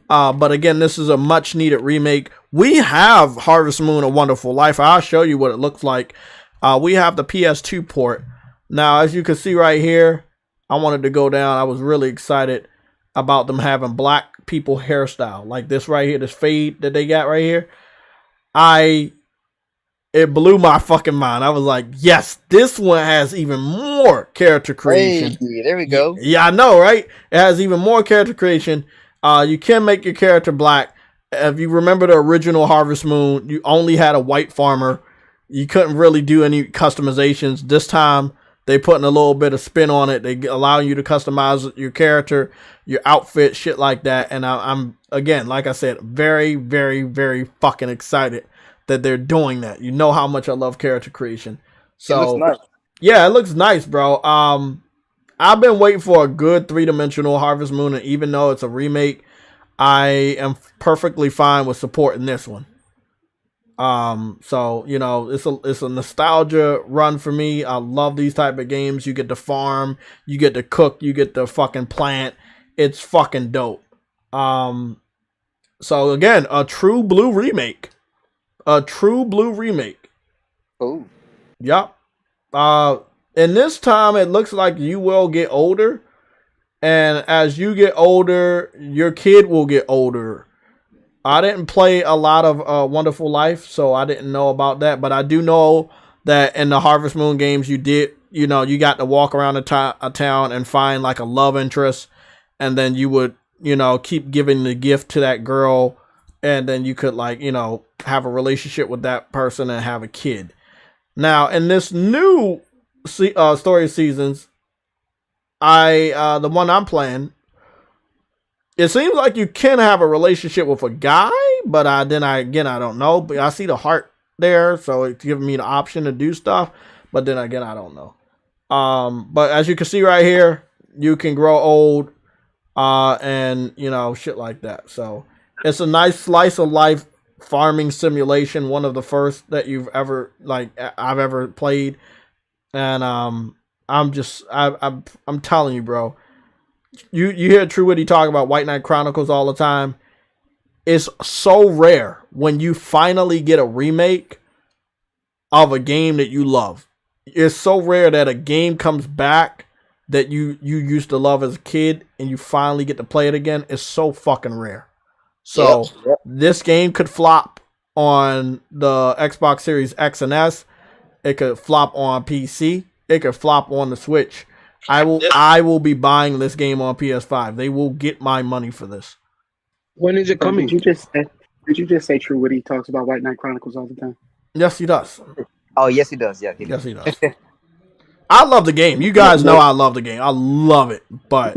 But again, this is a much needed remake. We have Harvest Moon: A Wonderful Life. I'll show you what it looks like. We have the PS2 port. Now, as you can see right here, I wanted to go down. I was really excited about them having black people hairstyle. Like this right here, this fade that they got right here. It blew my fucking mind. I was like, yes, this one has even more character creation. Hey, there we go. Yeah, I know, right? It has even more character creation. You can make your character black. If you remember the original Harvest Moon, you only had a white farmer. You couldn't really do any customizations. This time, they putting a little bit of spin on it. They allow you to customize your character, your outfit, shit like that. And I'm again, like I said, very, very, very fucking excited that they're doing that. You know how much I love character creation. So it looks nice. Yeah, it looks nice, bro. I've been waiting for a good 3-dimensional Harvest Moon, and even though it's a remake, I am perfectly fine with supporting this one. So you know, it's a nostalgia run for me. I love these type of games. You get to farm, you get to cook, you get to fucking plant. It's fucking dope. So again, a true blue remake. Oh. Yep. And this time it looks like you will get older. And as you get older, your kid will get older. I didn't play a lot of Wonderful Life, so I didn't know about that. But I do know that in the Harvest Moon games, you got to walk around a town and find like a love interest. And then you would, keep giving the gift to that girl. And then you could have a relationship with that person and have a kid. Now, in this new story seasons, the one I'm playing, it seems like you can have a relationship with a guy, but I don't know. But I see the heart there, so it's giving me the option to do stuff. But then again, I don't know. But as you can see right here, you can grow old, and shit like that. So it's a nice slice of life farming simulation, one of the first that I've ever played. And I'm telling you, bro. You hear True Witty talk about White Knight Chronicles all the time. It's so rare when you finally get a remake of a game that you love. It's so rare that a game comes back that you used to love as a kid and you finally get to play it again. It's so fucking rare. So This game could flop on the Xbox Series X and S. It could flop on PC. It could flop on the Switch. I will be buying this game on PS5. They will get my money for this. When is it coming? Did you just say True Witty talks about White Knight Chronicles all the time? Yes, he does. Oh, yes, he does. Yeah, yes, he does. I love the game. You guys know I love the game. I love it. But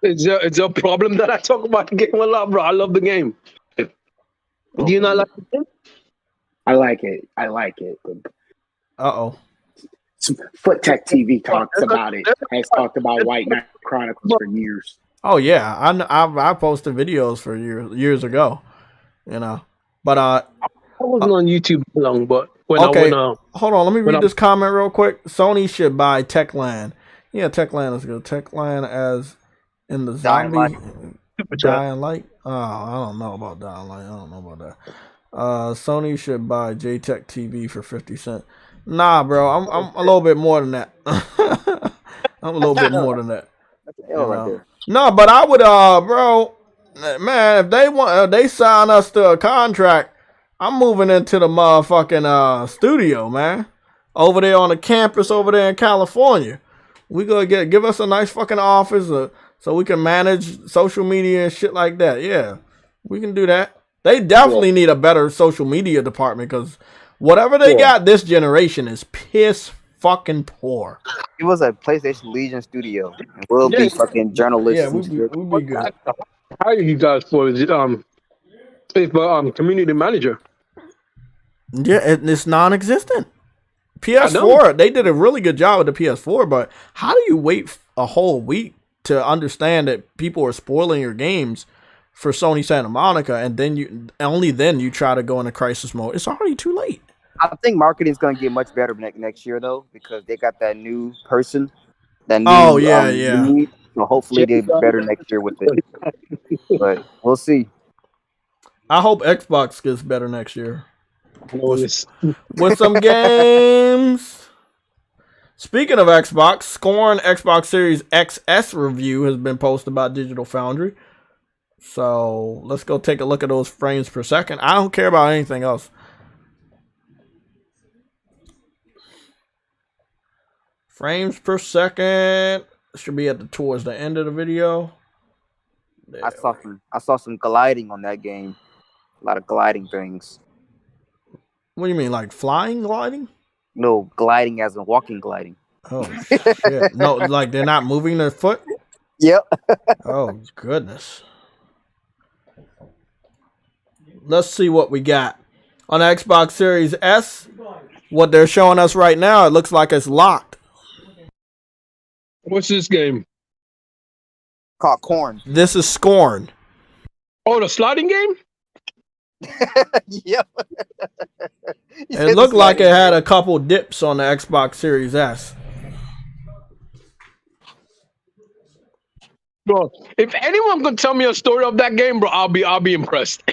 it's a problem that I talk about the game a lot, bro. I love the game. Do you not like the game? I like it. But Foot Tech TV talks about it. Has talked about White Knight Chronicles for years. Oh yeah, I posted videos for years ago, you know. But I wasn't on YouTube long, but when okay, I went hold on, let me read this comment real quick. Sony should buy Techland. Yeah, Techland is good. Techland as in the zombie Dying Light. Oh, I don't know about Dying Light. I don't know about that. Sony should buy JTech TV for 50 cents. Nah, bro, I'm a little bit more than that. I'm a little bit more than that. Right there. No, but I would, bro, man, if they want, they sign us to a contract, I'm moving into the motherfucking studio, man, over there on the campus over there in California. We gonna give us a nice fucking office so we can manage social media and shit like that. Yeah, we can do that. They definitely need a better social media department because whatever they got this generation is piss fucking poor. It was a PlayStation Legion studio. And we'll be fucking journalists. Yeah, we'll be good. How you guys for is it community manager? Yeah, it's non-existent. PS4, they did a really good job with the PS4, but how do you wait a whole week to understand that people are spoiling your games for Sony Santa Monica, and then you try to go into crisis mode? It's already too late. I think marketing's going to get much better next year, though, because they got that new person. That new, lead, so hopefully they get better next year with it. But we'll see. I hope Xbox gets better next year. With some games. Speaking of Xbox, Scorn Xbox Series XS review has been posted by Digital Foundry. So let's go take a look at those frames per second. I don't care about anything else. Frames per second should be towards the end of the video. There. I saw some gliding on that game. A lot of gliding things. What do you mean, like flying gliding? No, gliding as in walking gliding. Oh shit! No, like they're not moving their foot. Yep. Oh goodness. Let's see what we got on the Xbox Series S. What they're showing us right now, it looks like it's locked. What's this game? Called Corn. This is Scorn. Oh, the sliding game? Yep. It looked like it had a couple dips on the Xbox Series S. Bro, if anyone could tell me a story of that game, bro, I'll be impressed.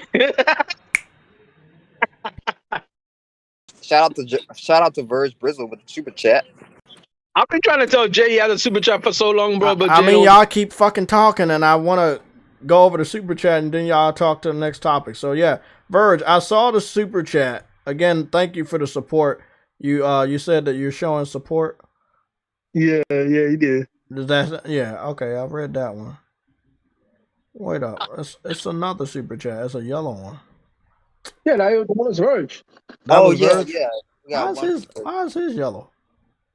Shout out to Verge Brizzle with the super chat. I've been trying to tell Jay he had a super chat for so long, bro. But I mean, y'all keep fucking talking, and I want to go over the super chat, and then y'all talk to the next topic. So yeah, Verge, I saw the super chat again. Thank you for the support. You said that you're showing support. Yeah, you did. Okay, I read that one. Wait up, it's another super chat. It's a yellow one. Yeah, that was Verge. Verge? Yeah. Why is his yellow?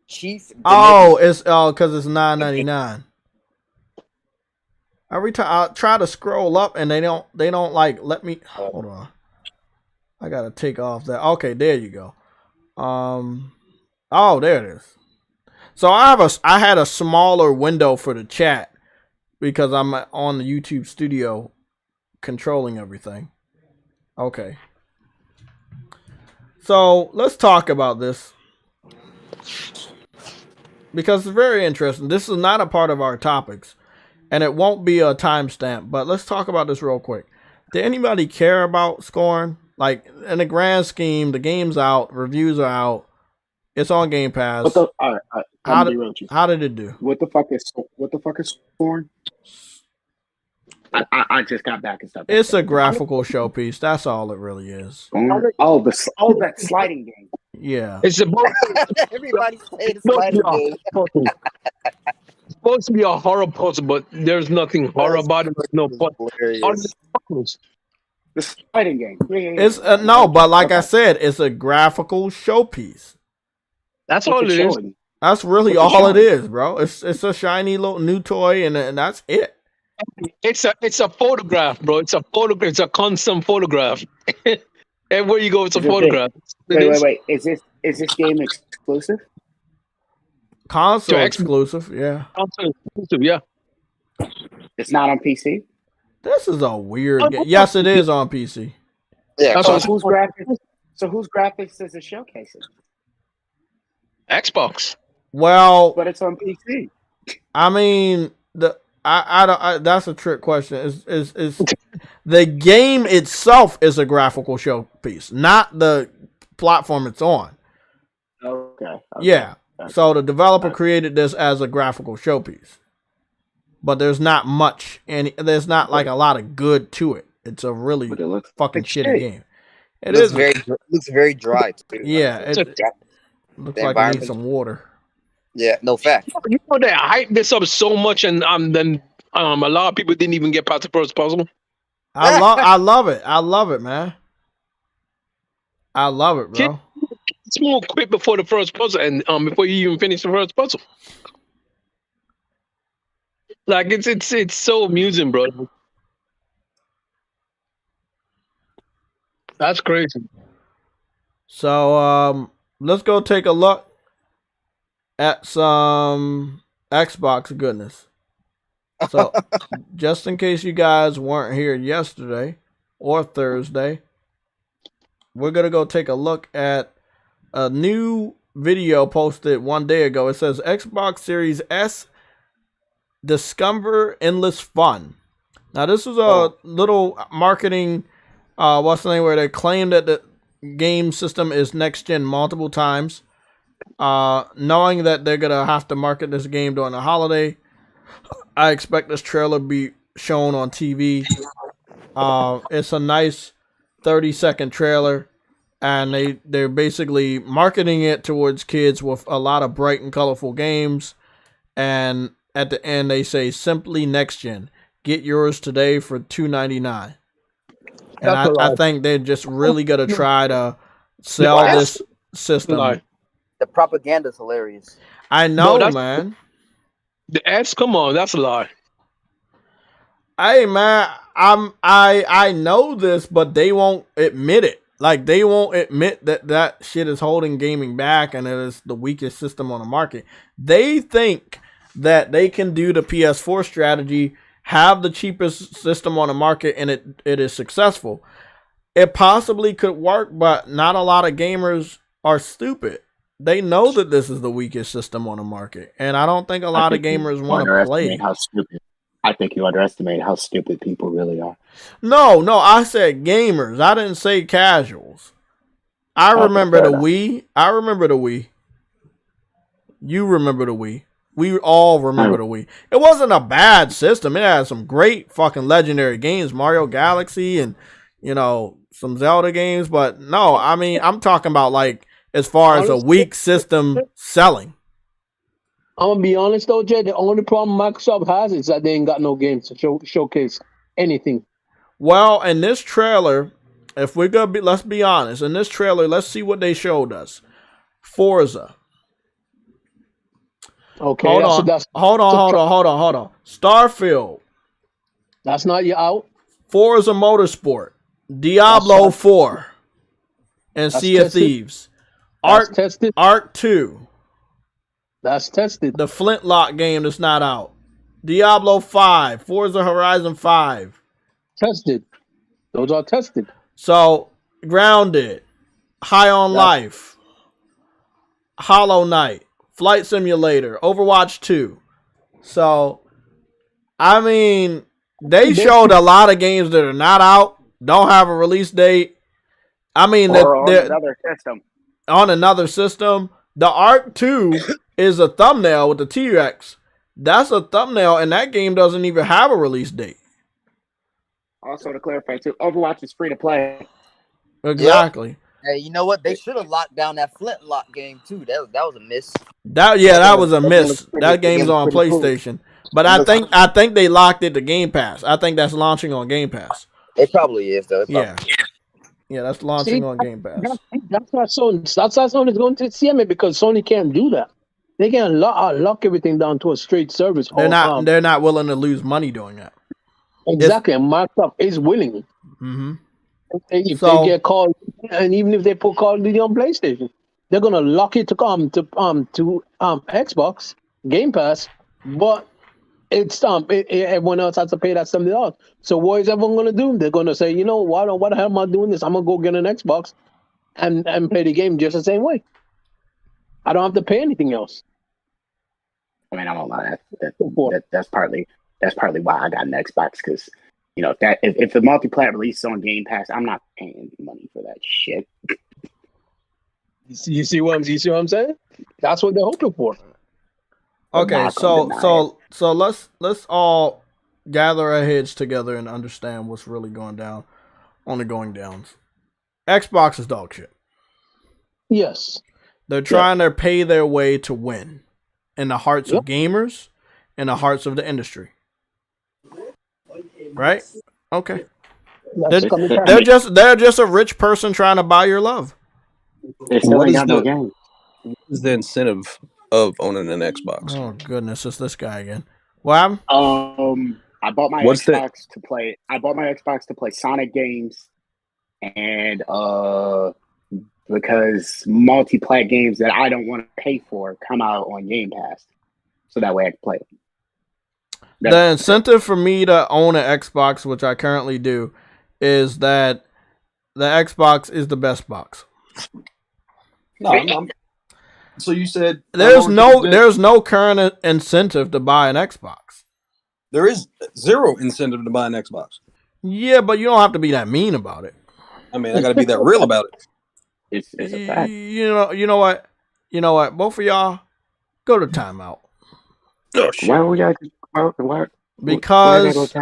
Chief. It's because it's $9.99. Every time I try to scroll up and they don't like let me. Hold on, I gotta take off that. Okay, there you go. Oh, there it is. So I had a smaller window for the chat because I'm on the YouTube studio controlling everything. Okay. So let's talk about this because it's very interesting. This is not a part of our topics and it won't be a timestamp, but let's talk about this real quick. Did anybody care about Scorn? Like in the grand scheme, the game's out, reviews are out, it's on Game Pass. How did it do? What the fuck is Scorn? I just got back and stuff. It's a graphical showpiece. That's all it really is. Oh, that sliding game. Yeah. It's supposed everybody say the sliding game. It's supposed to be a horror puzzle, but there's nothing horror about it. There's no puzzle. The sliding game. It's no, but like I said, it's a graphical showpiece. That's all it is. That's really all it is, bro. It's a shiny little new toy, and that's it. It's a photograph, bro. It's a photograph. It's a constant photograph. Everywhere you go, it's a photograph. Wait. Is this game exclusive? Console exclusive, yeah. Console exclusive, yeah. It's not on PC. This is a weird game. Yes, it is on PC. Yeah. So whose graphics is it showcasing? Xbox. Well, but it's on PC. I mean, that's a trick question. Is the game itself is a graphical showpiece, not the platform it's on. Okay. Yeah. So the developer created this as a graphical showpiece, but there's not much, and there's not like a lot of good to it. It's a really fucking shitty game. It looks very dry too. Yeah, it looks like it needs some water. Yeah, no fact. You know they hyped this up so much, and then a lot of people didn't even get past the first puzzle. I love it. I love it, man. I love it, bro. It's more quick before the first puzzle, and before you even finish the first puzzle. Like it's so amusing, bro. That's crazy. So let's go take a look at some Xbox goodness. So just in case you guys weren't here yesterday or Thursday, we're gonna go take a look at a new video posted one day ago. It says Xbox Series S discover endless fun. Now this is a little marketing what's the name, where they claim that the game system is next gen multiple times, knowing that they're gonna have to market this game during the holiday. I expect this trailer to be shown on TV. It's a nice 30-second trailer, and they're basically marketing it towards kids with a lot of bright and colorful games. And at the end, they say simply next gen. Get yours today for $2.99. And I think they're just really gonna try to sell this system. The propaganda's hilarious. I know, man. The S, come on, that's a lie. Hey, man, I know this, but they won't admit it. Like, they won't admit that shit is holding gaming back and it is the weakest system on the market. They think that they can do the PS4 strategy, have the cheapest system on the market, and it is successful. It possibly could work, but not a lot of gamers are stupid. They know that this is the weakest system on the market, and I don't think a lot of gamers want to play. How stupid. I think you underestimate how stupid people really are. No, I said gamers. I didn't say casuals. I remember the Wii. I remember the Wii. You remember the Wii. We all remember the Wii. It wasn't a bad system. It had some great fucking legendary games, Mario Galaxy and, some Zelda games. But no, I mean, I'm talking about like as far as a weak system selling. I'm going to be honest though, Jay. The only problem Microsoft has is that they ain't got no games to showcase anything. Well, in this trailer, if we're going to let's be honest. In this trailer, let's see what they showed us. Forza. Okay, hold on. Starfield. That's not you out. Forza Motorsport. Diablo 4. And Sea of Thieves. Ark 2. That's tested. The Flintlock game that's not out. Diablo 5. Forza Horizon 5. Tested. Those are tested. So, Grounded. High on Life. Hollow Knight. Flight Simulator, Overwatch 2. So, I mean, they showed a lot of games that are not out, don't have a release date. I mean, on another system. On another system. The Ark 2 is a thumbnail with the T-Rex. That's a thumbnail, and that game doesn't even have a release date. Also, to clarify, too, Overwatch is free to play. Exactly. Yep. Hey, you know what? They should have locked down that Flintlock game too. That was a miss. That was a miss. That game's on PlayStation, but I think they locked it to Game Pass. I think that's launching on Game Pass. It probably is though. Yeah, that's launching on Game Pass. That's why Sony's going to CMA, because Sony can't do that. They can't lock everything down to a straight service. They're not willing to lose money doing that. Exactly, and Microsoft is willing. Mm-hmm. If they get called, and even if they put Call of Duty on PlayStation, they're gonna lock it to Xbox Game Pass, but it's everyone else has to pay that $70. So what is everyone gonna do? They're gonna say, you know, why the hell am I doing this? I'm gonna go get an Xbox and play the game just the same way. I don't have to pay anything else. I mean, I don't lie. That's partly why I got an Xbox, because you know if the multiplayer releases on Game Pass, I'm not paying money for that shit. You see what I'm saying? That's what they're hoping for. Okay, so let's all gather our heads together and understand what's really going down on the going downs. Xbox is dog shit. Yes. They're trying to pay their way to win in the hearts of gamers, in the hearts of the industry. Right? Okay. They're just a rich person trying to buy your love. What is the incentive of owning an Xbox? Oh goodness, it's this guy again. What? I bought my Xbox to play. I bought my Xbox to play Sonic games, and because multiplayer games that I don't want to pay for come out on Game Pass, so that way I can play them. The incentive for me to own an Xbox, which I currently do, is that the Xbox is the best box. No, so you said there's no current incentive to buy an Xbox. There is zero incentive to buy an Xbox. Yeah, but you don't have to be that mean about it. I mean, I got to be that real about it. It's a fact. You know what? Both of y'all go to timeout. Oh shit! Why? Because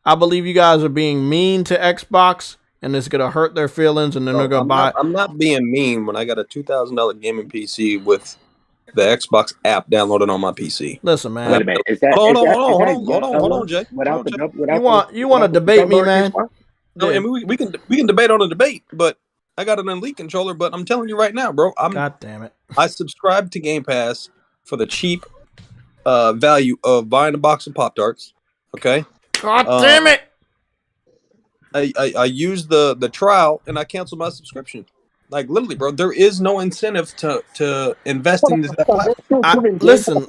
I believe you guys are being mean to Xbox, and it's gonna hurt their feelings, and then they're gonna buy. I'm not being mean when I got a $2,000 gaming PC with the Xbox app downloaded on my PC. Listen, man. Wait a minute. Hold on, Jay. You want to debate me, man? No, I mean, we can debate on a debate, but I got an Elite controller. But I'm telling you right now, bro. God damn it! I subscribe to Game Pass for the cheap value of buying a box of Pop-Tarts. Okay. God damn it! I used the trial and I canceled my subscription. Like literally, bro, there is no incentive to invest in this. Listen.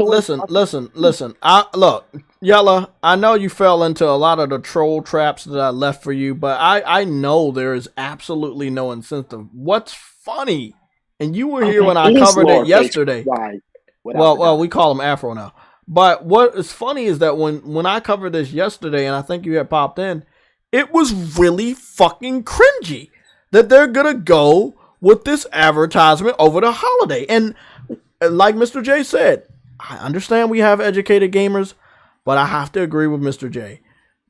Look, Yella, I know you fell into a lot of the troll traps that I left for you, but I know there is absolutely no incentive. What's funny, and you were here when I covered it yesterday. Well, we call him Afro now. But what is funny is that when I covered this yesterday, and I think you had popped in, it was really fucking cringy that they're gonna go with this advertisement over the holiday. And like Mr. J said, I understand we have educated gamers, but I have to agree with Mr. J.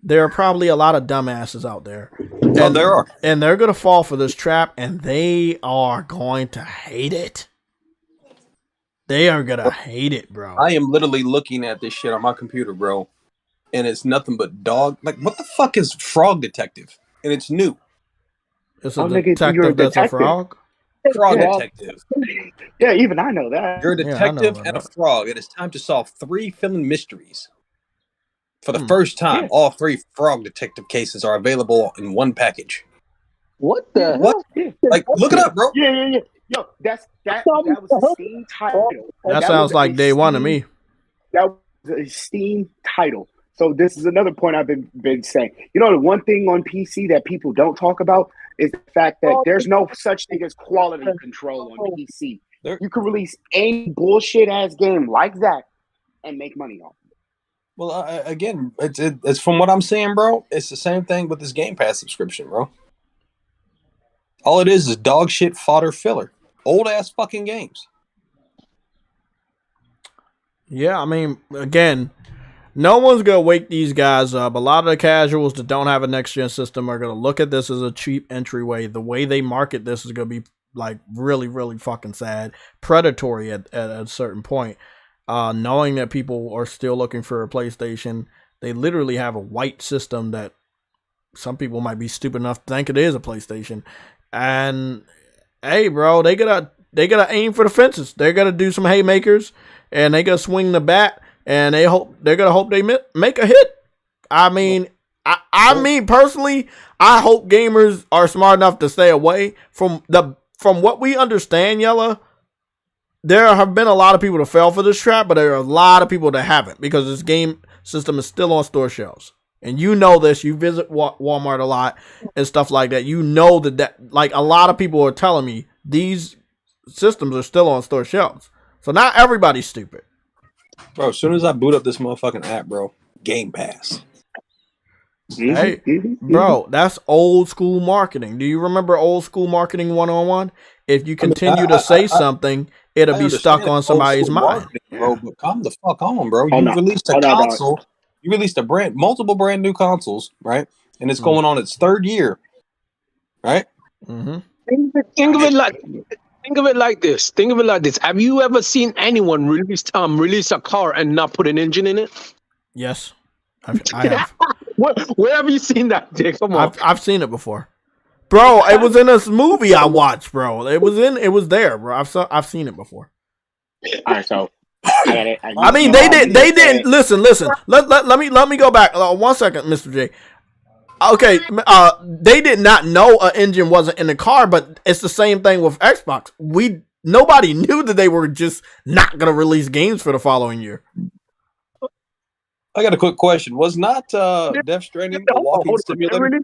There are probably a lot of dumbasses out there. And there are. And they're gonna fall for this trap, and they are going to hate it. They are gonna hate it, bro. I am literally looking at this shit on my computer, bro, and it's nothing but dog. Like, what the fuck is Frog Detective? And it's new. It's a detective that's a frog? Frog detective. Yeah, even I know that. You're a detective and a frog. It is time to solve 3 filling mysteries. For the first time, all 3 frog detective cases are available in one package. What the hell? Like, look it up, bro. Yeah. Yo, that was a Steam title. That sounds like day one to me. That was a Steam title. So this is another point I've been saying. You know, the one thing on PC that people don't talk about is the fact that there's no such thing as quality control on PC. You can release any bullshit ass game like that and make money off it. Well, again, it's from what I'm seeing, bro. It's the same thing with this Game Pass subscription, bro. All it is dog shit fodder filler. Old ass fucking games. Yeah, I mean, again, no one's going to wake these guys up. A lot of the casuals that don't have a next-gen system are going to look at this as a cheap entryway. The way they market this is going to be, like, really, really fucking sad. Predatory at a certain point. Knowing that people are still looking for a PlayStation, they literally have a white system that some people might be stupid enough to think it is a PlayStation. And, hey, bro, they gotta aim for the fences. They're going to do some haymakers, and they got to swing the bat. And they're gonna hope they make a hit. I mean, I mean personally, I hope gamers are smart enough to stay away from what we understand. Yella, there have been a lot of people that fell for this trap, but there are a lot of people that haven't because this game system is still on store shelves. And you know this. You visit Walmart a lot and stuff like that. You know that like a lot of people are telling me these systems are still on store shelves. So not everybody's stupid. Bro, as soon as I boot up this motherfucking app, bro, Game Pass. Hey, bro, that's old school marketing. Do you remember old school marketing 101? If you continue to say something, it'll be stuck on somebody's mind. Bro, but come the fuck on, bro. You released a console. You released multiple brand new consoles, right? And it's going on its third year, right? Mm-hmm. Think of it like this. Think of it like this. Have you ever seen anyone release a car and not put an engine in it? Yes, I have. Where have you seen that, Dick? Come on. I've seen it before, bro. It was in this movie I watched, bro. It was there, bro. I've seen it before. All right, so I mean, they didn't listen. Let me go back 1 second, Mr. J. Okay, they did not know an engine wasn't in the car, but it's the same thing with Xbox. Nobody knew that they were just not gonna release games for the following year. I got a quick question. Was not Death Stranding a walking simulator?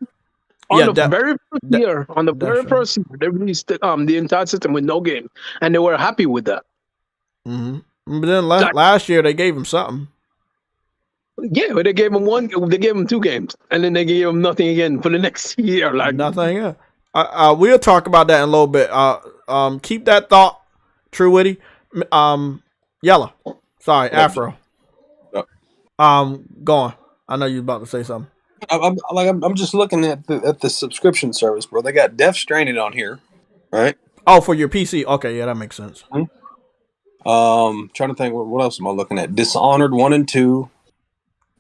On the very first year, they released the entire system with no game, and they were happy with that. Mm-hmm. But then last year they gave him something. Yeah, but they gave him 2 games, and then they gave him nothing again for the next year. Like nothing. Yeah. We'll talk about that in a little bit. Keep that thought, True Witty. Yellow. Sorry, Afro. Go on. I know you're about to say something. I'm just looking at the subscription service, bro. They got Death Stranding on here, right? Oh, for your PC. Okay, yeah, that makes sense. Trying to think, what else am I looking at? Dishonored 1 and 2,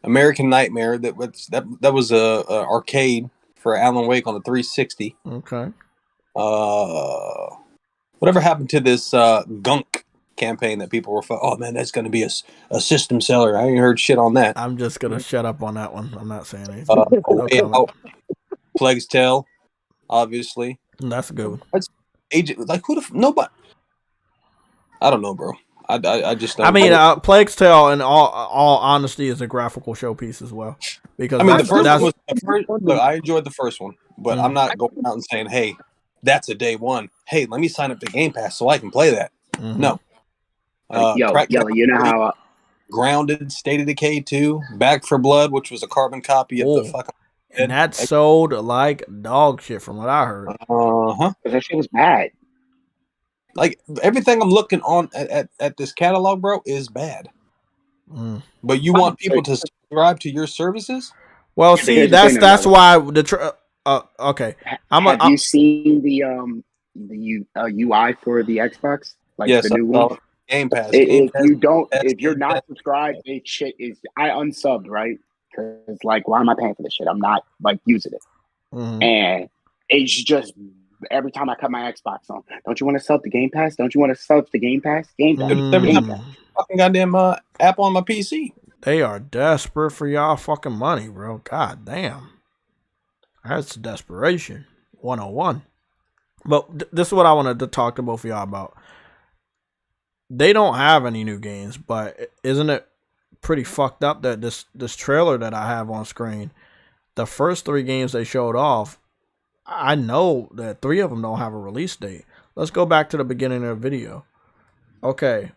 American Nightmare. That was a arcade for Alan Wake on the 360. Okay. Whatever happened to this Gunk campaign that people were oh man, that's going to be a system seller. I ain't heard shit on that. I'm just gonna shut up on that one. I'm not saying anything. Plague's Tale, obviously. That's a good one. That's agent like nobody. I don't know, bro. I just don't. I mean, Plague's Tale, in all honesty, is a graphical showpiece as well. Because I mean, look, I enjoyed the first one, but I'm not going out and saying, "Hey, that's a day one. Hey, let me sign up to Game Pass so I can play that." No. You know how Grounded, State of Decay 2, Back for Blood, which was a carbon copy of the fucking. And that sold like dog shit, from what I heard. That shit was bad. Like everything I'm looking on at this catalog, bro, is bad. But you want people to subscribe to your services? Well, see, that's why okay. Have you seen the UI for the Xbox? Like yes, the new one? Game Pass. If you're not subscribed, it shit is. I unsubbed, right? Because like, why am I paying for this shit? I'm not like using it, and it's just every time I cut my Xbox on. Don't you want to sub the Game Pass? Don't you want to sub the Game Pass? Game Pass. Fucking goddamn app on my PC. They are desperate for y'all fucking money, bro. God damn, that's desperation 101. But this is what I wanted to talk to both of y'all about. They don't have any new games, but isn't it pretty fucked up that this trailer that I have on screen, the first 3 games they showed off, I know that 3 of them don't have a release date. Let's go back to the beginning of the video. Okay,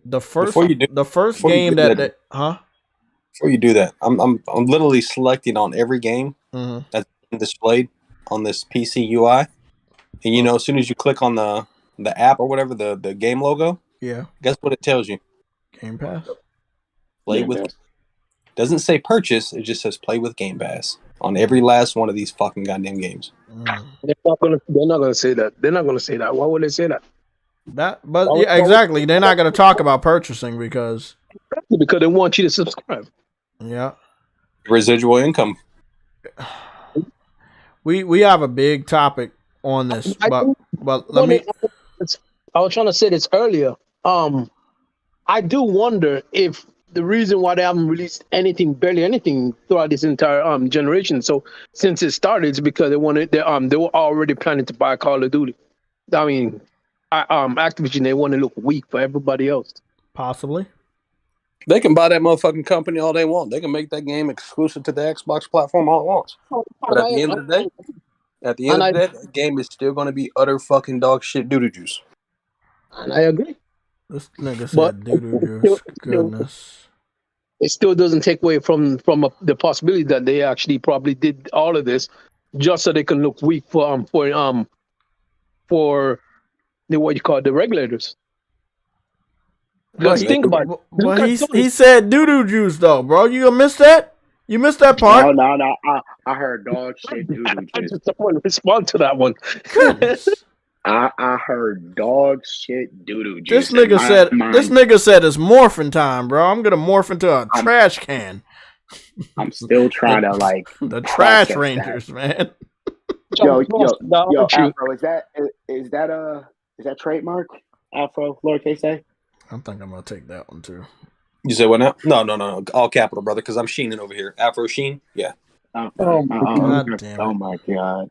the first game that Before you do that, I'm literally selecting on every game that's displayed on this PC UI, and you know, as soon as you click on the app or whatever, the game logo, guess what it tells you? Game Pass. Play with. Doesn't say purchase. It just says play with Game Pass on every last one of these fucking goddamn games. They're not gonna say that. They're not gonna say that. Why would they say that? Exactly. They're not gonna talk about purchasing because they want you to subscribe. Yeah. Residual income. We have a big topic on this, but let me. I was trying to say this earlier. I do wonder if the reason why they haven't released barely anything throughout this entire generation. So since it started, it's because they were already planning to buy Call of Duty. I mean, Activision, they want to look weak for everybody else. Possibly. They can buy that motherfucking company all they want. They can make that game exclusive to the Xbox platform all at once. But at the end of the day, that game is still going to be utter fucking dog shit doo-doo juice. And I agree. This nigga said doo-doo juice. Goodness. It still doesn't take away from the possibility that they actually probably did all of this just so they can look weak for the what you call the regulators. Let's think about it. But he said doo-doo juice though, bro. You missed that? You missed that part? No. I heard dog shit doo-doo juice. I just want to respond to that one. I heard dog shit doo-doo juice. This nigga said it's morphin' time, bro. I'm gonna morph into a trash can. I'm still trying to like the trash rangers, man. Yo, Afro, is that trademark? Afro, lowercase a? I think I'm gonna take that one too. You say what now? No. All capital, brother, because I'm Sheening over here. Afro Sheen? Yeah. Oh my god.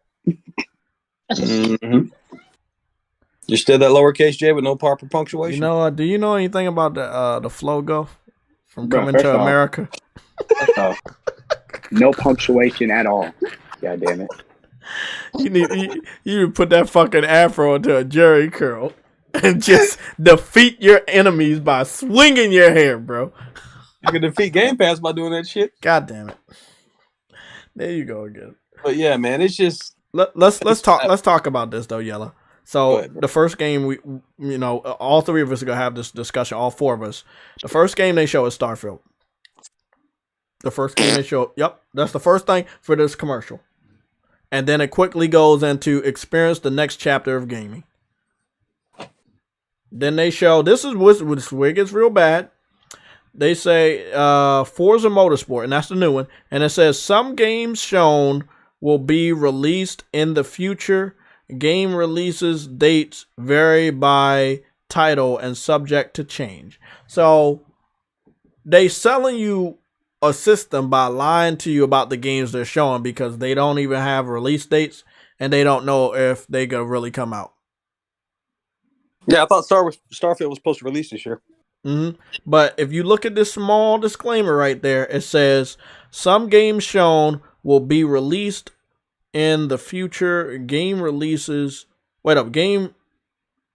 Mm-hmm. You're still that lowercase J with no proper punctuation? You know, do you know anything about the Flogo from Coming to America? No punctuation at all. God damn it. You need put that fucking afro into a jerry curl and just defeat your enemies by swinging your hair, bro. You can defeat Game Pass by doing that shit. God damn it. There you go again. But yeah, man, it's just let's talk about this though, Yella. So the first game all three of us are gonna have this discussion, all four of us. The first game they show is Starfield. The first game they show, yep, that's the first thing for this commercial. And then it quickly goes into experience the next chapter of gaming. Then they show, this is where it gets real bad. They say Forza Motorsport, and that's the new one. And it says some games shown will be released in the future. Game releases dates vary by title and subject to change. So they selling you a system by lying to you about the games they're showing because they don't even have release dates and they don't know if they gonna really come out. Yeah, I thought Starfield was supposed to release this year. Mm-hmm. But if you look at this small disclaimer right there, it says some games shown will be released in the future. Game releases. Wait up, game.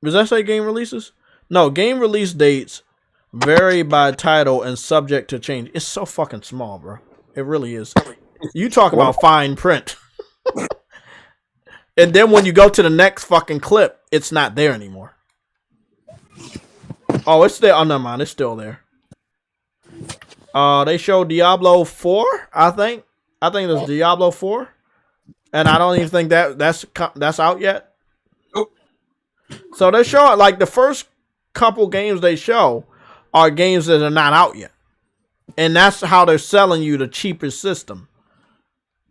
Does that say game releases? No, game release dates vary by title and subject to change. It's so fucking small, bro. It really is. You talk about fine print. And then when you go to the next fucking clip, it's not there anymore. Oh, it's there. Oh, never mind. It's still there. They showed Diablo 4, I think. I think there's Diablo 4. And I don't even think that's out yet. Nope. So they show, like, the first couple games they show are games that are not out yet. And that's how they're selling you the cheapest system.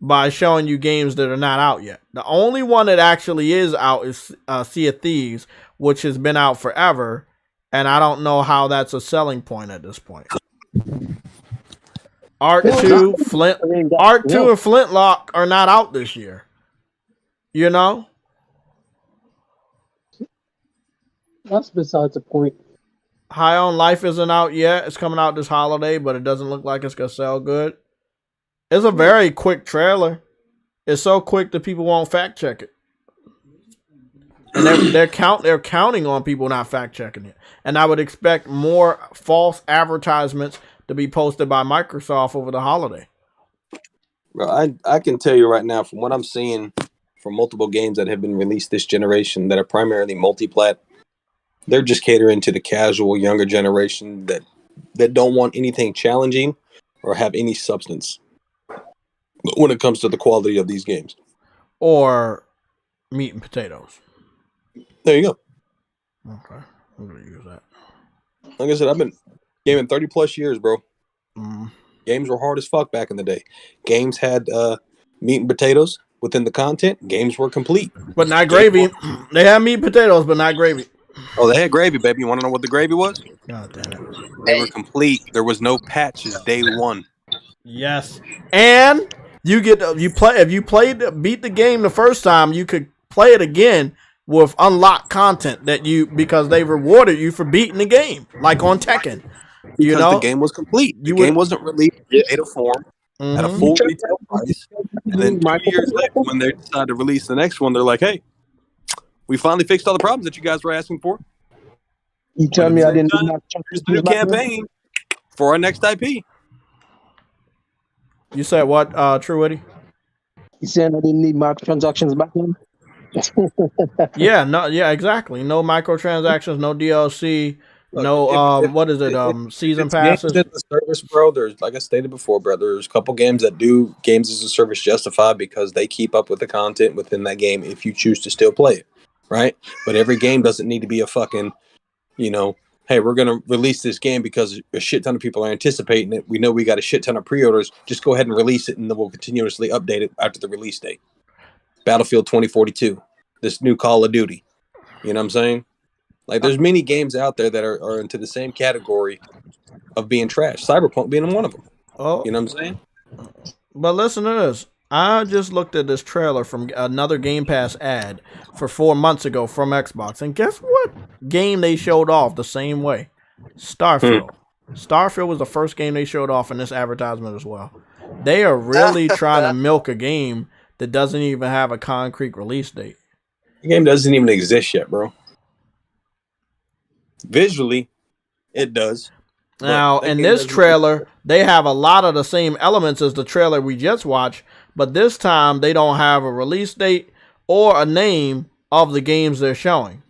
By showing you games that are not out yet. The only one that actually is out is Sea of Thieves, which has been out forever. And I don't know how that's a selling point at this point. Ark 2 and Flintlock are not out this year. You know? That's besides the point. High on Life isn't out yet. It's coming out this holiday, but it doesn't look like it's going to sell good. It's a very quick trailer. It's so quick that people won't fact check it. And they're counting on people not fact checking it. And I would expect more false advertisements to be posted by Microsoft over the holiday. Bro, I can tell you right now, from what I'm seeing from multiple games that have been released this generation that are primarily multi-plat, they're just catering to the casual younger generation that don't want anything challenging or have any substance when it comes to the quality of these games. Or meat and potatoes. There you go. Okay. I'm going to use that. Like I said, I've been gaming 30 plus years, bro. Mm. Games were hard as fuck back in the day. Games had meat and potatoes within the content. Games were complete. But not gravy. They had meat and potatoes, but not gravy. Oh, they had gravy, baby. You want to know what the gravy was? God damn it. They were complete. There was no patches day one. Yes. And if you beat the game the first time, you could play it again with unlocked content that because they rewarded you for beating the game, like on Tekken. Because the game was complete. The game wasn't released in beta form at a full retail price. And then 2 years later, when they decide to release the next one, they're like, "Hey, we finally fixed all the problems that you guys were asking for." You tell me I didn't. Here's the new campaign for our next IP. You said what, True Witty? You saying I didn't need microtransactions back then? Yeah, exactly. No microtransactions, no DLC, what is it? Season passes. Games as a service, bro. There's, like I stated before, bro. There's a couple games that do games as a service justified because they keep up with the content within that game if you choose to still play it, right? But every game doesn't need to be a fucking, hey, we're gonna release this game because a shit ton of people are anticipating it. We know we got a shit ton of pre-orders. Just go ahead and release it, and then we'll continuously update it after the release date. Battlefield 2042, this new Call of Duty. You know what I'm saying? Like, there's many games out there that are into the same category of being trash. Cyberpunk being one of them. Oh, you know what I'm saying? But listen to this. I just looked at this trailer from another Game Pass ad for 4 months ago from Xbox, and guess what game they showed off the same way? Starfield. Starfield was the first game they showed off in this advertisement as well. They are really trying to milk a game that doesn't even have a concrete release date. The game doesn't even exist yet, bro. Visually, it does. Now, in this trailer, they have a lot of the same elements as the trailer we just watched, but this time they don't have a release date or a name of the games they're showing.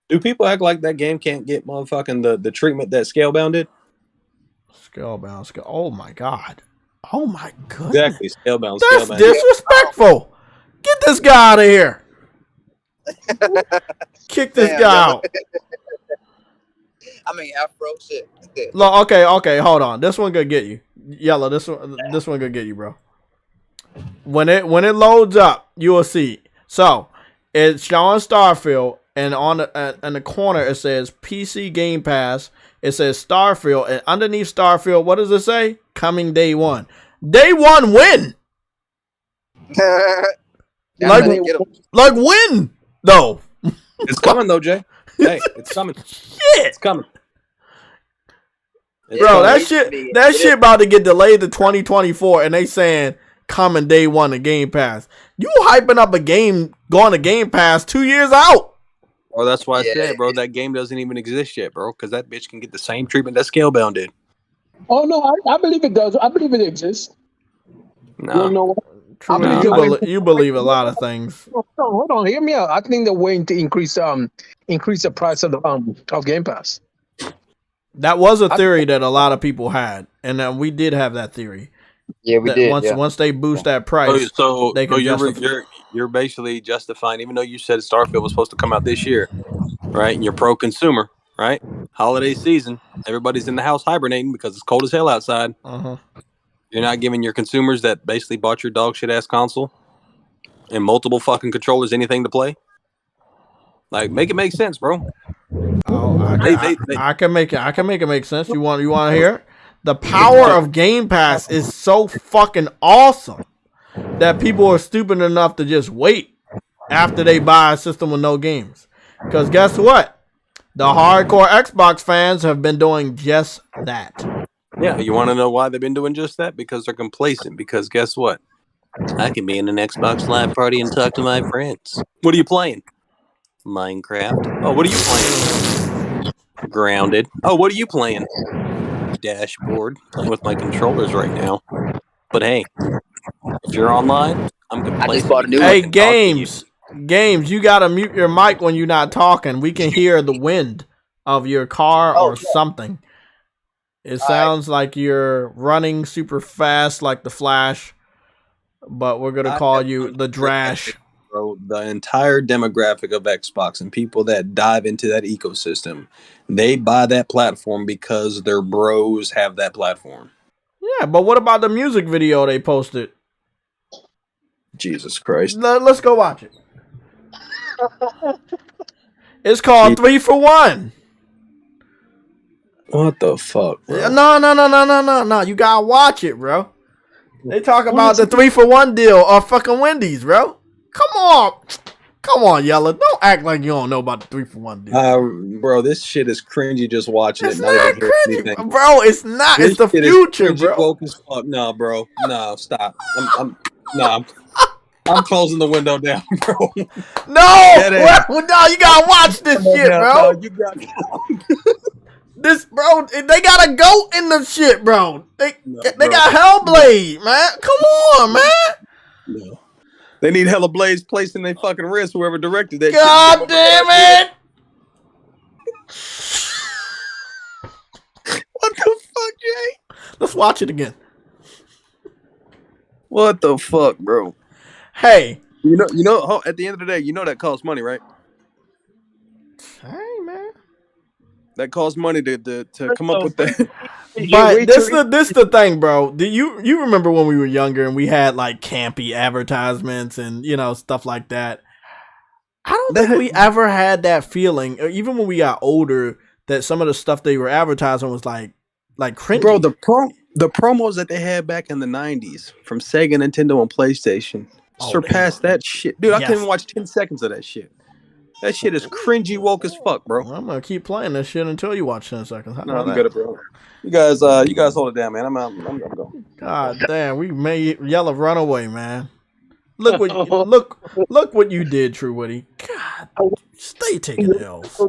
Do people act like that game can't get motherfucking the treatment that Scalebound did? Scalebound. Oh my god. Oh my goodness. Exactly, Scalebound. That's disrespectful. Get this guy out of here. Kick this guy out. I mean, Afro shit. Look, okay, hold on. This one gonna get you. Yellow, this one gonna get you, bro. When it loads up, you will see. So it's showing Starfield, and on in the corner it says PC Game Pass. It says Starfield, and underneath Starfield, what does it say? Coming day one. Day one win. like win though. It's coming though, Jay. Hey, it's coming. Shit. It's coming. Bro, that shit about to get delayed to 2024, and they saying coming day one to Game Pass. You hyping up a game going to Game Pass 2 years out. Well, that's why I said, bro, that game doesn't even exist yet, bro, because that bitch can get the same treatment that Scalebound did. Oh no, I believe it does. I believe it exists. No. You believe a lot of things. Hold on, hear me out. I think they're waiting to increase the price of Game Pass. That was a theory that a lot of people had, and we did have that theory. Yeah, we did. Once they boost that price, they can you're basically justifying, even though you said Starfield was supposed to come out this year, right? And you're pro-consumer, right? Holiday season, everybody's in the house hibernating because it's cold as hell outside. You're not giving your consumers that basically bought your dog shit ass console and multiple fucking controllers anything to play. Like, make it make sense, bro. I can make it make sense. You want to hear it? The power of Game Pass is so fucking awesome that people are stupid enough to just wait after they buy a system with no games. Because guess what? The hardcore Xbox fans have been doing just that. Yeah, you want to know why they've been doing just that? Because they're complacent. Because guess what? I can be in an Xbox Live party and talk to my friends. What are you playing? Minecraft. Oh, what are you playing? Grounded. Oh, what are you playing? Dashboard. Playing with my controllers right now. But hey, if you're online, I'm complacent. I just bought a new Hey, Games, you gotta mute your mic when you're not talking. We can hear the wind of your car or something. It sounds like you're running super fast like the Flash, but we're gonna call you the Drash. Bro, the entire demographic of Xbox and people that dive into that ecosystem, they buy that platform because their bros have that platform. Yeah, but what about the music video they posted? Jesus Christ. Let's go watch it. It's called 3 for 1. What the fuck, bro? No. You gotta watch it, bro. They talk about the 3 for 1 deal of fucking Wendy's, bro. Come Come on, Yella. Don't act like you don't know about the 3-for-1 deal. Bro, this shit is cringy just watching It's it. Not even hearing cringy, anything. bro. It's not. This It's the shit future, is bro. woke as fuck. No, bro. No, stop. I'm closing the window down, bro. No, bro, no, you gotta watch this shit, bro. No, you got this, bro. They got a goat in the shit, bro. They got Hellblade, man. Come on, man. No. They need Hella Blades placed in their fucking wrist. Whoever directed that. God damn it! What the fuck, Jay? Let's watch it again. What the fuck, bro? Hey, you know. At the end of the day, you know that costs money, right? Hey, man. That costs money to come up with that. But this the thing, bro. Do you remember when we were younger and we had like campy advertisements and stuff like that? I don't think we ever had that feeling, even when we got older, that some of the stuff they were advertising was like cringy. Bro, the promos that they had back in the 90s from Sega, Nintendo, and PlayStation surpassed that shit. Dude, I can't even watch 10 seconds of that shit. That shit is cringy woke as fuck, bro. Well, I'm gonna keep playing this shit until you watch 10 seconds. No, I'm good, bro. You guys hold it down, man. I'm going. God damn, we made Yellow run away, man. Look what you did, True Woody. God, stay taking L's.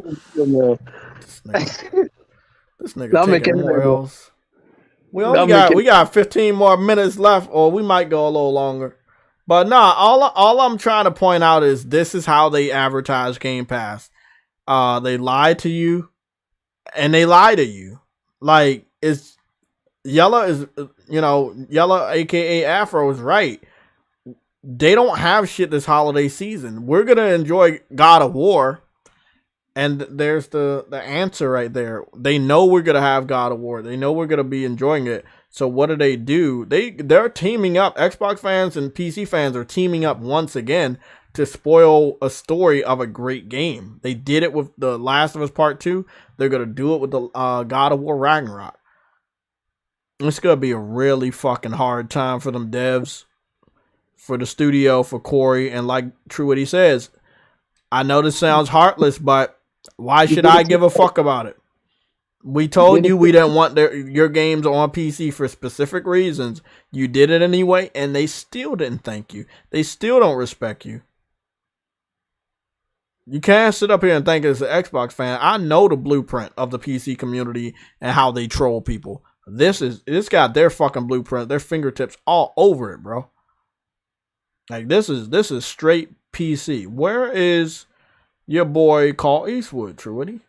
This nigga taking more L's. We got 15 more minutes left, or we might go a little longer. But nah, all I'm trying to point out is this is how they advertise Game Pass. They lie to you, and they lie to you. Like Yella aka Afro is right. They don't have shit this holiday season. We're gonna enjoy God of War, and there's the answer right there. They know we're gonna have God of War. They know we're gonna be enjoying it. So what do? They're teaming up. Xbox fans and PC fans are teaming up once again to spoil a story of a great game. They did it with The Last of Us Part 2. They're gonna do it with the God of War Ragnarok. It's gonna be a really fucking hard time for them devs, for the studio, for Corey, and like True what he says. I know this sounds heartless, but why should I give a fuck about it? We told you we didn't want your games on PC for specific reasons. You did it anyway, and they still didn't thank you. They still don't respect you. You can't sit up here and think as an Xbox fan. I know the blueprint of the PC community and how they troll people. This got their fucking blueprint, their fingertips all over it, bro. Like this is straight PC. Where is your boy Carl Eastwood, Truity?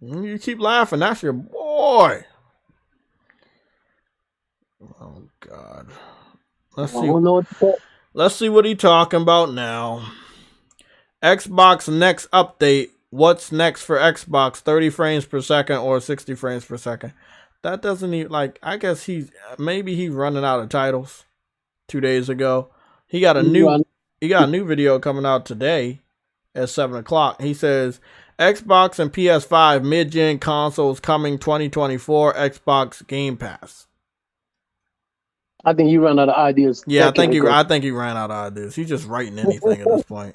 You keep laughing. That's your boy. Oh God. Let's see what he talking about now. Xbox next update. What's next for Xbox? 30 frames per second or 60 frames per second? That doesn't even I guess he's running out of titles. 2 days ago, he got a new video coming out today at 7:00. He says Xbox and PS5 mid-gen consoles coming 2024. Xbox Game Pass. I think you ran out of ideas. Yeah, I think he ran out of ideas. He's just writing anything at this point.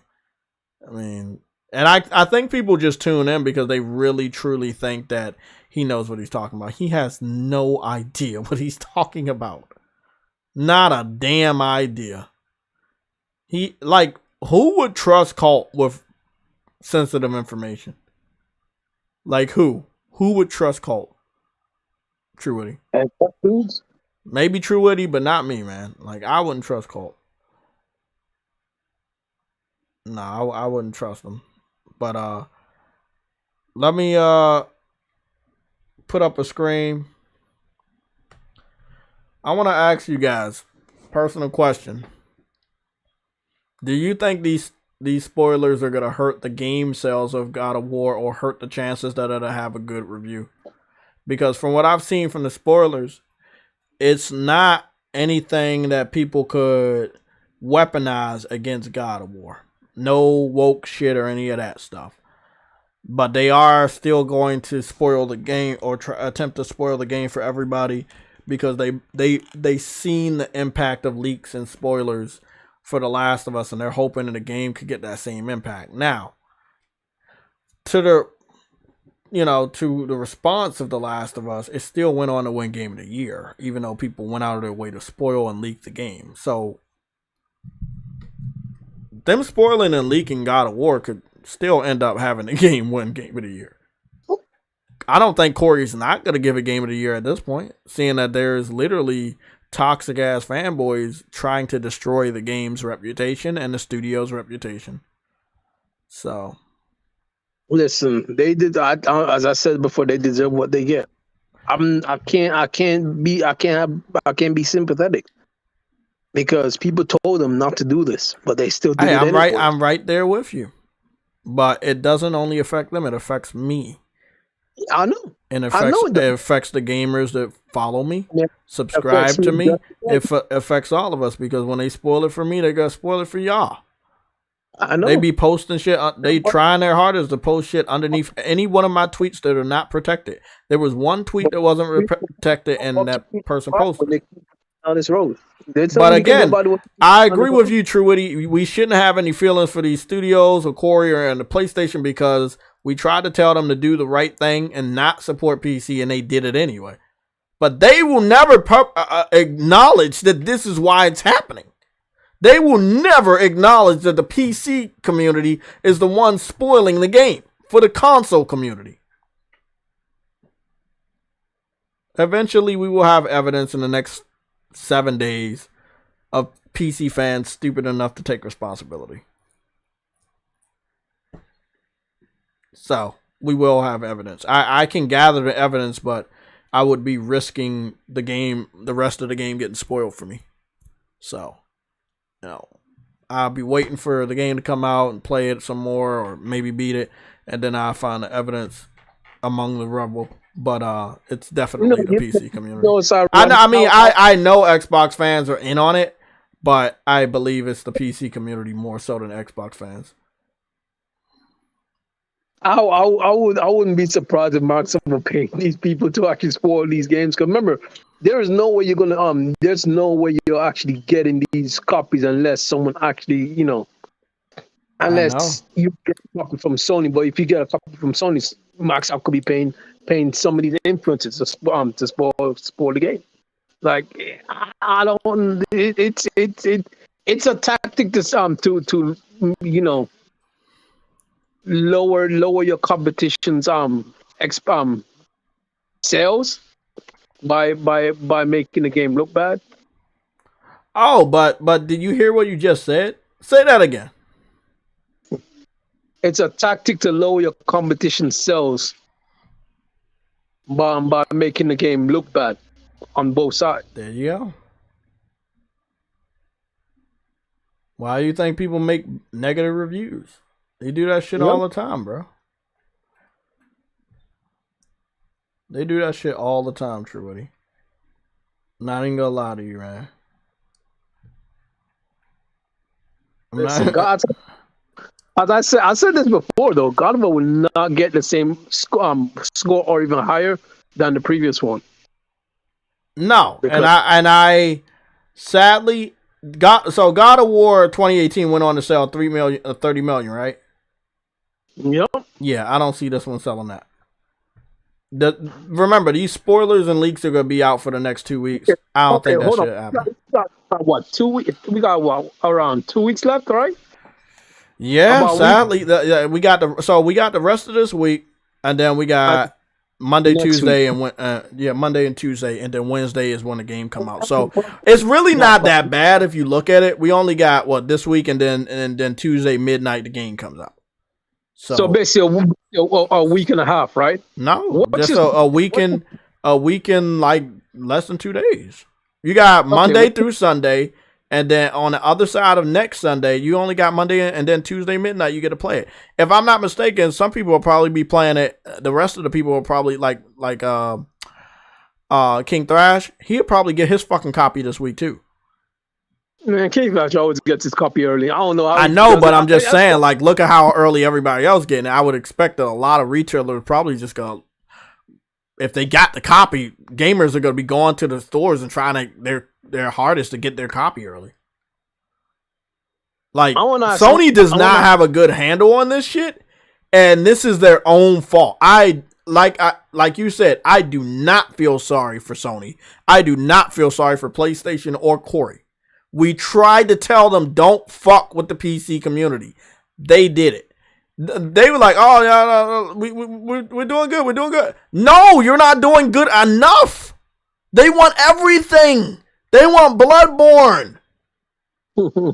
I mean, and I think people just tune in because they really truly think that he knows what he's talking about. He has no idea what he's talking about. Not a damn idea. Who would trust Colt with sensitive information? Like who? Who would trust Colt? True Woody. Maybe True Woody, but not me, man. Like I wouldn't trust Colt. No, I wouldn't trust him. But let me put up a screen. I want to ask you guys personal question. Do you think these spoilers are gonna hurt the game sales of God of War or hurt the chances that it'll have a good review? Because from what I've seen from the spoilers, it's not anything that people could weaponize against God of War. No woke shit or any of that stuff. But they are still going to spoil the game or attempt to spoil the game for everybody because they seen the impact of leaks and spoilers for The Last of Us, and they're hoping that the game could get that same impact. Now, to the response of The Last of Us, it still went on to win Game of the Year, even though people went out of their way to spoil and leak the game. So, them spoiling and leaking God of War could still end up having the game win Game of the Year. I don't think Corey's not going to give it Game of the Year at this point, seeing that there's literally toxic-ass fanboys trying to destroy the game's reputation and the studio's reputation. So... Listen, they did. As I said before, they deserve what they get. I can't be sympathetic because people told them not to do this, but they still did it anyway. I'm right there with you, but it doesn't only affect them; it affects me. I know. And it affects the gamers that follow me, subscribe to me. It affects all of us because when they spoil it for me, they're gonna spoil it for y'all. I know. They be posting shit. They trying their hardest to post shit underneath any one of my tweets that are not protected. There was one tweet that wasn't protected, and that person posted on this road. But again, I agree with you, Truity. We shouldn't have any feelings for these studios or Corey or the PlayStation because we tried to tell them to do the right thing and not support PC, and they did it anyway. But they will never acknowledge that this is why it's happening. They will never acknowledge that the PC community is the one spoiling the game for the console community. Eventually, we will have evidence in the next 7 days of PC fans stupid enough to take responsibility. So, we will have evidence. I can gather the evidence, but I would be risking the rest of the game getting spoiled for me. So... I'll be waiting for the game to come out and play it some more or maybe beat it, and then I'll find the evidence among the rebel. But it's definitely the PC community. I know Xbox fans are in on it, but I believe it's the PC community more so than Xbox fans. I wouldn't be surprised if Mark Zuckerberg paying these people to actually spoil these games. Because remember, there's no way you're actually getting these copies unless someone actually, unless you get a copy from Sony. But if you get a copy from Sony, Mark Zuckerberg could be paying some of these influencers to spoil the game. Like I don't. It's a tactic to lower your competition's sales by making the game look bad. Oh, but did you hear what you just said? Say that again. It's a tactic to lower your competition's sales by making the game look bad on both sides. There you go. Why do you think people make negative reviews? They do that shit all the time, bro. They do that shit all the time, Truity. Not even gonna lie to you, man. As I said this before, though, God of War will not get the same score or even higher than the previous one. No, because I sadly God of War 2018 went on to sell 30 million, right? Yep. Yeah, I don't see this one selling that. Remember, these spoilers and leaks are going to be out for the next 2 weeks. I don't think that should happen. What, 2 weeks? We got around 2 weeks left, right? Yeah, sadly, we got the rest of this week, and then we got Monday, Tuesday, Monday and Tuesday, and then Wednesday is when the game come out. So it's really not that bad if you look at it. We only got this week, and then Tuesday midnight the game comes out. So basically a week and a half, right? No, just a weekend like less than 2 days. You got Monday through Sunday, and then on the other side of next Sunday, you only got Monday and then Tuesday midnight you get to play it. If I'm not mistaken, some people will probably be playing it. The rest of the people will probably like King Thrash. He'll probably get his fucking copy this week too. Man, King Thrash always gets his copy early. I don't know. I know, but I'm just saying, like, look at how early everybody else getting it. I would expect that a lot of retailers probably just go, if they got the copy, gamers are going to be going to the stores and trying to their hardest to get their copy early. Like, Sony does not have a good handle on this shit, and this is their own fault. Like you said, I do not feel sorry for Sony. I do not feel sorry for PlayStation or Corey. We tried to tell them don't fuck with the PC community. They did it. They were like, "Oh yeah, we're doing good. We're doing good." No, you're not doing good enough. They want everything. They want Bloodborne.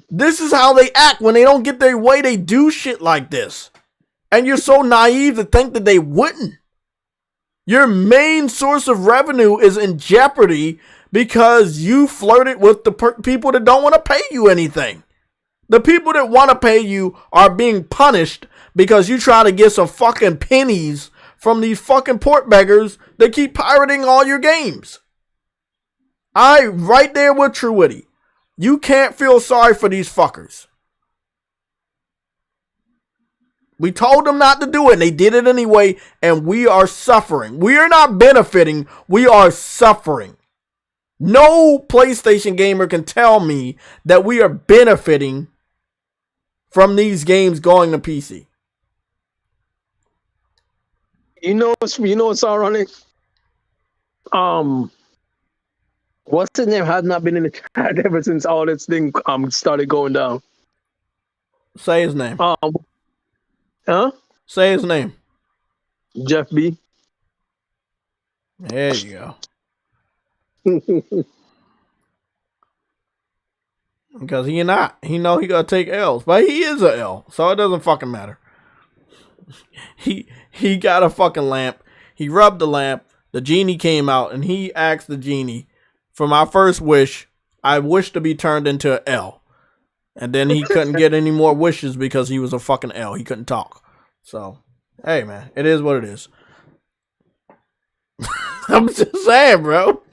This is how they act when they don't get their way. They do shit like this, and you're so naive to think that they wouldn't. Your main source of revenue is in jeopardy because you flirted with the people that don't want to pay you anything. The people that want to pay you are being punished because you try to get some fucking pennies from these fucking port beggars that keep pirating all your games. Right there with Truity. You can't feel sorry for these fuckers. We told them not to do it, and they did it anyway, and we are suffering. We are not benefiting, we are suffering. No PlayStation gamer can tell me that we are benefiting from these games going to PC. You know what's ironic? What's his name has not been in the chat ever since all this thing started going down. Say his name. Huh? Say his name. Jeff B. There you go. Because he know he gotta take L's, but he is a L, so it doesn't fucking matter. He got a fucking lamp. He rubbed the lamp. The genie came out, and he asked the genie, "For my first wish, I wish to be turned into an L." And then he couldn't get any more wishes because he was a fucking L. He couldn't talk. So, hey man, it is what it is. I'm just saying, bro.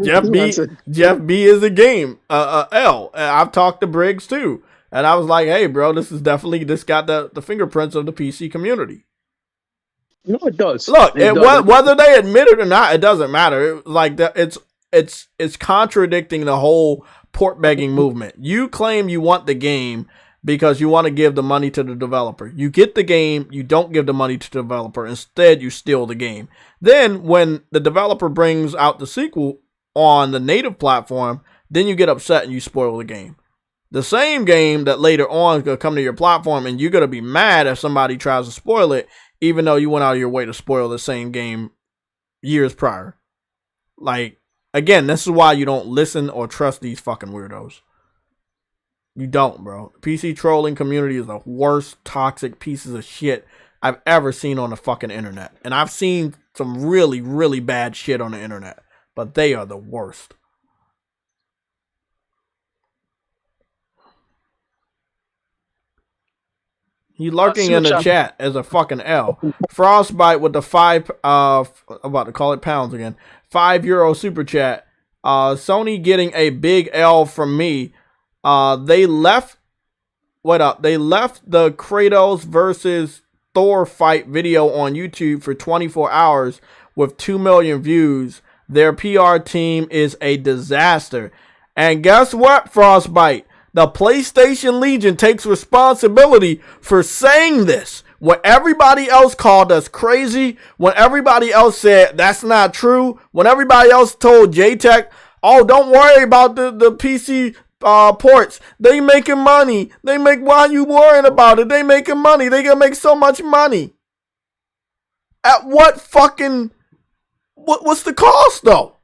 Jeff B is a game. L. I've talked to Briggs too. And I was like, hey bro, this got the fingerprints of the PC community. No, it does. Look, whether they admit it or not, it doesn't matter. It's contradicting the whole port begging movement. You claim you want the game because you want to give the money to the developer. You get the game, you don't give the money to the developer. Instead, you steal the game. Then when the developer brings out the sequel on the native platform, then you get upset and you spoil the game. The same game that later on is going to come to your platform, and you're going to be mad if somebody tries to spoil it, even though you went out of your way to spoil the same game years prior. Like, again, this is why you don't listen or trust these fucking weirdos. You don't, bro. PC trolling community is the worst toxic pieces of shit I've ever seen on the fucking internet. And I've seen some really, really bad shit on the internet, but they are the worst. He lurking in the chat as a fucking L. Frostbite with the I'm about to call it pounds again. €5 super chat. Sony getting a big L from me. They left the Kratos versus Thor fight video on YouTube for 24 hours with 2 million views. Their PR team is a disaster. And guess what, Frostbite? The PlayStation Legion takes responsibility for saying this. When everybody else called us crazy, when everybody else said that's not true, when everybody else told JTech, oh, don't worry about the PC ports. They making money. Why are you worrying about it? They making money. They gonna make so much money. At what fucking, what's the cost though?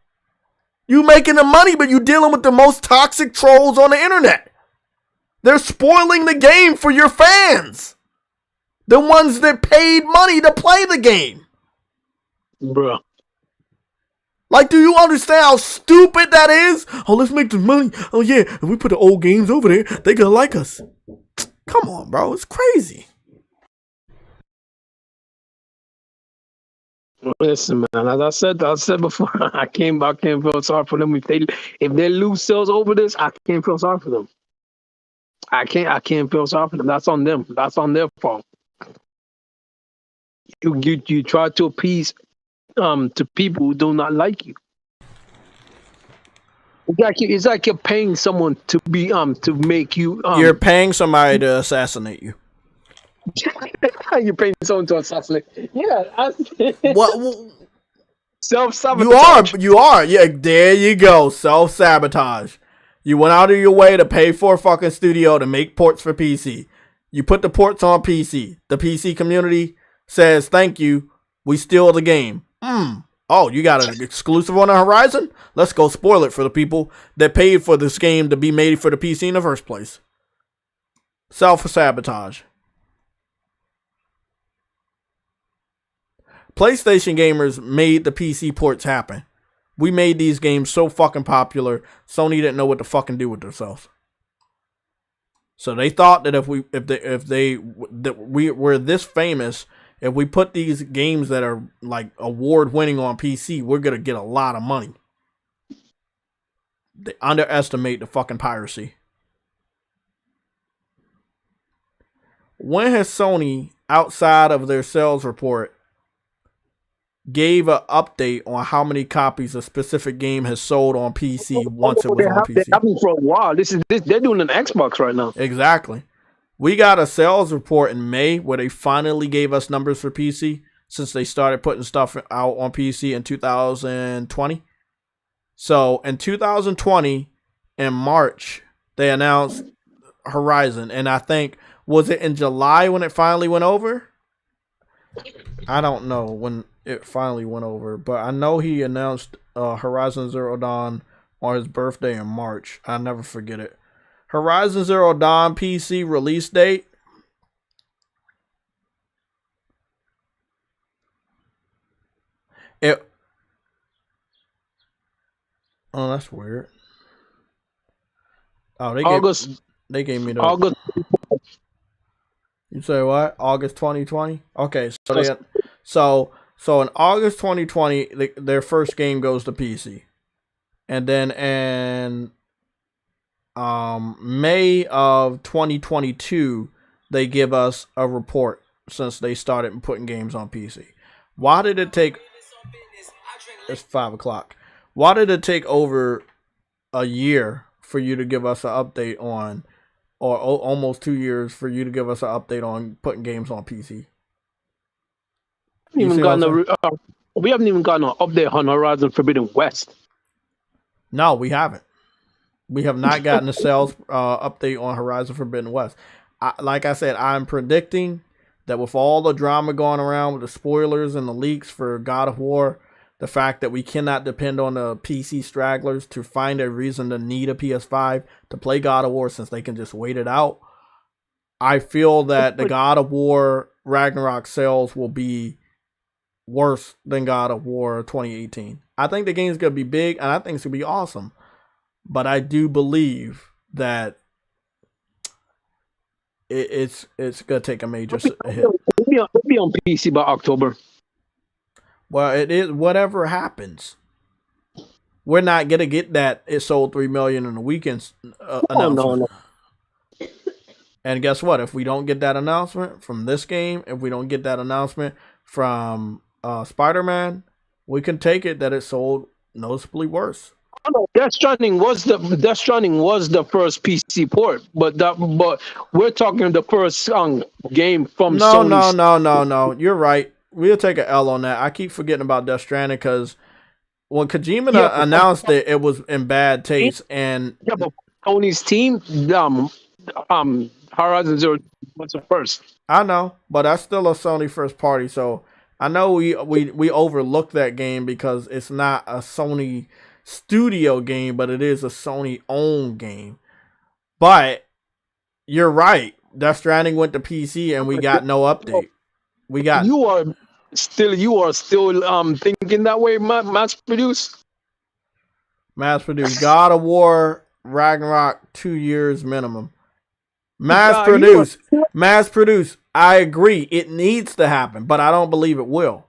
You making the money, but you dealing with the most toxic trolls on the internet. They're spoiling the game for your fans. The ones that paid money to play the game. Bruh. Like, do you understand how stupid that is? Oh, let's make the money. Oh, yeah, if we put the old games over there, they gonna like us. Come on, bro. It's crazy. Listen, man. As I said before, I can't feel sorry for them. If they lose sales over this, I can't feel sorry for them. I can't feel sorry for them. That's on them. That's on their fault. You try to appease to people who do not like you. It's like you're paying someone to be to make you You're paying somebody to assassinate you. You're paying someone to assassinate. Yeah. What? Self-sabotage. You are. Yeah, there you go. Self-sabotage. You went out of your way to pay for a fucking studio to make ports for PC. You put the ports on PC. The PC community says, thank you. We steal the game. Oh, you got an exclusive on the horizon? Let's go spoil it for the people that paid for this game to be made for the PC in the first place. Self-sabotage. PlayStation gamers made the PC ports happen. We made these games so fucking popular, Sony didn't know what to fucking do with themselves. So they thought that if we were this famous, if we put these games that are like award winning on PC, we're gonna get a lot of money. They underestimate the fucking piracy. When has Sony, outside of their sales report, gave an update on how many copies a specific game has sold on PC once it was on PC? They happened for a while. They're doing an Xbox right now. Exactly. We got a sales report in May where they finally gave us numbers for PC since they started putting stuff out on PC in 2020. So in 2020, in March, they announced Horizon. And I think, was it in July when it finally went over? I don't know when it finally went over, but I know he announced Horizon Zero Dawn on his birthday in March. I'll never forget it. Horizon Zero Dawn PC release date. Oh, that's weird. Oh, they gave me the August. You say what? August 2020? Okay, so in August 2020, their first game goes to PC. And then in May of 2022, they give us a report since they started putting games on PC. Why did it take... It's 5 o'clock. Why did it take over a year for you to give us an update on, or almost 2 years for you to give us an update on putting games on PC? We haven't even gotten an update on Horizon Forbidden West. No, we haven't. We have not gotten a sales update on Horizon Forbidden West. Like I said, I'm predicting that with all the drama going around with the spoilers and the leaks for God of War, the fact that we cannot depend on the PC stragglers to find a reason to need a PS5 to play God of War since they can just wait it out, I feel that the God of War Ragnarok sales will be worse than God of War 2018. I think the game's going to be big, and I think it's going to be awesome. But I do believe that it's going to take a major hit. It'll be on PC by October. Well, it is whatever happens. We're not going to get that it sold 3 million in a weekend announcement. No. And guess what? If we don't get that announcement from this game, if we don't get that announcement from Spider-Man, we can take it that it sold noticeably worse. Death Stranding was the first PC port, but we're talking the first game from Sony. No. You're right. We'll take an L on that. I keep forgetting about Death Stranding because when Kojima announced it, it was in bad taste. And but Sony's team, Horizon Zero was the first. I know, but that's still a Sony first party. So I know we overlooked that game because it's not a Sony studio game, but it is a Sony owned game. But you're right. Death Stranding went to PC and we got no update. You are still thinking that way, mass produce God of War Ragnarok 2 years minimum. Mass produce. I agree, it needs to happen, but I don't believe it will.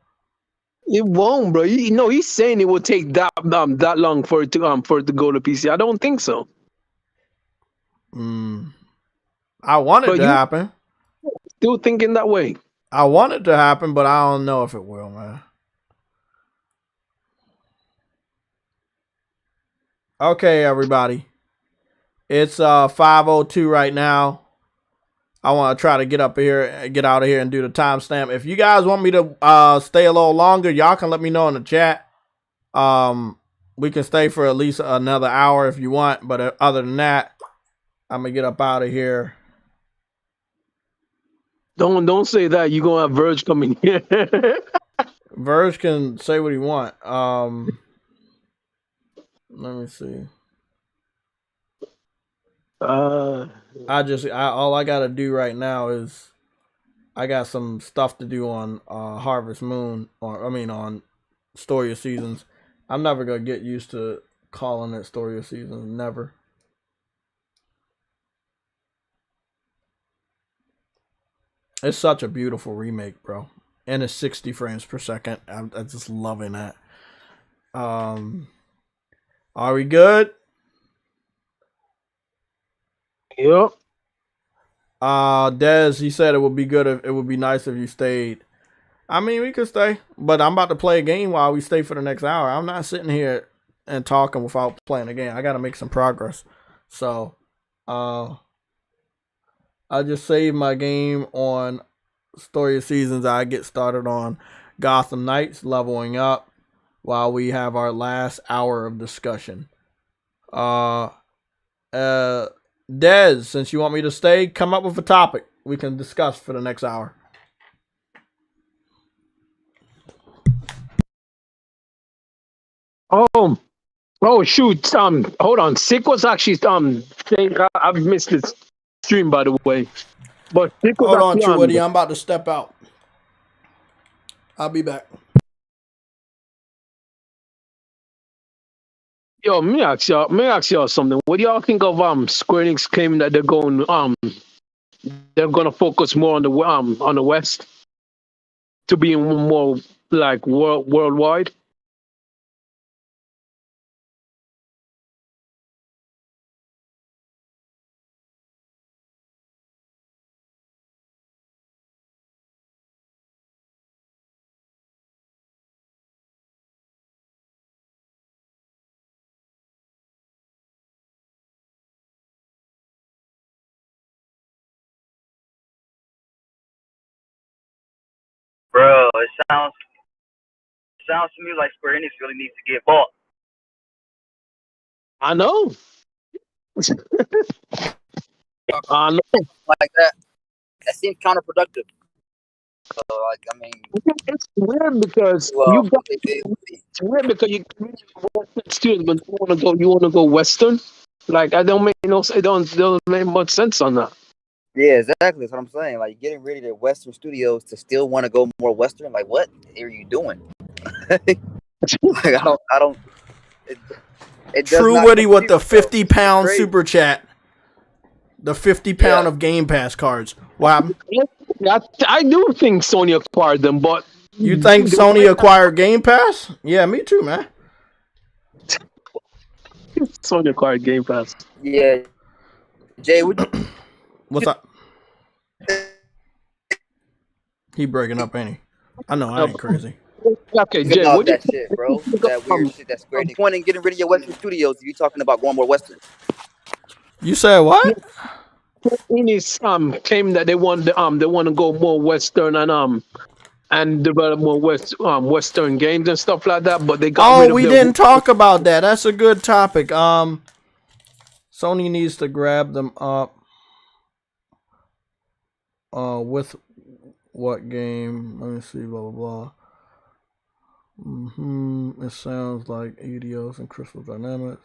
It won't, bro. He's saying it will take that long for it to go to PC. I don't think so. I want it to happen. Still thinking that way. I want it to happen, but I don't know if it will, man. Okay, everybody. It's 5:02 right now. I want to try to get out of here and do the timestamp. If you guys want me to stay a little longer, y'all can let me know in the chat. We can stay for at least another hour if you want, but other than that, I'm gonna get up out of here. Don't say that. You're gonna have Verge coming here. Verge can say what he want. Let me see. All I gotta do right now is I got some stuff to do on Harvest Moon, on Story of Seasons. I'm never gonna get used to calling it Story of Seasons. Never. It's such a beautiful remake, bro. And it's 60 frames per second. I'm just loving that. Are we good? Yep. Dez, he said it would be nice if you stayed. I mean, we could stay, but I'm about to play a game while we stay for the next hour. I'm not sitting here and talking without playing a game. I got to make some progress. So, I just saved my game on Story of Seasons. I get started on Gotham Knights, leveling up while we have our last hour of discussion. Dez, since you want me to stay, come up with a topic we can discuss for the next hour. Oh shoot! Hold on. Sick was actually saying I've missed this stream, by the way. But Sick was Hold on, actually Truity. I'm about to step out. I'll be back. Yo, me ask y'all something. What do y'all think of Square Enix claiming that they're gonna focus more on the West to be more like worldwide? Bro, it sounds to me like Square Enix really needs to get bought. I know. I know. Like that seems counterproductive. It's weird because it's weird because you Western students, but you wanna go Western. Like I don't make it don't make much sense on that. Yeah, exactly. That's what I'm saying. Like getting rid of the Western studios to still want to go more Western. Like, what are you doing? Like, I don't. It True Witty with the 50-pound super chat. The 50-pound of Game Pass cards. Wow. I do think Sony acquired them, but you think Sony acquired Game Pass? Yeah, me too, man. Sony acquired Game Pass. Yeah, Jay, what's up? He breaking up, ain't he? I know, I ain't crazy. Okay, Jay, what that shit, bro? That weird shit. That's great. Point in getting rid of your Western studios. You talking about going more Western? You said what? Enix claim that they want to go more Western and develop more Western games and stuff like that, but they got rid of we didn't talk about that. That's a good topic. Sony needs to grab them up. With what game? Let me see. Blah blah blah. It sounds like EDOs and Crystal Dynamics.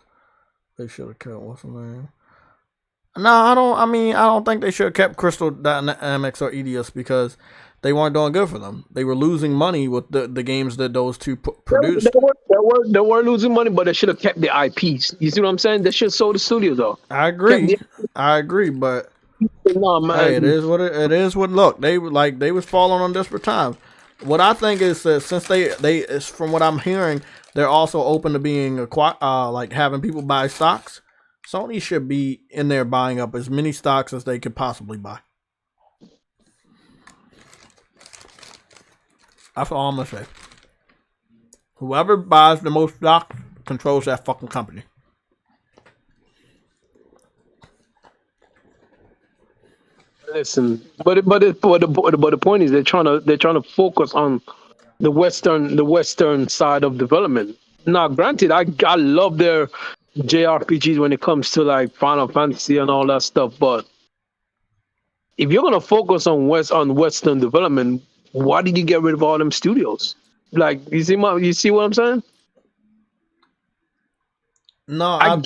They should have kept what's the name? No, I don't think they should have kept Crystal Dynamics or EDS because they weren't doing good for them. They were losing money with the games that those two produced. They were losing money, but they should have kept the IPs. You see what I'm saying? They should have sold the studio though. I agree, but hey, it is what it is. Look, they was falling on desperate times. What I think is that since they from what I'm hearing, they're also open to being like having people buy stocks. Sony should be in there buying up as many stocks as they could possibly buy. That's all I'm gonna say. Whoever buys the most stock controls that fucking company. Listen, but the point is they're trying to focus on the western side of development. Now, granted, I love their JRPGs when it comes to like Final Fantasy and all that stuff, but if you're gonna focus on Western development, why did you get rid of all them studios? Like, you see what I'm saying? No, I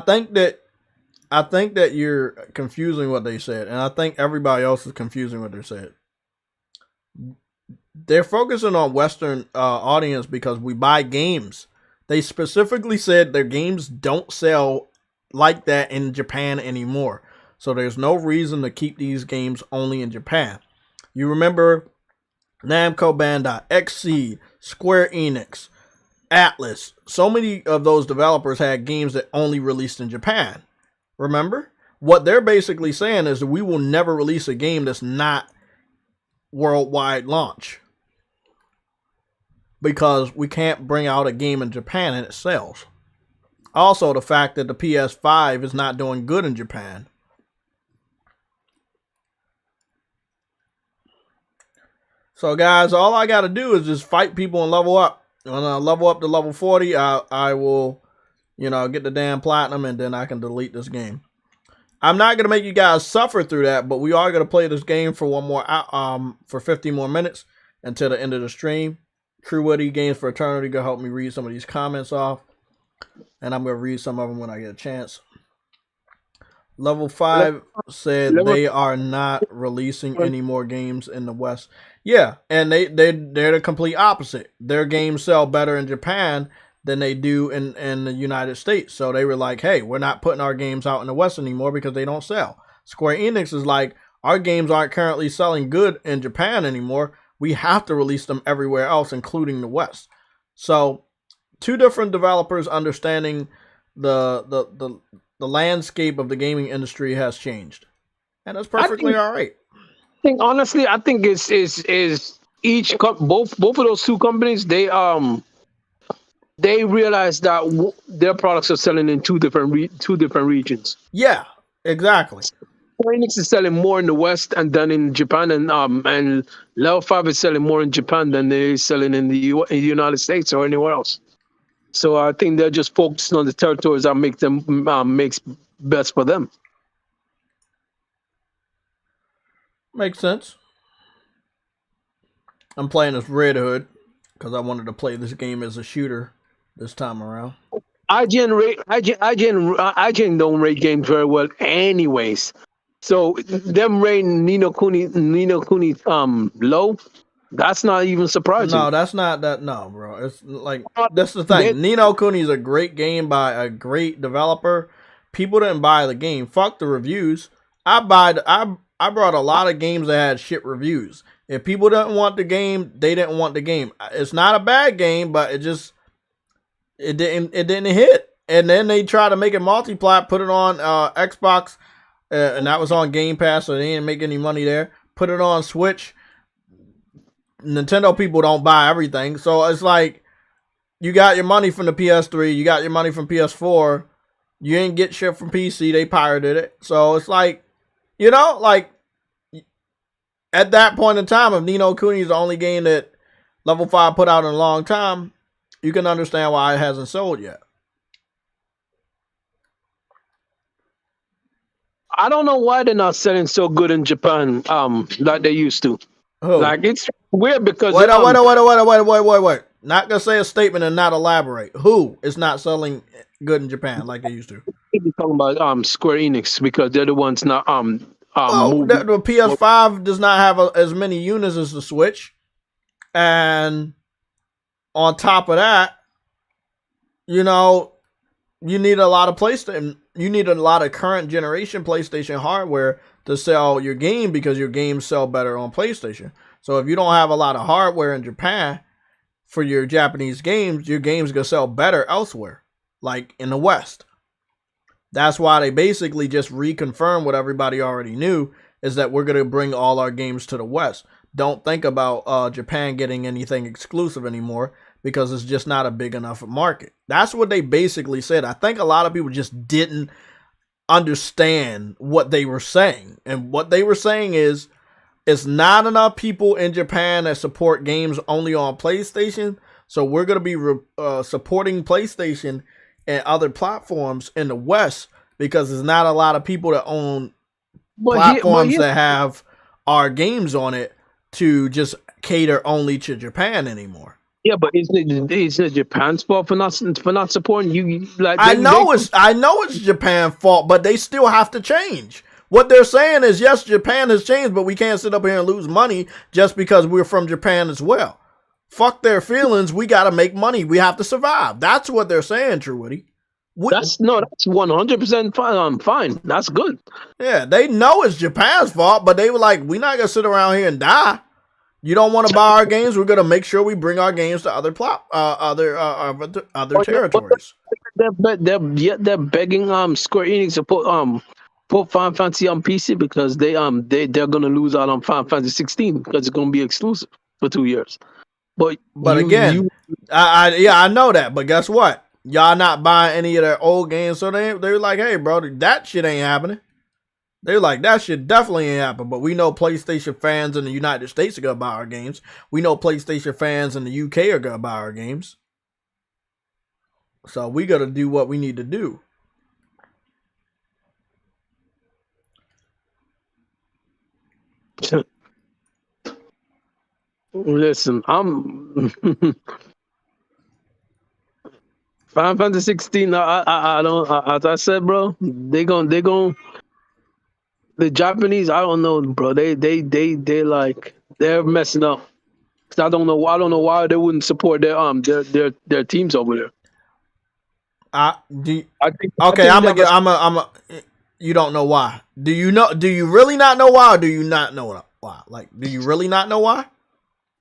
think that you're confusing what they said, and I think everybody else is confusing what they said. They're focusing on Western audience because we buy games. They specifically said their games don't sell like that in Japan anymore. So there's no reason to keep these games only in Japan. You remember Namco Bandai, XSEED, Square Enix, Atlas. So many of those developers had games that only released in Japan. Remember? What they're basically saying is that we will never release a game that's not worldwide launch. Because we can't bring out a game in Japan and it sells. Also, the fact that the PS5 is not doing good in Japan. So, guys, all I got to do is just fight people and level up. When I level up to level 40, I will, get the damn platinum, and then I can delete this game. I'm not going to make you guys suffer through that, but we are going to play this game for for 50 more minutes until the end of the stream. True Woody Games for Eternity going to help me read some of these comments off, and I'm going to read some of them when I get a chance. Level 5 said they are not releasing any more games in the West. Yeah, and they're the complete opposite. Their games sell better in Japan than they do in the United States. So they were like, hey, we're not putting our games out in the West anymore because they don't sell. Square Enix is like, our games aren't currently selling good in Japan anymore. We have to release them everywhere else, including the West. So two different developers understanding the landscape of the gaming industry has changed, and that's perfectly all right. I think is both of those two companies, they realize that their products are selling in two different regions. Yeah, exactly. Phoenix is selling more in the West and than in Japan, and Level 5 is selling more in Japan than they're selling in the United States or anywhere else. So I think they're just focusing on the territories that makes best for them. Makes sense. I'm playing as Red Hood because I wanted to play this game as a shooter this time around. IGN don't rate games very well, anyways. So them rating Ni no Kuni low. That's not even surprising. No, that's not that. No, bro. It's like, that's the thing. Ni no Kuni is a great game by a great developer. People didn't buy the game. Fuck the reviews. I brought a lot of games that had shit reviews. If people didn't want the game, they didn't want the game. It's not a bad game, but it didn't hit. And then they try to make it multi-plat, put it on Xbox, and that was on Game Pass, so they didn't make any money there. Put it on Switch. Nintendo people don't buy everything, so it's like you got your money from the PS3, you got your money from PS4, you didn't get shit from PC, they pirated it. So it's like, like at that point in time, if Ni no Kuni is the only game that Level 5 put out in a long time, you can understand why it hasn't sold yet. I don't know why they're not selling so good in Japan, like they used to. Who? Like, it's weird because wait. Not gonna say a statement and not elaborate. Who is not selling good in Japan like they used to? You're talking about Square Enix, because they're the ones not the PS5 does not have as many units as the Switch, and on top of that, you need a lot of PlayStation. You need a lot of current generation PlayStation hardware to sell your game, because your games sell better on PlayStation. So if you don't have a lot of hardware in Japan for your Japanese games, your games gonna sell better elsewhere, like in the West. That's why they basically just reconfirm what everybody already knew, is that we're gonna bring all our games to the West. Don't think about Japan getting anything exclusive anymore, because it's just not a big enough market. That's what they basically said. I think a lot of people just didn't understand what they were saying. And what they were saying is, it's not enough people in Japan that support games only on PlayStation. So we're going to be supporting PlayStation and other platforms in the West because there's not a lot of people that own platforms that have our games on it to just cater only to Japan anymore. Yeah, but isn't it Japan's fault for not supporting you? Like I know it's Japan's fault, but they still have to change. What they're saying is, yes, Japan has changed, but we can't sit up here and lose money just because we're from Japan as well. Fuck their feelings. We got to make money. We have to survive. That's what they're saying, True Woody. That's 100% fine. That's good. Yeah, they know it's Japan's fault, but they were like, we're not going to sit around here and die. You don't want to buy our games? We're going to make sure we bring our games to other territories. They're begging Square Enix to put Final Fantasy on PC because they're gonna lose out on Final Fantasy 16 because it's gonna be exclusive for 2 years. But I know that. But guess what? Y'all not buying any of their old games, so they're like, hey, bro, that shit ain't happening. They're like, that shit definitely ain't happening. But we know PlayStation fans in the United States are gonna buy our games. We know PlayStation fans in the UK are gonna buy our games. So we gotta do what we need to do. Listen, I'm Final Fantasy 16. I don't. As I said, bro, they gon' the Japanese. I don't know, bro. They like they're messing up. I don't know why they wouldn't support their teams over there. You don't know why. Do you really not know why, or do you not know why? Like, do you really not know why?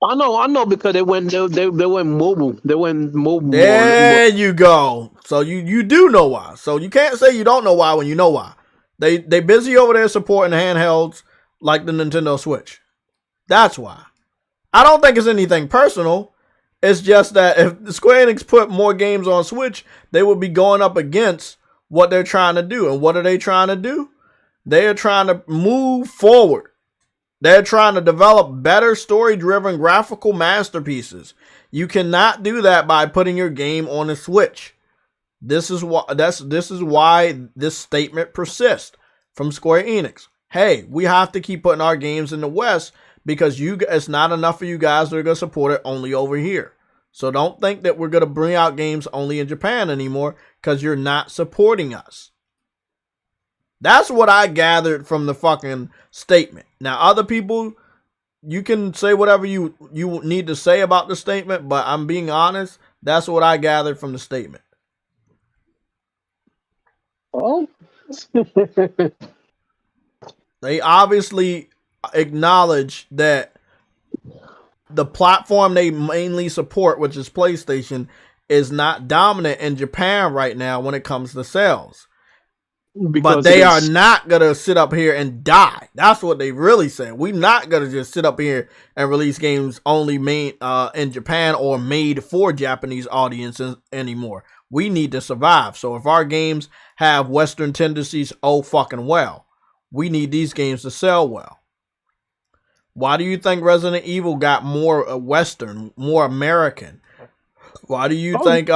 I know because they went mobile. They went mobile. There you go. So you do know why. So you can't say you don't know why when you know why. They busy over there supporting handhelds like the Nintendo Switch. That's why. I don't think it's anything personal. It's just that if Square Enix put more games on Switch, they would be going up against what they're trying to do. And what are they trying to do? They are trying to move forward. They're trying to develop better story-driven graphical masterpieces. You cannot do that by putting your game on a Switch. This is why this statement persists from Square Enix. Hey, we have to keep putting our games in the West because it's not enough for you guys that are going to support it only over here. So don't think that we're going to bring out games only in Japan anymore because you're not supporting us. That's what I gathered from the fucking statement. Now, other people, you can say whatever you need to say about the statement, but I'm being honest. That's what I gathered from the statement. Oh. They obviously acknowledge that the platform they mainly support, which is PlayStation, is not dominant in Japan right now when it comes to sales. But they are not going to sit up here and die. That's what they really said. We're not going to just sit up here and release games only made in Japan or made for Japanese audiences anymore. We need to survive. So if our games have Western tendencies, oh fucking well. We need these games to sell well. Why do you think Resident Evil got more Western, more American? Why do you think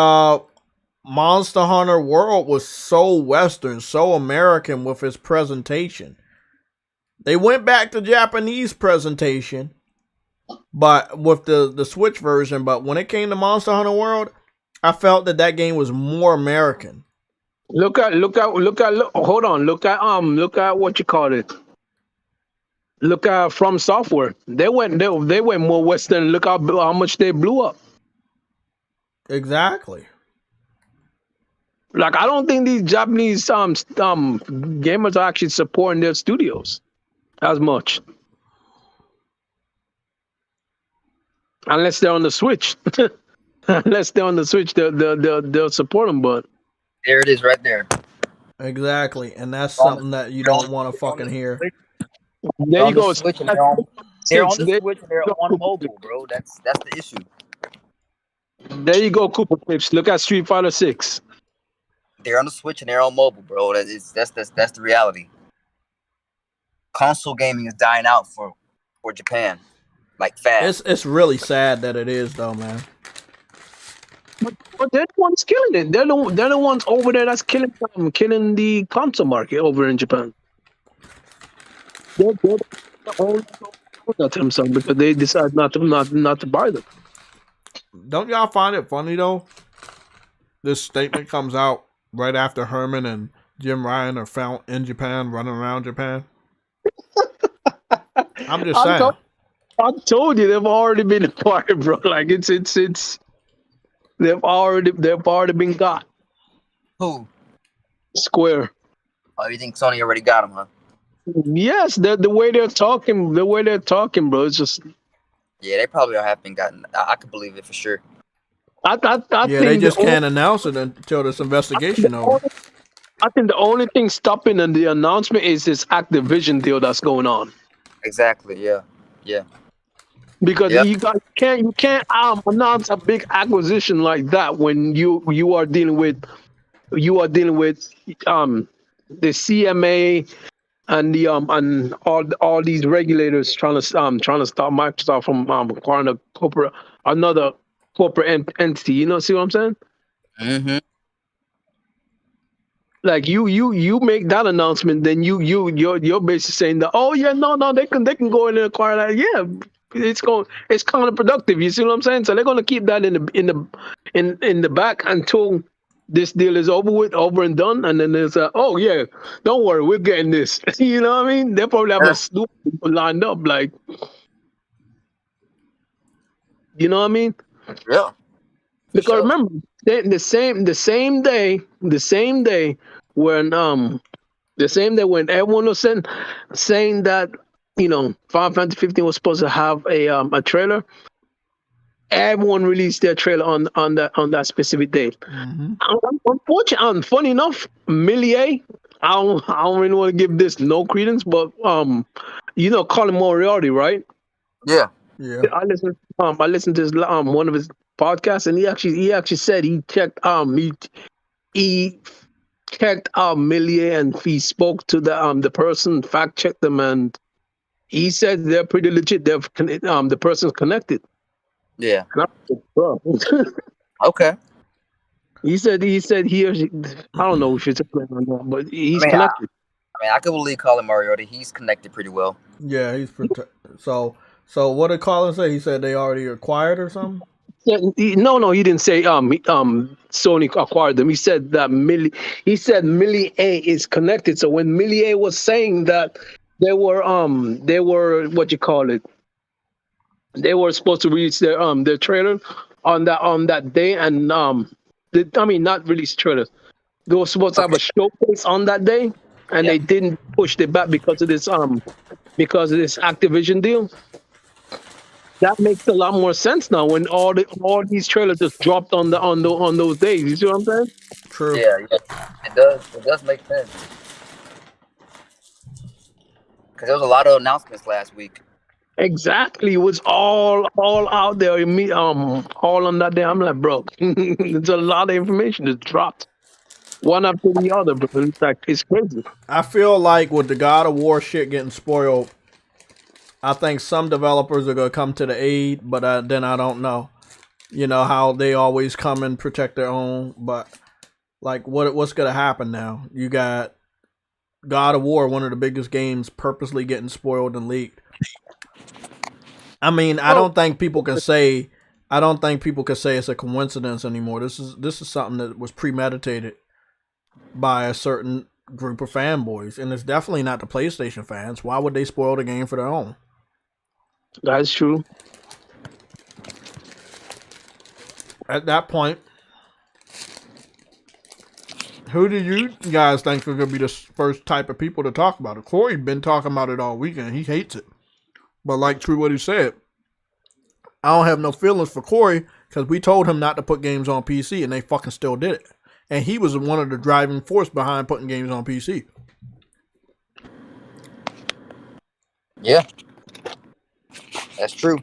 Monster Hunter World was so Western, so American with its presentation? They went back to Japanese presentation, but with the Switch version. But when it came to Monster Hunter World, I felt that game was more American. Look at what you call it. Look at From Software. They went more Western. Look how much they blew up. Exactly. Like, I don't think these Japanese gamers are actually supporting their studios as much, unless they're on the Switch. Unless they're on the Switch, they'll support them. But there it is, right there. Exactly, and that's something that you don't want to fucking hear. There you go. They're on the Switch and they're on mobile, bro. That's the issue. There you go, Cooper Clips. Look at Street Fighter 6. They're on the Switch and they're on mobile, bro. That's the reality. Console gaming is dying out for Japan, like fast. It's really sad that it is though, man. But they're the ones killing it. They're the ones over there that's killing the console market over in Japan. They're the only that themselves because they decide not to buy them. Don't y'all find it funny though? This statement comes out right after Herman and Jim Ryan are found in Japan, running around Japan. I'm just saying. I told you they've already been acquired, bro. Like it's they've already been got. Who? Square. Oh, you think Sony already got them, huh? Yes, the way they're talking, bro. It's just yeah, they probably have been gotten. I could believe it for sure. I think they just can't announce it until this investigation over. I think the only thing stopping the announcement is this Activision deal that's going on. Exactly. Yeah. Because you can't announce a big acquisition like that when you are dealing with the CMA and the and all these regulators trying to stop Microsoft from acquiring another corporate entity. You know, see what I'm saying? Mm-hmm. Like you make that announcement, then you're basically saying that no they can go in and acquire that. Yeah, it's counterproductive. You see what I'm saying? So they're gonna keep that in the back until this deal is over and done, and then there's don't worry, we're getting this. You know what I mean? They probably have a slew of people lined up, like, you know what I mean? Yeah. Because remember, the same day when everyone was saying that Final Fantasy 15 was supposed to have a trailer, everyone released their trailer on that specific date. Mm-hmm. Unfortunately, funny enough, Millier, I don't really want to give this no credence, but Colin Moriarty, right? Yeah. I listened to his, one of his podcasts, and he actually said he checked he checked out Millier, and he spoke to the person, fact checked them, and he said they're pretty legit. The person's connected. Yeah. Bro. Okay. He said he I don't know if it's a plan or not, but he's connected. I could believe Colin Moriarty. He's connected pretty well. Yeah, he's so what did Colin say? He said they already acquired or something? No, he didn't say Sony acquired them. He said that Millier is connected. So when Millier was saying that they were what you call it, they were supposed to release their trailer on that day, and not release trailers. They were supposed to have a showcase on that day, and they didn't push it back because of this Activision deal. That makes a lot more sense now when all these trailers just dropped on those days. You see what I'm saying? True. Yeah, it does. It does make sense. Because there was a lot of announcements last week. Exactly, it was all out there. All on that day. I'm like, bro, there's a lot of information that dropped, one after the other. Bro, it's crazy. I feel like with the God of War shit getting spoiled, I think some developers are gonna come to the aid, but then I don't know. You know how they always come and protect their own, but like what's gonna happen now? You got God of War, one of the biggest games, purposely getting spoiled and leaked. I mean, I don't think people can say it's a coincidence anymore. This is something that was premeditated by a certain group of fanboys, and it's definitely not the PlayStation fans. Why would they spoil the game for their own? That's true. At that point, who do you guys think are going to be the first type of people to talk about it? Corey's been talking about it all weekend. He hates it. But like true what he said, I don't have no feelings for Corey because we told him not to put games on PC and they fucking still did it. And he was one of the driving force behind putting games on PC. Yeah. That's true.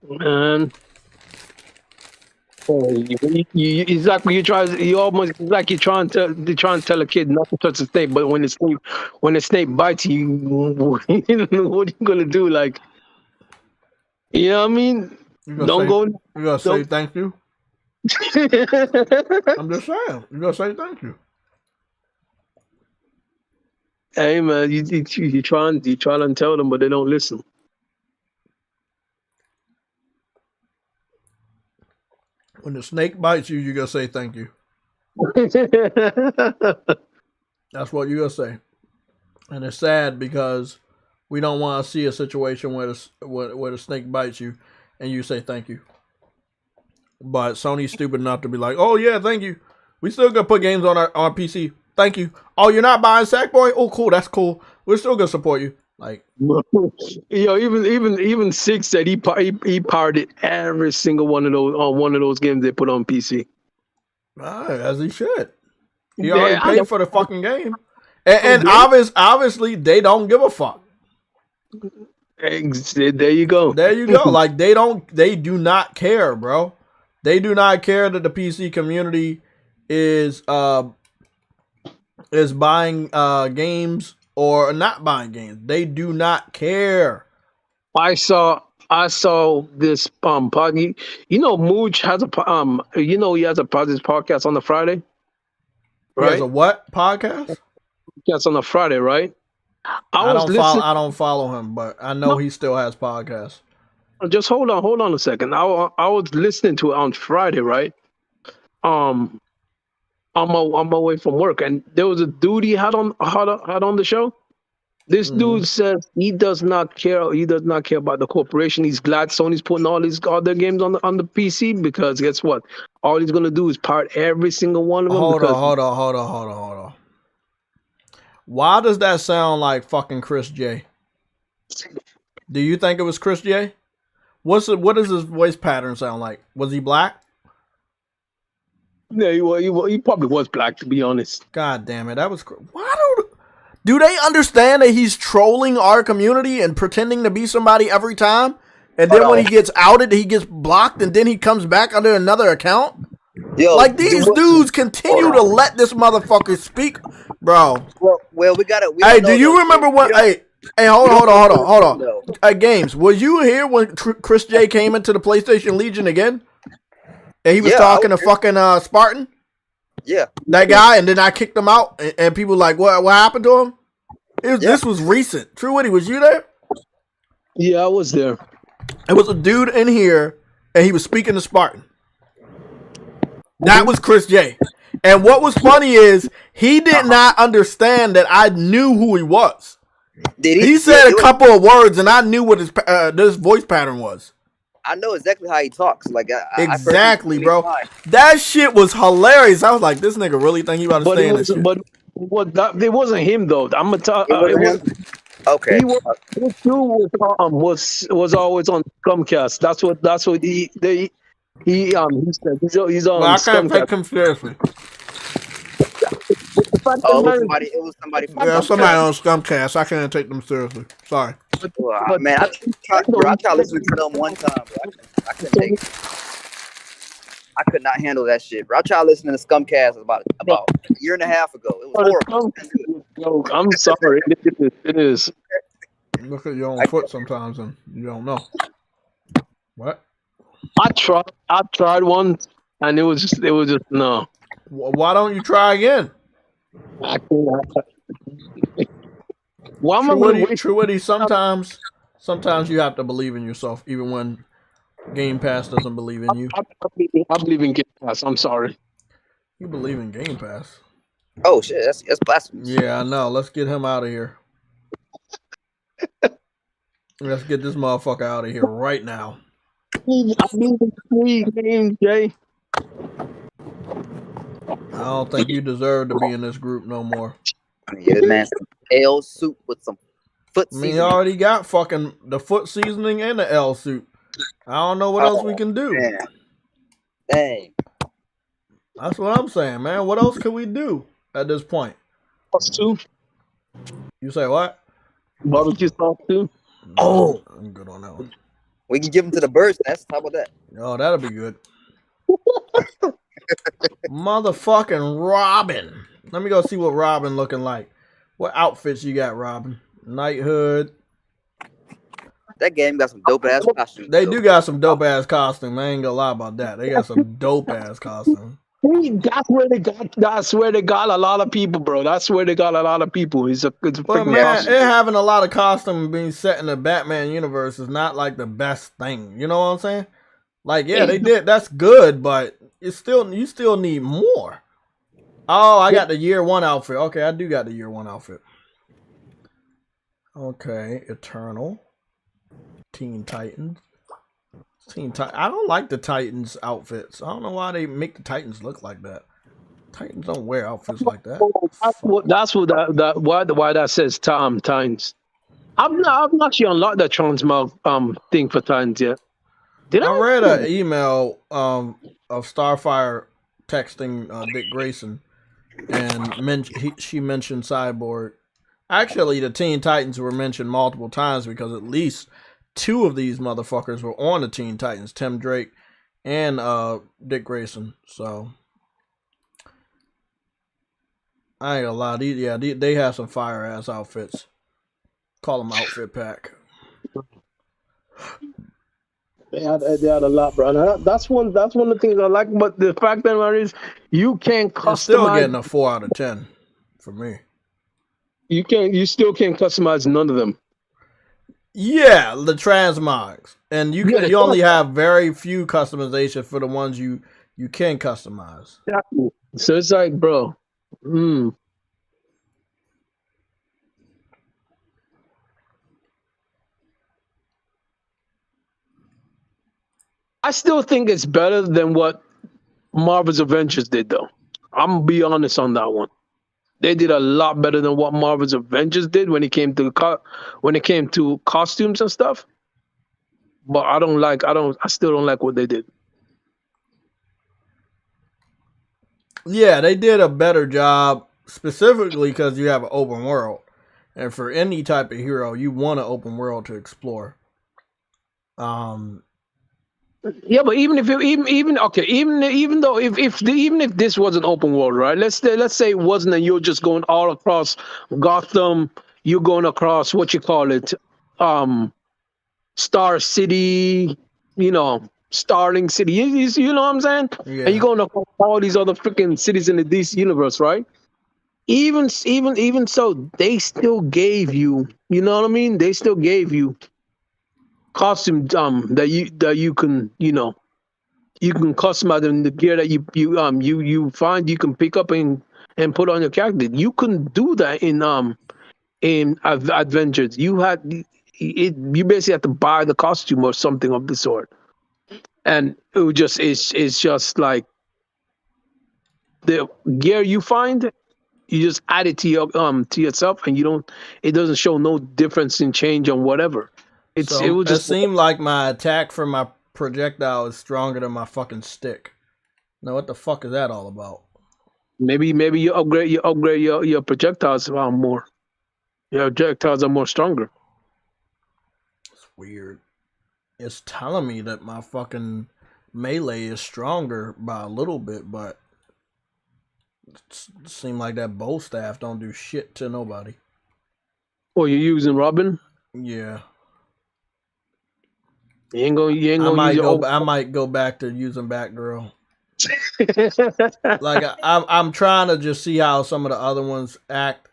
Man. Exactly. You almost like you're trying to tell a kid not to touch the snake, but when the snake bites you, what are you gonna do? Like, you know what I mean? Don't go. You gotta say thank you. I'm just saying. You gotta say thank you. Hey man, you try and tell them, but they don't listen. When the snake bites you, you gotta say thank you. That's what you gotta say. And it's sad because we don't want to see a situation where the snake bites you and you say thank you. But Sony's stupid enough to be like, oh yeah, thank you. We still gonna put games on our PC. Thank you. Oh, you're not buying Sackboy? Oh, cool. That's cool. We're still gonna support you. Like, yo, even Six said he pirated every single one of those games they put on PC. As he should. He already paid for the fucking game, and obviously they don't give a fuck. There you go. There you go. Like they do not care, bro. They do not care that the PC community is buying games or not buying games. They do not care. I saw this podcast. You know, Mooch has a he has a podcast on the Friday. Right? He has a what podcast? Yes, on a Friday, right? I don't follow him, but I know he still has podcasts. Just hold on a second. I was listening to it on Friday, right? I'm away from work, and there was a dude he had on the show. This dude says he does not care. He does not care about the corporation. He's glad Sony's putting all their games on the PC because guess what? All he's gonna do is pirate every single one of them. Hold on. Why does that sound like fucking Chris J? Do you think it was Chris J? What does his voice pattern sound like? Was he black? Yeah, he probably was black, to be honest. God damn it, that was. Do they understand that he's trolling our community and pretending to be somebody every time? And then when he gets outed, he gets blocked, and then he comes back under another account? Yo, like these dudes continue to let this motherfucker speak, bro. Well, we gotta. Hey, do you remember when? Hey, hold on. Hey, Games, was you here when Chris J came into the PlayStation Legion again? And he was talking to fucking Spartan? Yeah. That guy, and then I kicked him out, and people like, what happened to him? This was recent. True Witty, was you there? Yeah, I was there. It was a dude in here, and he was speaking to Spartan. That was Chris J. And what was funny is he did not understand that I knew who he was. He said a couple of words, and I knew what his voice pattern was. I know exactly how he talks. Like exactly, bro. That shit was hilarious. I was like, this nigga really think he about to stay in this shit. But it wasn't him though. I'm gonna talk. Okay. This dude was always on Scumcast. That's what he said. He's on. Well, I can't take him seriously. It was somebody from somebody on Scumcast. I can't take them seriously. Sorry. Man, I tried to listen to them one time, bro. I couldn't take it. I could not handle that shit, bro. I tried listening to Scumcast about a year and a half ago. It was horrible. Yo, I'm sorry. It is. Look at your own foot sometimes, and you don't know. What? I tried once, and it was just no. Why don't you try again? I can't. Why am I going to True Witty, sometimes you have to believe in yourself, even when Game Pass doesn't believe in you. I believe in Game Pass. I'm sorry. You believe in Game Pass? Oh shit, that's blasphemous. Yeah, I know. Let's get him out of here. Let's get this motherfucker out of here right now. I believe in free games, Jay. I don't think you deserve to be in this group no more. Yeah, man, some L suit with some foot seasoning. He already got fucking the foot seasoning and the L suit. I don't know what else we can do. Dang. That's what I'm saying, man. What else can we do at this point? Sauce too. You say what? Barbecue sauce too. Oh, I'm good on that one. We can give them to the bird's nest. How about that? Oh, that'll be good. Motherfucking Robin. Let me go see what Robin looking like. What outfits you got, Robin? Knighthood. That game got some dope ass costumes. They do got some dope ass costumes. I ain't gonna lie about that. They got some dope ass costumes. That's where they got. That's where they got a lot of people, bro. That's where they got a lot of people. It's a but man, it having a lot of costume being set in the Batman universe is not like the best thing. You know what I'm saying? Like, yeah, they did. That's good, but it's still you still need more. Oh, I got the year 1 outfit. Okay, I do got the year 1 outfit. Okay, Eternal, Teen Titans. I don't like the Titans outfits. I don't know why they make the Titans look like that. Titans don't wear outfits like that. That's why that says Titans. I've not actually unlocked that transmog thing for Titans yet. I read an email of Starfire texting Dick Grayson, and she mentioned Cyborg. Actually, the Teen Titans were mentioned multiple times because at least 2 of these motherfuckers were on the Teen Titans, Tim Drake and Dick Grayson. So I ain't gonna lie, they have some fire ass outfits. Call them outfit pack. They had a lot, bro. That's one of the things I like. But the fact that is, you can't customize. It's still getting a 4 out of 10 for me. You still can't customize none of them. Yeah, the transmogs, and you only have very few customization for the ones you can customize. So it's like, bro, I still think it's better than what Marvel's Avengers did, though. I'm gonna be honest on that one. They did a lot better than what Marvel's Avengers did when it came to costumes and stuff. But I still don't like what they did. Yeah, they did a better job specifically because you have an open world, and for any type of hero, you want an open world to explore. Yeah, but even if this was an open world, right? Let's say it wasn't, and you're just going all across Gotham. You're going across what you call it, Star City. Starling City. You know what I'm saying? Yeah. And you're going across all these other freaking cities in the DC universe, right? Even so, they still gave you. You know what I mean? They still gave you costume that you can you can customize them, the gear that you find you can pick up and put on your character. You couldn't do that in Avengers. You basically had to buy the costume or something of the sort, and it's just like the gear you find, you just add it to yourself, and it doesn't show no difference in change on whatever. It seemed like my attack for my projectile is stronger than my fucking stick. Now what the fuck is that all about? Maybe you upgrade your projectiles more. Your projectiles are more stronger. It's weird. It's telling me that my fucking melee is stronger by a little bit, but it seems like that bow staff don't do shit to nobody. Oh, you're using Robin? Yeah. You ain't gonna I might go back to using Batgirl. Like I'm trying to just see how some of the other ones act.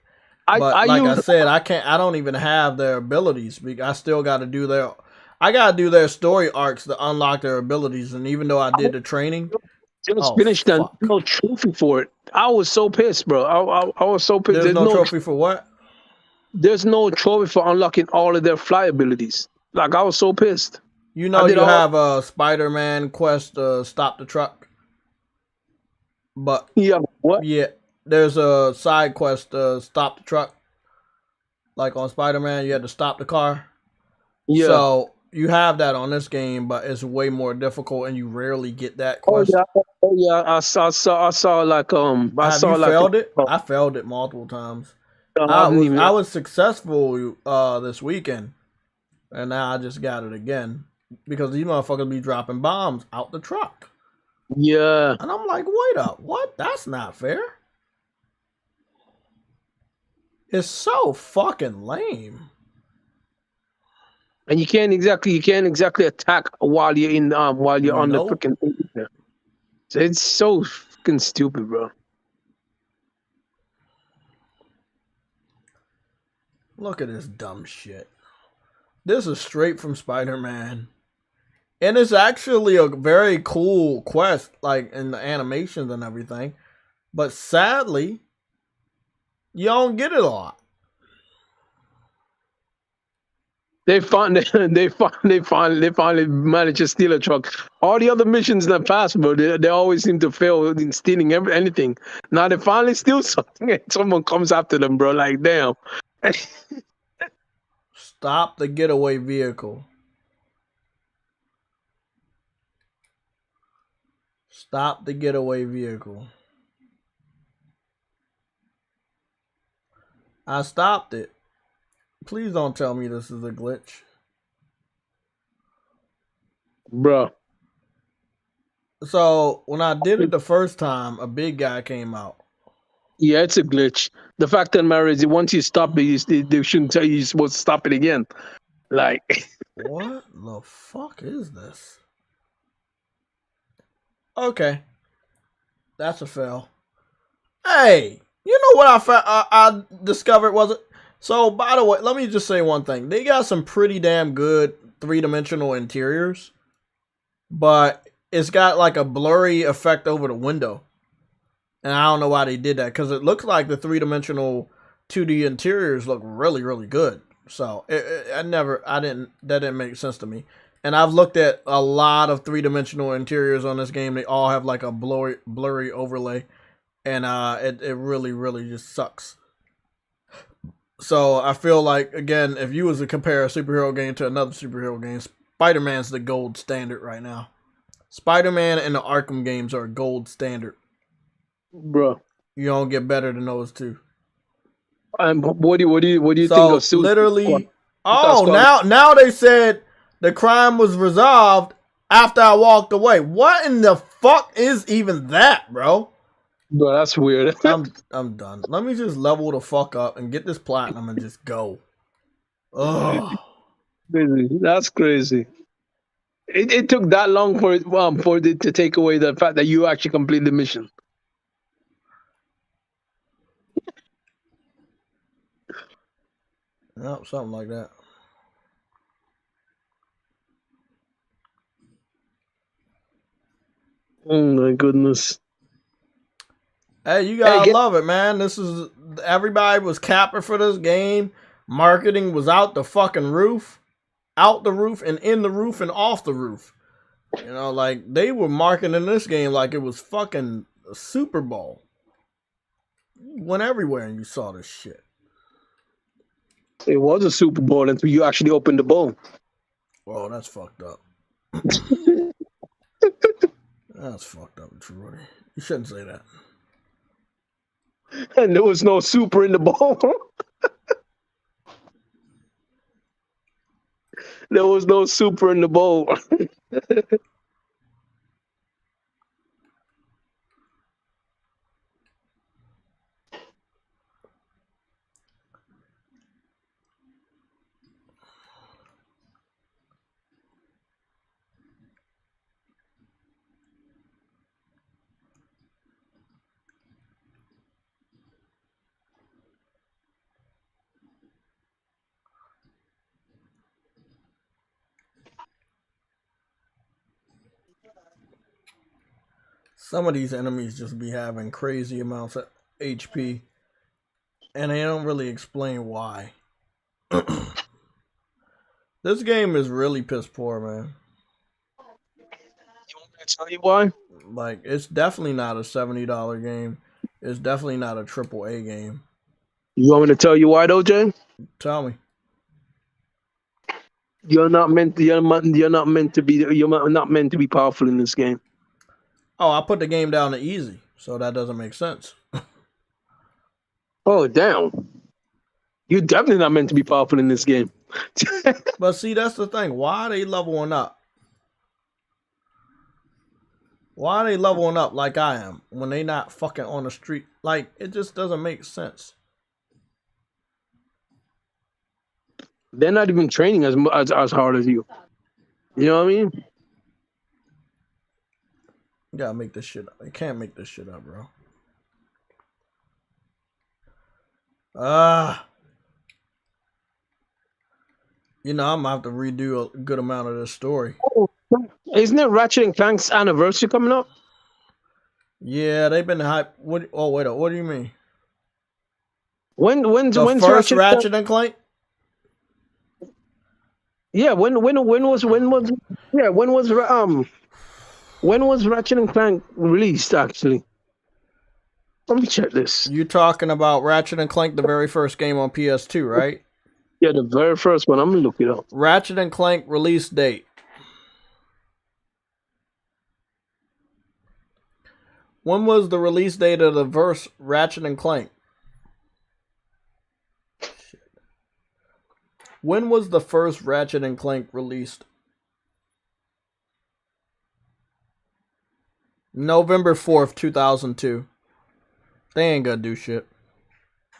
But I said, I don't even have their abilities. I still got to do their story arcs to unlock their abilities. And even though I did the training, just finished that. No trophy for it. I was so pissed, bro. I was so pissed. There's no trophy for what? There's no trophy for unlocking all of their fly abilities. Like, I was so pissed. You know, you have a Spider-Man quest, stop the truck. But yeah, what? Yeah, there's a side quest, stop the truck. Like on Spider-Man, you had to stop the car. Yeah. So you have that on this game, but it's way more difficult, and you rarely get that quest. Oh yeah. I saw like failed it? I failed it multiple times. I was successful this weekend, and now I just got it again because these motherfuckers be dropping bombs out the truck. Yeah. And I'm like, wait up, what? That's not fair. It's so fucking lame. And you can't exactly attack while you're in while you're on the freaking thing. So it's so fucking stupid, bro. Look at this dumb shit. This is straight from Spider-Man. And it's actually a very cool quest, like in the animations and everything. But sadly, you don't get it a lot. They finally managed to steal a truck. All the other missions in the past, bro, they always seem to fail in stealing anything. Now they finally steal something and someone comes after them, bro. Like, damn. Stop the getaway vehicle. Stop the getaway vehicle. I stopped it. Please don't tell me this is a glitch. Bro. So, when I did it the first time, a big guy came out. Yeah, it's a glitch. The fact of the matter is, once you stop it, they shouldn't tell you you're supposed to stop it again. Like, what the fuck is this? Okay, that's a fail. Hey, you know what I discovered was it? So, by the way, let me just say one thing. They got some pretty damn good three-dimensional interiors, but it's got like a blurry effect over the window. And I don't know why they did that, because it looks like the three-dimensional 2D interiors look really, really good. So that didn't make sense to me. And I've looked at a lot of three-dimensional interiors on this game. They all have like a blurry overlay, and it really, really just sucks. So I feel like, again, if you was to compare a superhero game to another superhero game, Spider-Man's the gold standard right now. Spider-Man and the Arkham games are gold standard. Bro, you don't get better than those two. What do you think of Suicide literally? Squad? Now they said the crime was resolved after I walked away. What in the fuck is even that, bro? Bro, that's weird. I'm done. Let me just level the fuck up and get this platinum and just go. Ugh. That's crazy. It took that long for it to take away the fact that you actually complete the mission. No, something like that. Oh my goodness. Hey, you gotta love it, man. Everybody was capping for this game. Marketing was out the fucking roof. Out the roof and in the roof and off the roof. You know, like they were marketing this game like it was fucking a Super Bowl. You went everywhere and you saw this shit. It was a Super Bowl until you actually opened the bowl. Well, that's fucked up. That's fucked up, Troy. You shouldn't say that. And there was no super in the bowl. There was no super in the bowl. Some of these enemies just be having crazy amounts of HP, and they don't really explain why. This game is really piss poor, man. You want me to tell you why? Like, it's definitely not a $70 game. It's definitely not a AAA game. You want me to tell you why, though, Jay? Tell me. You're not meant to be powerful in this game. Oh, I put the game down to easy, so that doesn't make sense. Oh, damn. You're definitely not meant to be powerful in this game. But see, that's the thing. Why are they leveling up? Why are they leveling up like I am when they not fucking on the street? Like, it just doesn't make sense. They're not even training as hard as you. You know what I mean? You gotta make this shit up. You can't make this shit up, bro. You know, I'm gonna have to redo a good amount of this story. Oh, isn't it Ratchet and Clank's anniversary coming up? Yeah, they've been hype. What? Oh, wait up. What do you mean? When's first Ratchet and Clank? Yeah, when was Ratchet and Clank released? Actually, let me check this. You talking about Ratchet and Clank, the very first game on PS2, right? Yeah, the very first one. I'm gonna look it up. Ratchet and Clank release date. When was the release date of the first Ratchet and Clank? Shit. When was the first Ratchet and Clank released? November 4th, 2002. They ain't gonna do shit.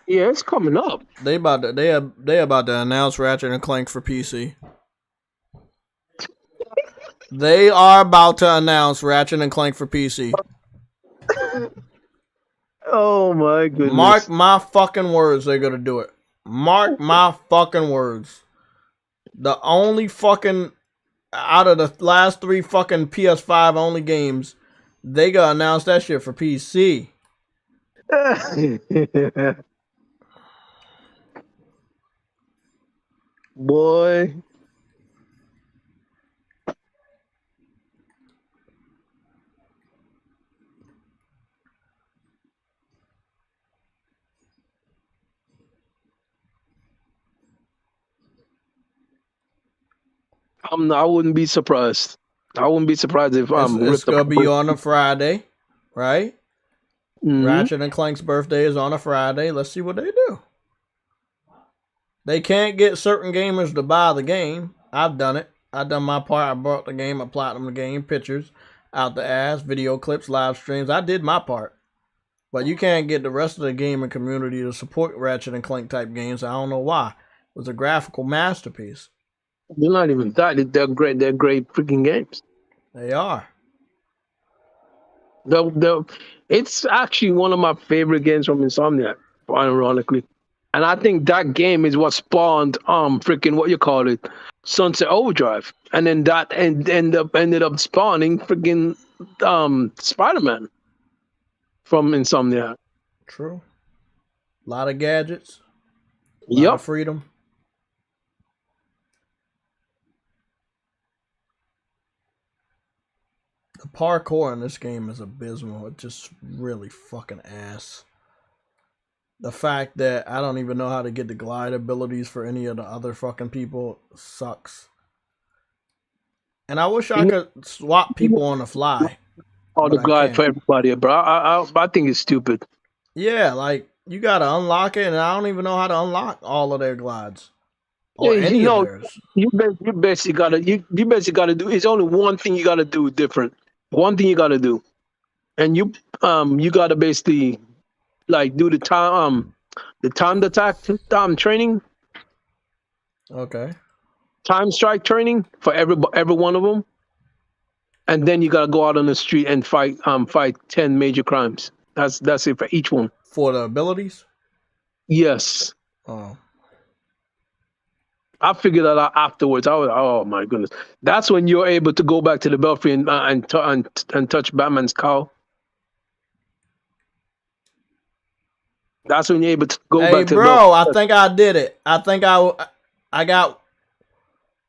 Yeah, it's coming up. They about to announce Ratchet and Clank for PC. They are about to announce Ratchet and Clank for PC. Oh my goodness. Mark my fucking words, they're gonna do it. Mark my fucking words. The only fucking out of the last 3 fucking PS5 only games, they gotta announce that shit for PC. Boy. I wouldn't be surprised. I wouldn't be surprised if it's gonna be on a Friday, right? Mm-hmm. Ratchet and Clank's birthday is on a Friday. Let's see what they do. They can't get certain gamers to buy the game. I've done it. I've done my part. I bought the game. I platinum the game. Pictures out the ass. Video clips. Live streams. I did my part. But you can't get the rest of the gaming community to support Ratchet and Clank type games. I don't know why. It was a graphical masterpiece. They're not even that. They're great. They're great freaking games. They are. It's actually one of my favorite games from Insomniac, ironically. And I think that game is what spawned freaking what you call it, Sunset Overdrive. And then that ended up spawning freaking Spider-Man from Insomniac. True. A lot of gadgets. A lot of freedom. The parkour in this game is abysmal. It's just really fucking ass. The fact that I don't even know how to get the glide abilities for any of the other fucking people sucks. And I wish I could swap people on the fly. Oh, the glide for everybody, bro. I think it's stupid. Yeah, like you gotta unlock it, and I don't even know how to unlock all of their glides. Or any of theirs. You basically gotta do. It's only one thing you gotta do different. One thing you gotta do, and you gotta basically like do the timed attack training. Okay. Time strike training for every one of them, and then you gotta go out on the street and fight 10 major crimes. That's it for each one. For the abilities? Yes. Oh. I figured that out afterwards. I was, oh my goodness, that's when you're able to go back to the belfry and touch Batman's cowl. That's when you're able to go back to the belfry. Bro, I think I did it. I think I got.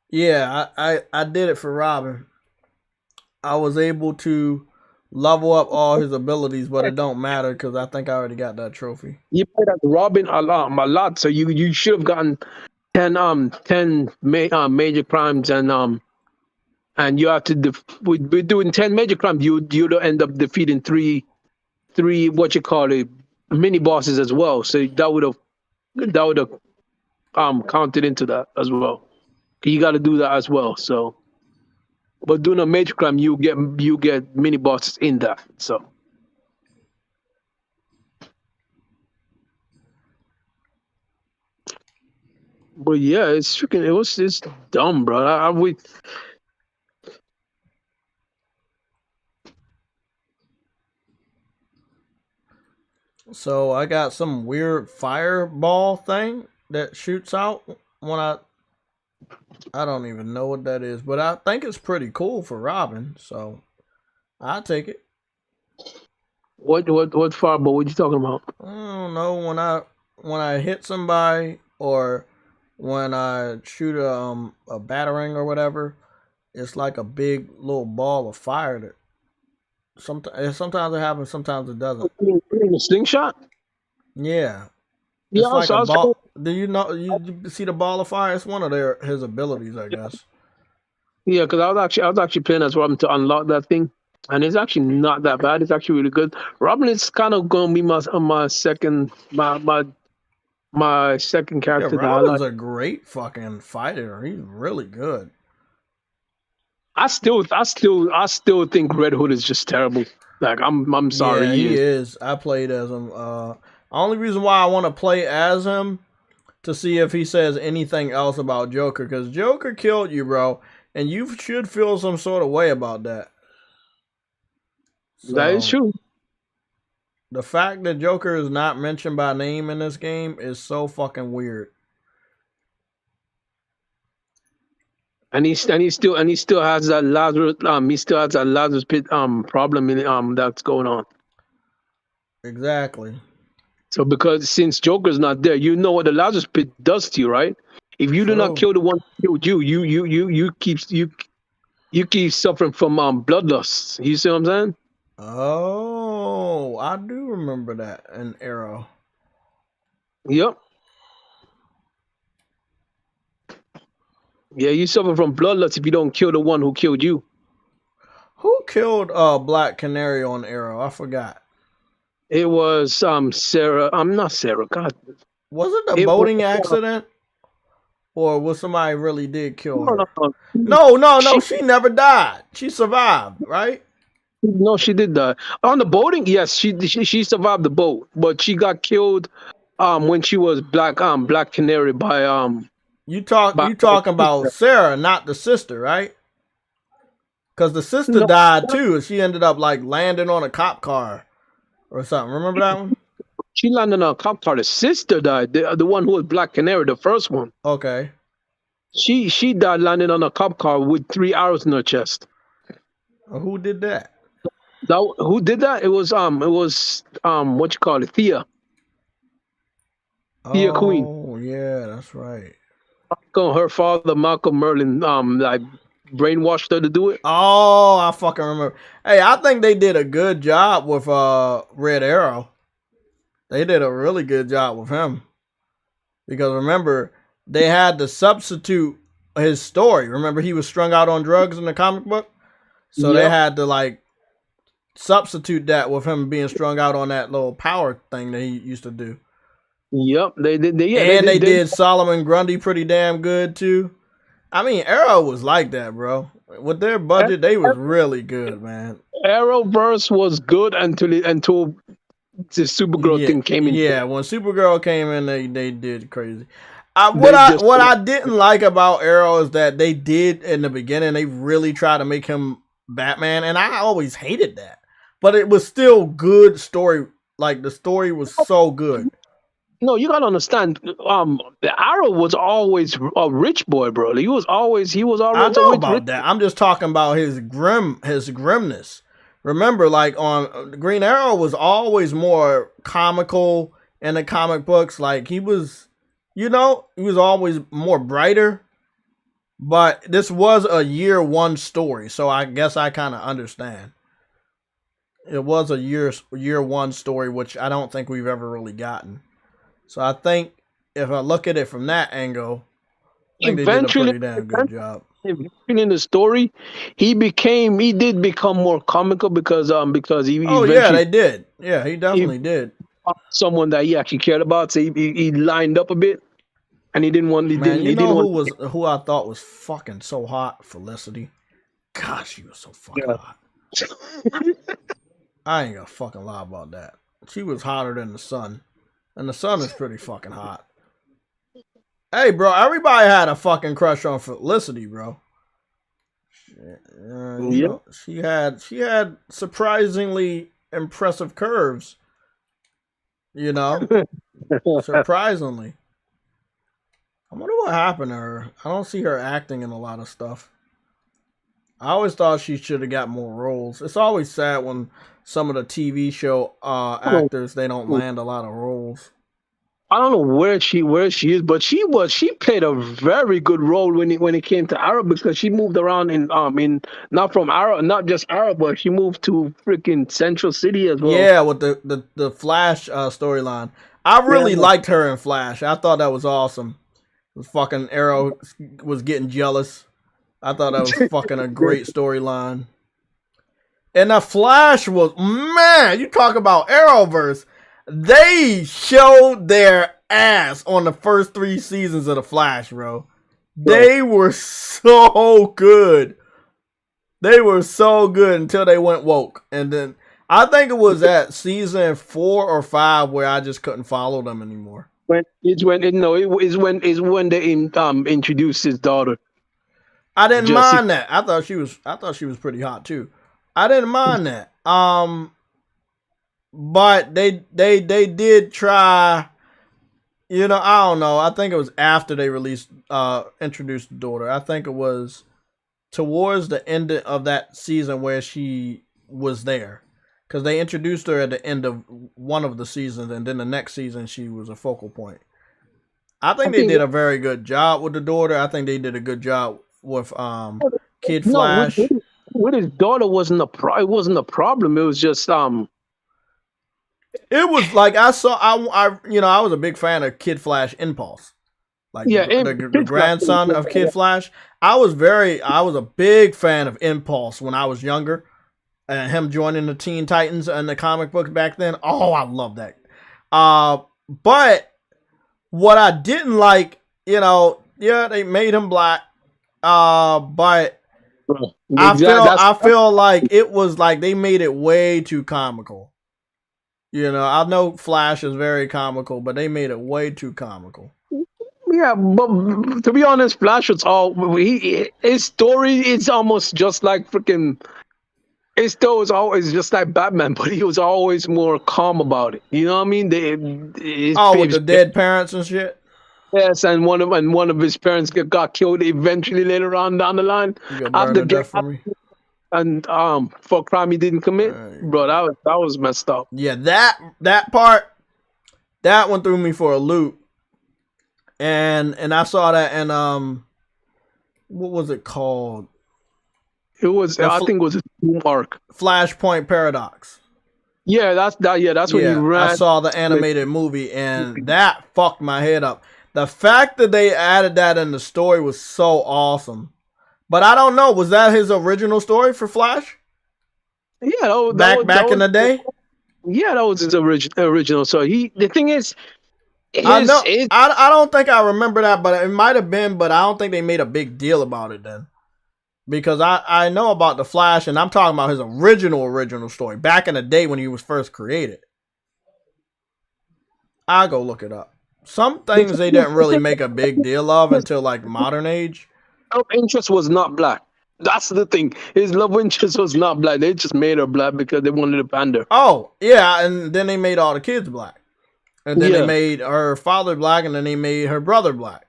Yeah, I did it for Robin. I was able to level up all his abilities, but it don't matter because I think I already got that trophy. You played as Robin a lot, so you should have gotten 10 major crimes, and you have to we're doing 10 major crimes. You'd end up defeating three what you call it mini bosses as well. So that would have counted into that as well. You got to do that as well. So But doing a major crime, you get mini bosses in that. So. But yeah, it's freaking. It's dumb, bro. So I got some weird fireball thing that shoots out when I don't even know what that is, but I think it's pretty cool for Robin, so I'll take it. What fireball? What you talking about? I don't know, when I hit somebody or when I shoot a batarang or whatever, it's like a big little ball of fire that sometimes it happens, sometimes it doesn't. A slingshot? Yeah. Yeah, it's like a ball. Do you know? You see the ball of fire? It's one of his abilities, I guess. Yeah, because I was actually playing as Robin to unlock that thing, and it's actually not that bad. It's actually really good. Robin is kind of going to be my second second character. Yeah, Robin's a great fucking fighter. He's really good. I still think Red Hood is just terrible. Like I'm sorry. Yeah, he is. I played as him. Only reason why I want to play as him to see if he says anything else about Joker, because Joker killed you, bro, and you should feel some sort of way about that. So, that is true. The fact that Joker is not mentioned by name in this game is so fucking weird. And he still has that Lazarus pit problem in that's going on. Exactly. So because since Joker's not there, you know what the Lazarus pit does to you, right? If you do not kill the one who killed you keep suffering from bloodlust. You see what I'm saying? Oh, I do remember that in Arrow. Yep. Yeah, you suffer from bloodlust if you don't kill the one who killed you. Who killed Black Canary on Arrow? I forgot. It was Sarah. I'm not Sarah. God. Was it a boating accident? Or was somebody really did kill her? No. She never died. She survived, right? No, she did die. On the boating, yes, she survived the boat, but she got killed when she was Black Canary by You talking about Sarah, not the sister, right? Because the sister died too, and she ended up like landing on a cop car or something. Remember that one? She landed on a cop car. The sister died. The one who was Black Canary, the first one. Okay. She died landing on a cop car with 3 arrows in her chest. Who did that? Who did that? It was what you call it, Thea. Thea Queen. Oh yeah, that's right. Her father, Malcolm Merlin, like brainwashed her to do it. Oh, I fucking remember. Hey, I think they did a good job with Red Arrow. They did a really good job with him. Because remember, they had to substitute his story. Remember, he was strung out on drugs in the comic book? So they had to like substitute that with him being strung out on that little power thing that he used to do. Yep, they did. They did Solomon Grundy pretty damn good too. I mean, Arrow was like that, bro. With their budget, they was really good, man. Arrowverse was good until the Supergirl thing came in. Yeah, when Supergirl came in, they did crazy. What I didn't like about Arrow is that they did in the beginning, they really tried to make him Batman, and I always hated that. But it was still good story. Like the story was so good. No, you gotta understand. The Arrow was always a rich boy, bro. He was always. I know about that. I'm just talking about his grimness. Remember, like on Green Arrow was always more comical in the comic books. Like he was, he was always more brighter. But this was a year one story, so I guess I kind of understand. It was a year one story, which I don't think we've ever really gotten. So I think if I look at it from that angle, I think they did a pretty damn good job. In the story, he did become more comical because he. Oh yeah, they did. Yeah, he definitely did. Someone that he actually cared about, so he lined up a bit, and he didn't want. Who I thought was fucking so hot? Felicity. God, she was so fucking hot. I ain't gonna fucking lie about that. She was hotter than the sun. And the sun is pretty fucking hot. Hey, bro, everybody had a fucking crush on Felicity, bro. You know, she had surprisingly impressive curves. You know? Surprisingly. I wonder what happened to her. I don't see her acting in a lot of stuff. I always thought she should have got more roles. It's always sad when some of the TV show actors, they don't land a lot of roles. I don't know where she is, but she played a very good role when it came to Arrow, because she moved around in not from Arrow, not just Arrow, but she moved to freaking Central City as well. Yeah, with the Flash storyline. I really liked her in Flash. I thought that was awesome. The fucking Arrow was getting jealous. I thought that was fucking a great storyline. And the Flash was, man, you talk about Arrowverse. They showed their ass on the first 3 seasons of the Flash, bro. They were so good. They were so good until they went woke. And then I think it was at season 4 or 5 where I just couldn't follow them anymore. When they introduced his daughter. I didn't mind that. I thought she was pretty hot too. I didn't mind that. But they did try, you know, I don't know. I think it was after they introduced the daughter. I think it was towards the end of that season where she was there. Because they introduced her at the end of one of the seasons, and then the next season she was a focal point. I think they did a very good job with the daughter. I think they did a good job with Kid Flash. With his daughter wasn't a problem. It was just It was like I was a big fan of Kid Flash Impulse. Like the grandson of Kid Flash. I was a big fan of Impulse when I was younger. And him joining the Teen Titans and the comic books back then. Oh, I love that. But what I didn't like, you know, they made him black. But I feel like it was like they made it way too comical. You know, I know Flash is very comical, but they made it way too comical. Yeah, but to be honest, Flash was his story is almost just like freaking. His story was always just like Batman, but he was always more calm about it. You know what I mean? With the dead parents and shit. Yes, and one of his parents got killed eventually later on down the line. After death for me. And for a crime he didn't commit, bro. That was messed up. Yeah, that part, that one threw me for a loop. And I saw that in what was it called? It was I think it was a Doom arc. Flashpoint Paradox. Yeah, that's when he ran. I saw the animated movie and that fucked my head up. The fact that they added that in the story was so awesome. But I don't know, was that his original story for Flash? Yeah, back in the day? Yeah, that was his original. So the thing is, I don't think I remember that, but it might have been, but I don't think they made a big deal about it then. Because I know about the Flash, and I'm talking about his original story, back in the day when he was first created. I'll go look it up. Some things they didn't really make a big deal of until like modern age. Love interest was not black. That's the thing. His love interest was not black. They just made her black because they wanted to pander. Oh, yeah, and then they made all the kids black. And then they made her father black, and then they made her brother black.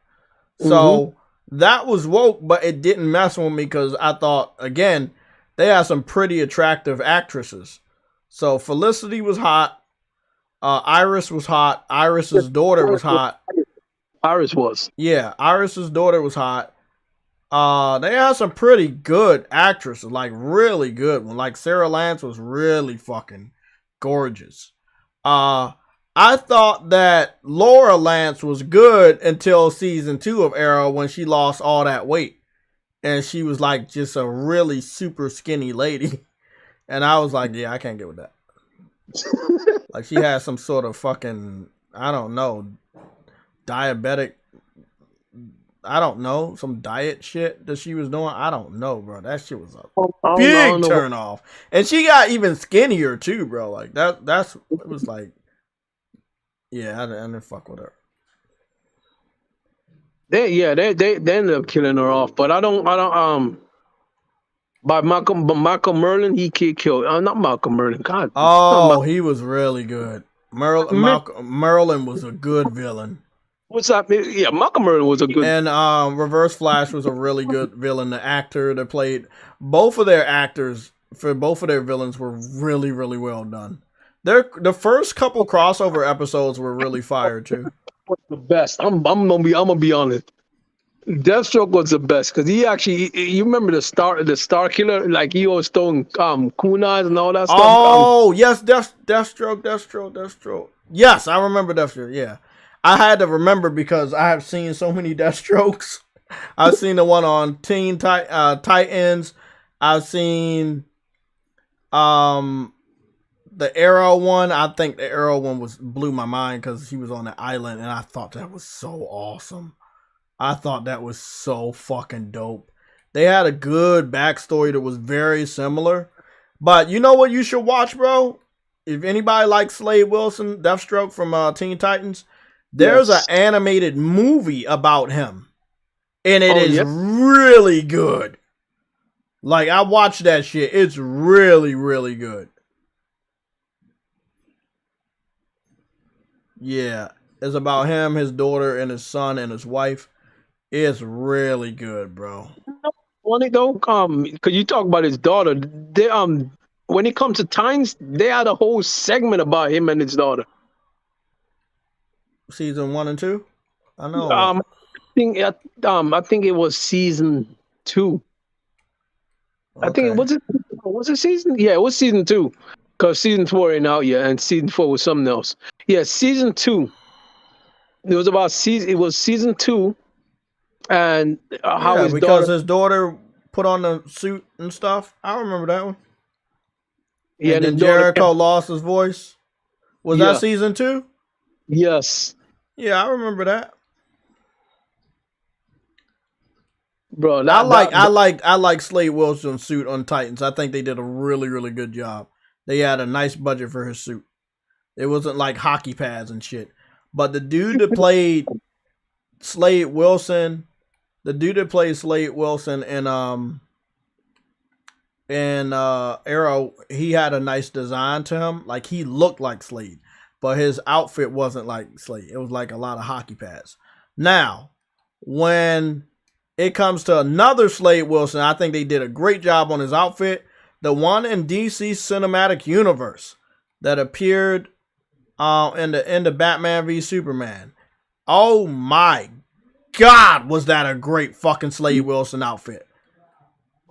So that was woke, but it didn't mess with me because I thought, again, they had some pretty attractive actresses. So Felicity was hot. Iris was hot. Iris's daughter was hot. Iris was. Yeah, Iris's daughter was hot. They had some pretty good actresses, like really good one. Like Sarah Lance was really fucking gorgeous. I thought that Laura Lance was good until season 2 of Arrow when she lost all that weight. And she was like just a really super skinny lady. And I was like, yeah, I can't get with that. Like she had some sort of fucking, I don't know, diabetic I don't know, some diet shit that she was doing. I don't know, bro. That shit was a I big don't know. turn off. And she got even skinnier too, bro. Like that's it was like, yeah, I didn't fuck with her. They ended up killing her off, but I don't. By Malcolm Merlin, he killed. Not Malcolm Merlin. God. Oh, he was really good. Merlin was a good villain. What's that? Yeah, Malcolm Merlin was a good. And Reverse Flash was a really good villain. The actor that played both of their actors for both of their villains were really, really well done. The first couple crossover episodes were really fire too. The best. I'm gonna be honest. Deathstroke was the best because he actually. You remember the Star Killer? Like he was throwing kunais and all that stuff. Oh yes, Deathstroke. Yes, I remember Deathstroke. Yeah, I had to remember because I have seen so many Deathstrokes. I've seen the one on Teen Titans. I've seen the Arrow one. I think the Arrow one blew my mind because he was on the island, and I thought that was so awesome. I thought that was so fucking dope. They had a good backstory that was very similar. But you know what you should watch, bro? If anybody likes Slade Wilson, Deathstroke from Teen Titans, there's an animated movie about him. And it is really good. Like, I watched that shit. It's really, really good. Yeah. It's about him, his daughter, and his son, and his wife. It's really good, bro. Funny though, because you talk about his daughter. They when it comes to Titans, they had a whole segment about him and his daughter. Season 1 and 2? I know. I think it was season 2. Okay. I think was it season? Yeah, it was season 2. Because season 4 ain't out yet, and season 4 was something else. Yeah, season 2. It was season 2. And how his daughter put on the suit and stuff. I remember that one. Yeah, and then Jericho lost his voice. Was that season 2? Yes. Yeah, I remember that. Bro, I like Slade Wilson's suit on Titans. I think they did a really, really good job. They had a nice budget for his suit. It wasn't like hockey pads and shit. But the dude that played Slade Wilson in Arrow, he had a nice design to him. Like, he looked like Slade, but his outfit wasn't like Slade. It was like a lot of hockey pads. Now, when it comes to another Slade Wilson, I think they did a great job on his outfit. The one in DC Cinematic Universe that appeared in the Batman v Superman. Oh my God, was that a great fucking Slade Wilson outfit?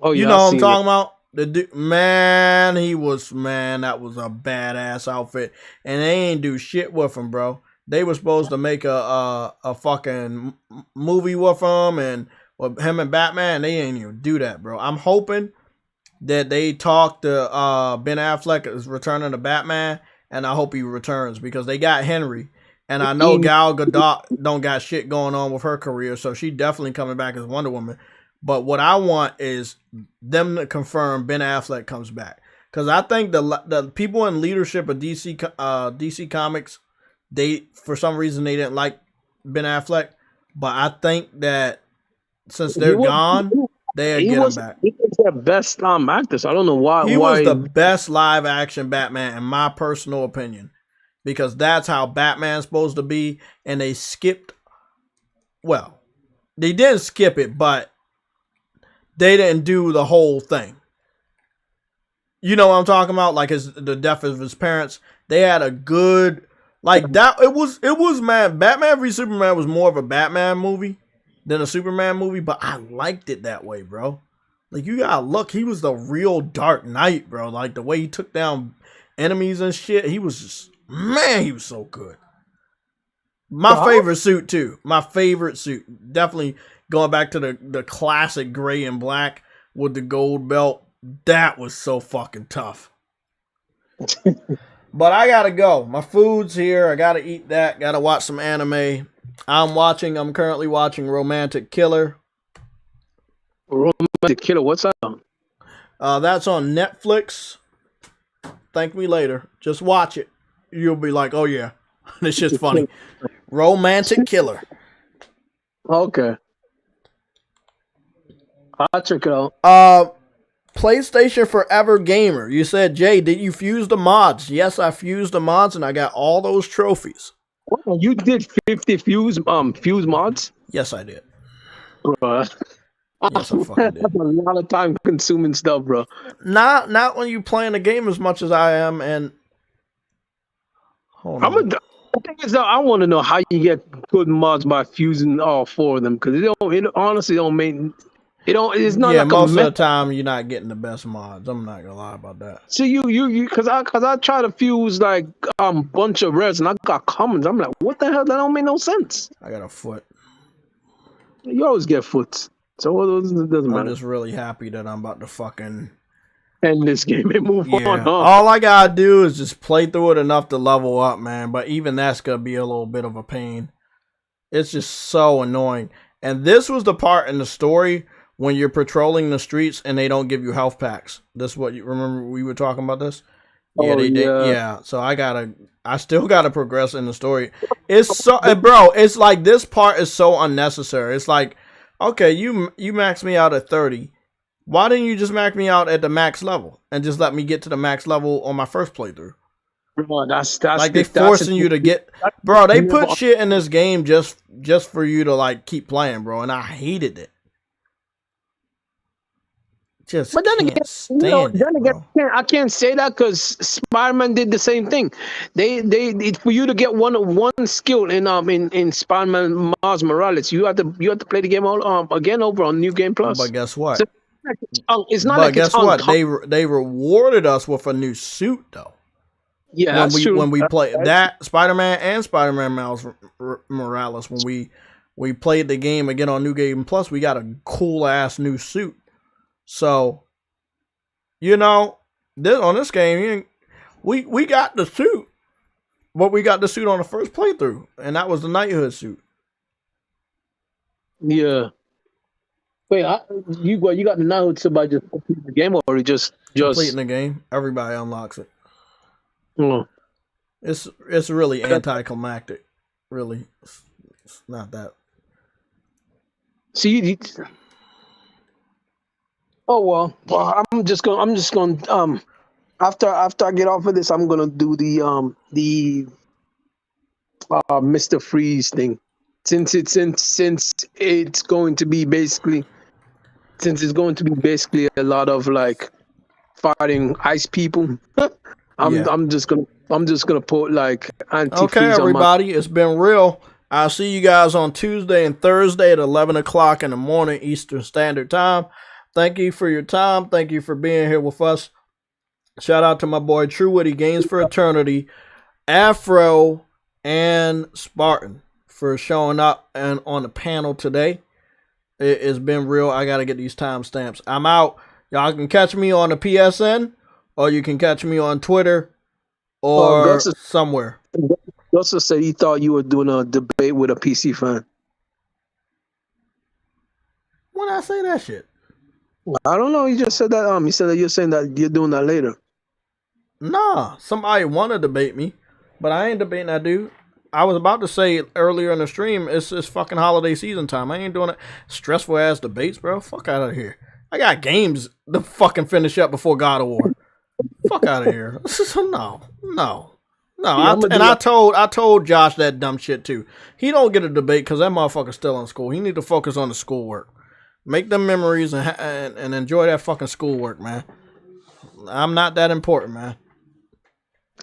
Oh yeah, you know what I'm talking about? The dude, man, that was a badass outfit, and they ain't do shit with him, bro. They were supposed to make a fucking movie with him and with him and Batman. They ain't even do that, bro. I'm hoping that they talk to Ben Affleck is returning to Batman, and I hope he returns because they got Henry. And I know Gal Gadot don't got shit going on with her career, so she definitely coming back as Wonder Woman. But what I want is them to confirm Ben Affleck comes back, because I think the people in leadership of DC Comics, they for some reason they didn't like Ben Affleck, but I think that since they're gone, they'll get him back. He was their best actor. I don't know why. He was the best live action Batman in my personal opinion. Because that's how Batman's supposed to be. And they skipped. Well, they didn't skip it, but they didn't do the whole thing. You know what I'm talking about? Like the death of his parents. They had a good. Like that. It was man. Batman v Superman was more of a Batman movie than a Superman movie. But I liked it that way, bro. Like, you gotta look. He was the real Dark Knight, bro. Like the way he took down enemies and shit. He was just. Man, he was so good. My favorite suit too. My favorite suit. Definitely going back to the classic gray and black with the gold belt. That was so fucking tough. But I gotta go. My food's here. I gotta eat that. Gotta watch some anime. I'm currently watching Romantic Killer. Romantic Killer, what's that on? That's on Netflix. Thank me later. Just watch it. You'll be like, oh yeah, this shit's funny. Romantic Killer. Okay. I'll check it out. PlayStation Forever Gamer. You said, Jay, did you fuse the mods? Yes, I fused the mods and I got all those trophies. You did 50 fuse mods? Yes, I did. Bro. Yes, I fucking did. That's a lot of time consuming stuff, bro. Not when you playing the game as much as I am. And hold on. The thing is, I want to know how you get good mods by fusing all 4 of them, because it honestly don't make it's not like most of the time you're not getting the best mods. I'm not gonna lie about that. So you because I try to fuse like bunch of rares and I got commons. I'm like, what the hell? That don't make no sense. I got a foot. You always get foots, so it doesn't matter. I'm just really happy that I'm about to fucking end this game and move on. Huh? All I gotta do is just play through it enough to level up, man. But even that's gonna be a little bit of a pain. It's just so annoying. And this was the part in the story when you're patrolling the streets and they don't give you health packs. This is what you remember we were talking about this? Yeah, they did. Yeah. So I still gotta progress in the story. It's so bro, it's like this part is so unnecessary. It's like, okay, you maxed me out at 30. Why didn't you just max me out at the max level and just let me get to the max level on my first playthrough? Bro, that's like they forcing you to get, bro. They put shit in this game just for you to like keep playing, bro, and I hated it. But then again, I can't say that because Spider-Man did the same thing. They for you to get one skill in Spider-Man Miles Morales, you have to play the game again over on New Game Plus. But guess what? So, it's not. But like guess it's what? They rewarded us with a new suit though. Yeah, that's true. When we play that Spider-Man and Spider-Man Miles Morales, when we played the game again on New Game Plus, we got a cool ass new suit. So, on this game, we got the suit, but we got the suit on the first playthrough, and that was the knighthood suit. Yeah. Wait, you got the knighthood suit by just completing the game, or just completing the game? Everybody unlocks it. Oh. It's really anticlimactic. Really, it's not that. See. Oh well, I'm just going after I get off of this, I'm gonna do the Mr. Freeze thing, since it's going to be basically a lot of like fighting ice people. I'm just gonna put like anti-freeze. Okay, everybody, it's been real. I'll see you guys on Tuesday and Thursday at 11 o'clock in the morning Eastern Standard Time. Thank you for your time. Thank you for being here with us. Shout out to my boy True Witty Games for Eternity, Afro, and Spartan for showing up and on the panel today. It's been real. I got to get these timestamps. I'm out. Y'all can catch me on the PSN, or you can catch me on Twitter or somewhere. Gusta said he thought you were doing a debate with a PC fan. When I say that shit? I don't know. He just said that. He said that you're saying that you're doing that later. Nah, somebody want to debate me, but I ain't debating that dude. I was about to say earlier in the stream, it's fucking holiday season time. I ain't doing it. Stressful ass debates, bro. Fuck out of here. I got games to fucking finish up before God of War. Fuck out of here. No. I told Josh that dumb shit too. He don't get a debate because that motherfucker's still in school. He need to focus on the schoolwork. Make them memories and enjoy that fucking schoolwork, man. I'm not that important, man.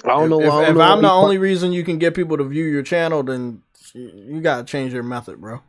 I don't know. If I'm the only reason you can get people to view your channel, then you gotta change your method, bro.